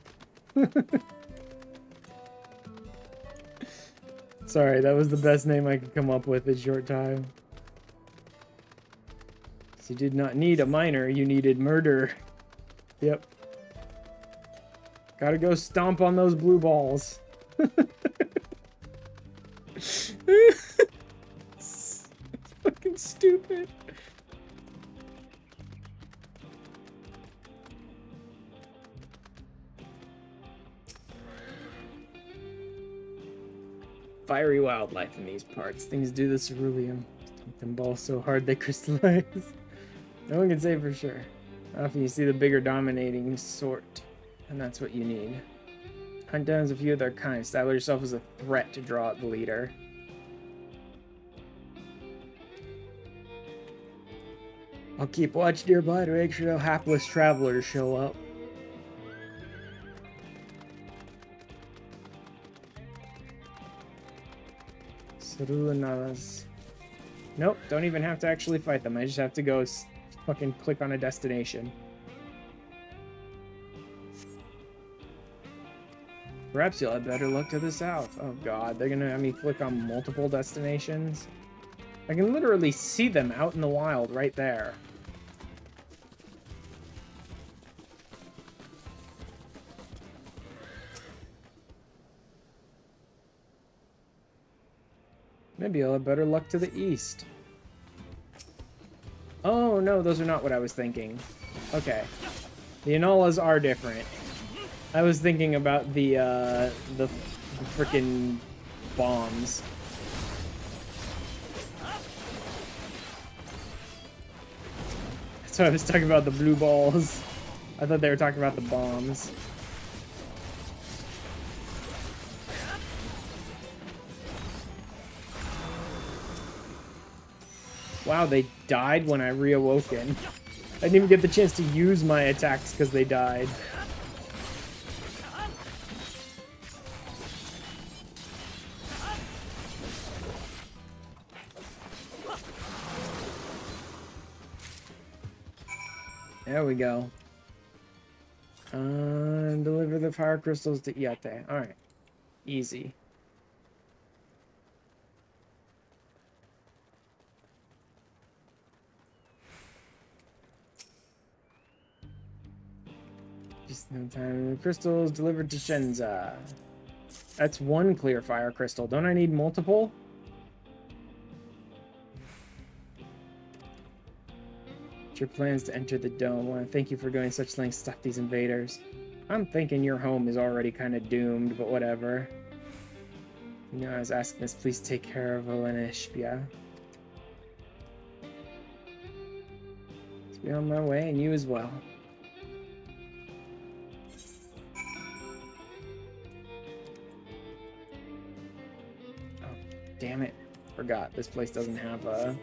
Sorry, that was the best name I could come up with in short time. So you did not need a miner, you needed murder. Yep. Gotta go stomp on those blue balls. It's fucking stupid. Fiery wildlife in these parts. Things do the ceruleum. Stomp them balls so hard they crystallize. No one can say for sure. Often you see the bigger dominating sort, and that's what you need. Hunt down a few of their kind. Establish yourself as a threat to draw out the leader. I'll keep watch nearby to make sure no hapless travelers show up. Cerulanalas. Nope, don't even have to actually fight them. I just have to go fucking click on a destination. Perhaps you'll have better luck to the south. Oh god, they're gonna have me click on multiple destinations. I can literally see them out in the wild right there. Maybe I'll have better luck to the east. Oh, no, those are not what I was thinking. Okay. The Enolas are different. I was thinking about the frickin' bombs. So I was talking about the blue balls. I thought they were talking about the bombs. Wow, they died when I reawoken. I didn't even get the chance to use my attacks because they died. There we go. Deliver the fire crystals to Iate. Alright. Easy. Just in time. The crystals delivered to Shenza. That's one clear fire crystal. Don't I need multiple? Your plans to enter the dome. I want to thank you for going such lengths to stop these invaders. I'm thinking your home is already kind of doomed, but whatever. You know, I was asking this, please take care of Olenishpia. Let's be on my way, and you as well. Oh, damn it. Forgot, this place doesn't have a...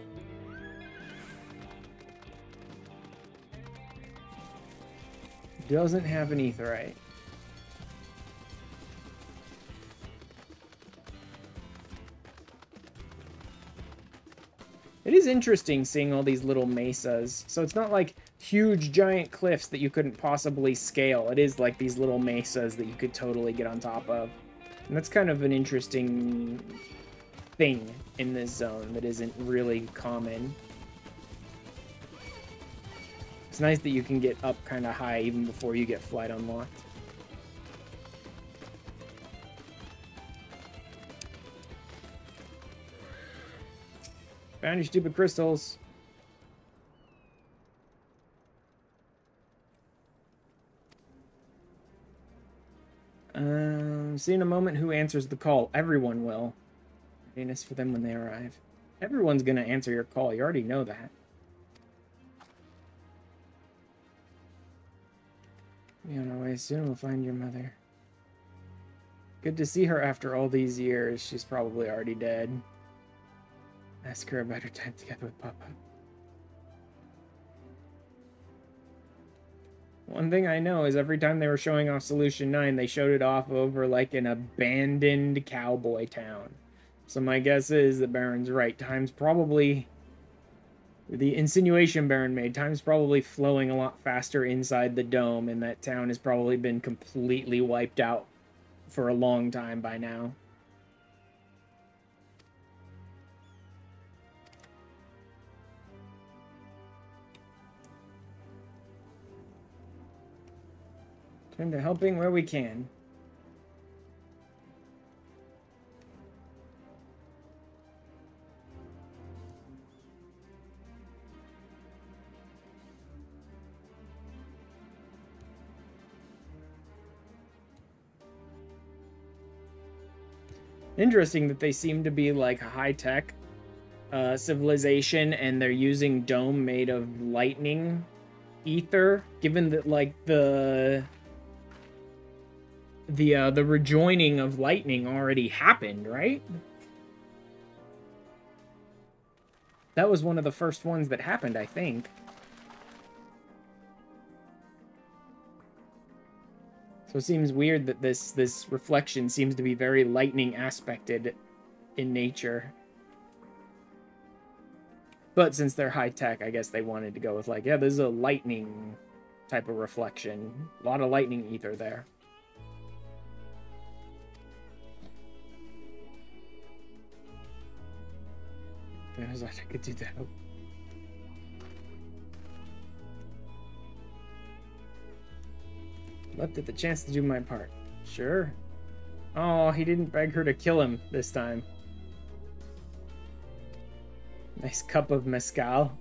Doesn't have an aetheryte. It is interesting seeing all these little mesas. So it's not like huge giant cliffs that you couldn't possibly scale. It is like these little mesas that you could totally get on top of. And that's kind of an interesting thing in this zone that isn't really common. It's nice that you can get up kind of high even before you get flight unlocked. Found your stupid crystals. See in a moment who answers the call. Everyone will. Readiness for them when they arrive. Everyone's gonna answer your call. You already know that. Be on our way soon. We'll find your mother. Good to see her after all these years. She's probably already dead. Ask her about her time together with Papa. One thing I know is every time they were showing off Solution 9, they showed it off over like an abandoned cowboy town. So my guess is that Baron's right. Time's probably... The insinuation Baron made, time's probably flowing a lot faster inside the dome, and that town has probably been completely wiped out for a long time by now. Turn to helping where we can. Interesting that they seem to be like a high-tech civilization, and they're using dome made of lightning ether, given that like the rejoining of lightning already happened, right? That was one of the first ones that happened, I think. So it seems weird that this reflection seems to be very lightning aspected in nature. But since they're high-tech, I guess they wanted to go with like, yeah, this is a lightning type of reflection. A lot of lightning ether there. I was like, I could do that. Left at the chance to do my part. Sure. Oh, he didn't beg her to kill him this time. Nice cup of mezcal.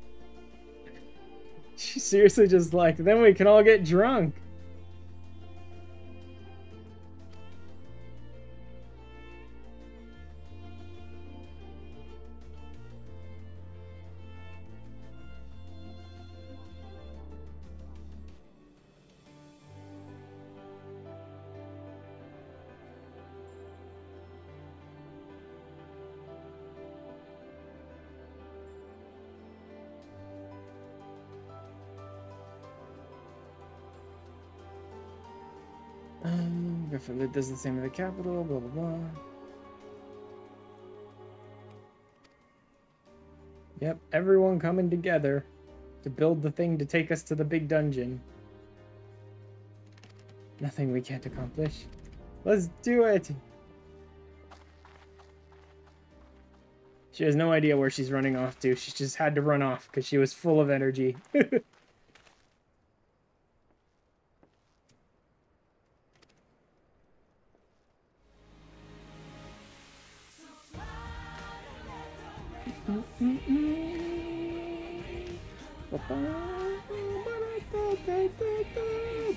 She's seriously just like, then we can all get drunk. If it does the same in the capital, blah, blah, blah. Yep, everyone coming together to build the thing to take us to the big dungeon. Nothing we can't accomplish. Let's do it! She has no idea where she's running off to. She just had to run off because she was full of energy.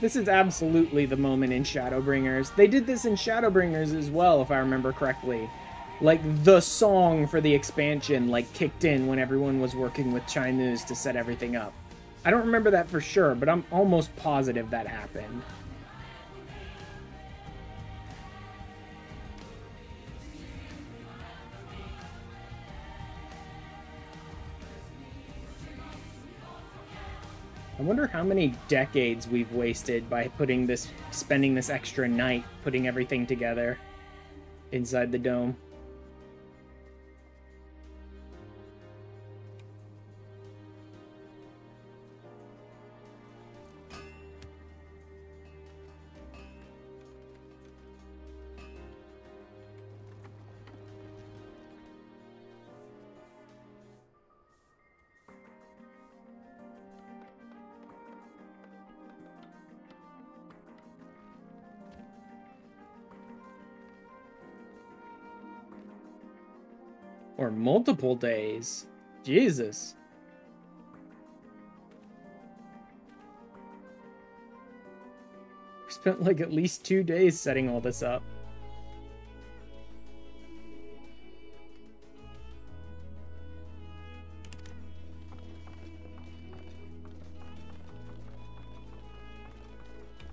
This is absolutely the moment in Shadowbringers. They did this in Shadowbringers as well, if I remember correctly. Like, the song for the expansion, like, kicked in when everyone was working with Chimus to set everything up. I don't remember that for sure, but I'm almost positive that happened. I wonder how many decades we've wasted by spending this extra night putting everything together inside the dome. Or multiple days. Jesus. We spent like at least 2 days setting all this up.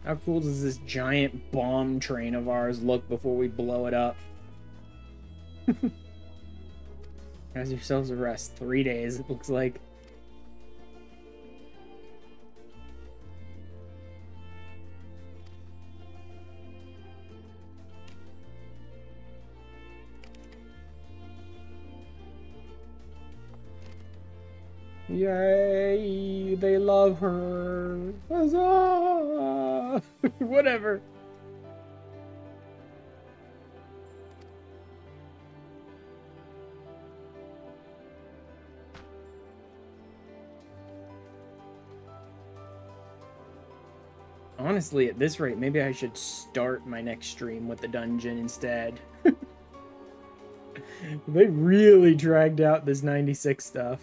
How cool does this giant bomb train of ours look before we blow it up? Have yourselves a rest. 3 days, it looks like. Yay! They love her! Huzzah! Whatever. Honestly, at this rate, maybe I should start my next stream with the dungeon instead. They really dragged out this 96 stuff.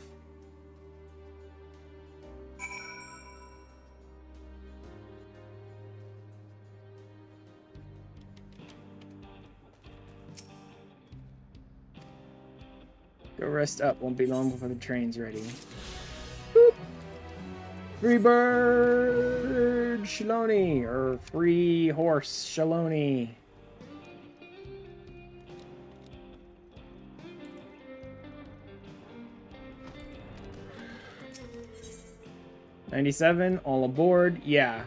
Go rest up. Won't be long before the train's ready. Boop. Free bird Shaloni, or free horse Shaloni. $97, all aboard. Yeah.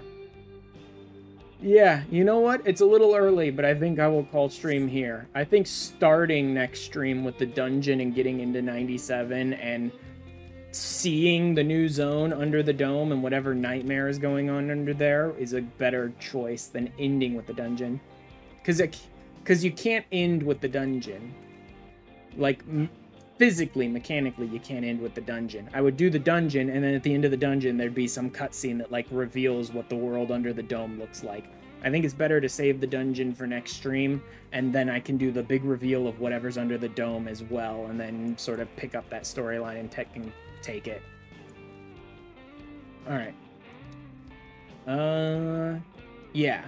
Yeah, you know what? It's a little early, but I think I will call stream here. I think starting next stream with the dungeon and getting into 97 and seeing the new zone under the dome and whatever nightmare is going on under there is a better choice than ending with the dungeon. Because you can't end with the dungeon. Like, physically, mechanically, you can't end with the dungeon. I would do the dungeon, and then at the end of the dungeon, there'd be some cutscene that, like, reveals what the world under the dome looks like. I think it's better to save the dungeon for next stream, and then I can do the big reveal of whatever's under the dome as well, and then sort of pick up that storyline and take it. Alright. Yeah.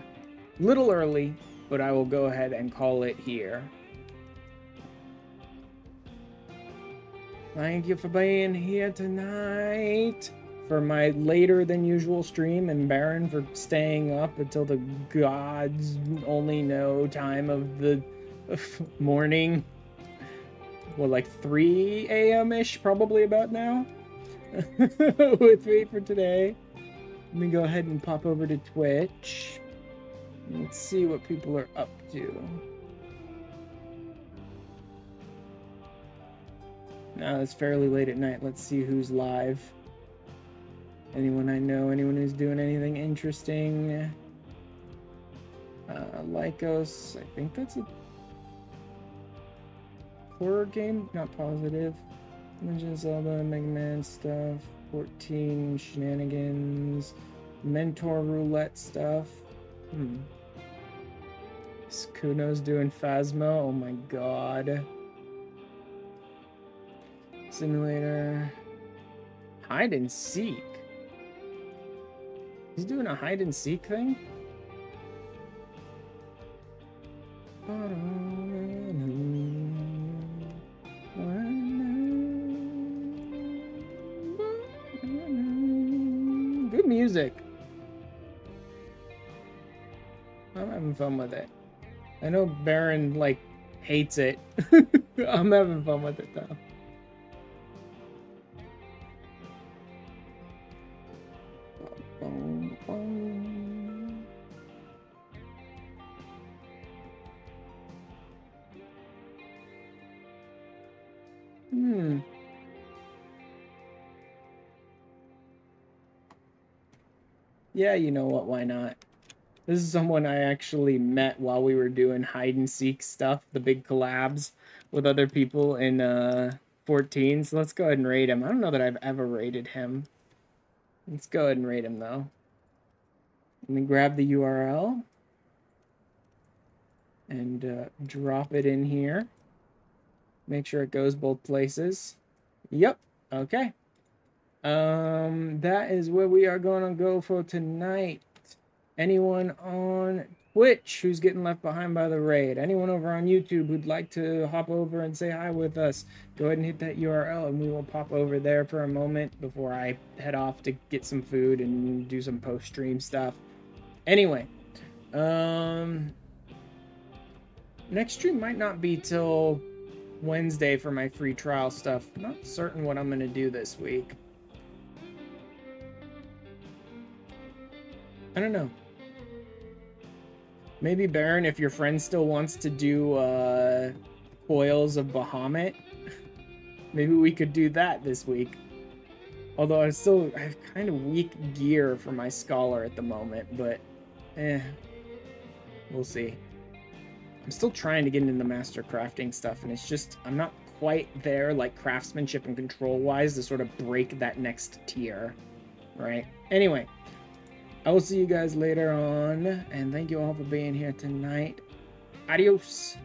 Little early, but I will go ahead and call it here. Thank you for being here tonight for my later than usual stream, and Baron for staying up until the gods only know time of the morning. Well, like 3 a.m.-ish, probably about now, with me for today. Let me go ahead and pop over to Twitch. Let's see what people are up to. Now it's fairly late at night. Let's see who's live. Anyone I know? Anyone who's doing anything interesting? Lycos. I think that's a horror game. Not positive. Legend of Zelda, Mega Man stuff. 14 shenanigans. Mentor roulette stuff. Kuno's doing Phasmo. Oh my god. Simulator. Hide and seek. He's doing a hide and seek thing? Good music. I'm having fun with it. I know Baron, like, hates it. I'm having fun with it, though. Yeah, you know what, why not? This is someone I actually met while we were doing hide and seek stuff, the big collabs with other people in 14. So let's go ahead and rate him. I don't know that I've ever rated him. Let's go ahead and rate him though. Let me grab the URL and drop it in here. Make sure it goes both places. Yep, okay. That is where we are going to go for tonight. Anyone on Twitch who's getting left behind by the raid? Anyone over on YouTube who'd like to hop over and say hi with us? Go ahead and hit that URL and we will pop over there for a moment before I head off to get some food and do some post-stream stuff. Anyway, next stream might not be till Wednesday for my free trial stuff. Not certain what I'm going to do this week. I don't know. Maybe, Baron, if your friend still wants to do Coils of Bahamut, maybe we could do that this week. Although I have kind of weak gear for my Scholar at the moment, but we'll see. I'm still trying to get into the Master Crafting stuff, and it's just, I'm not quite there, like, craftsmanship and control-wise, to sort of break that next tier, right? Anyway. I will see you guys later on, and thank you all for being here tonight. Adios.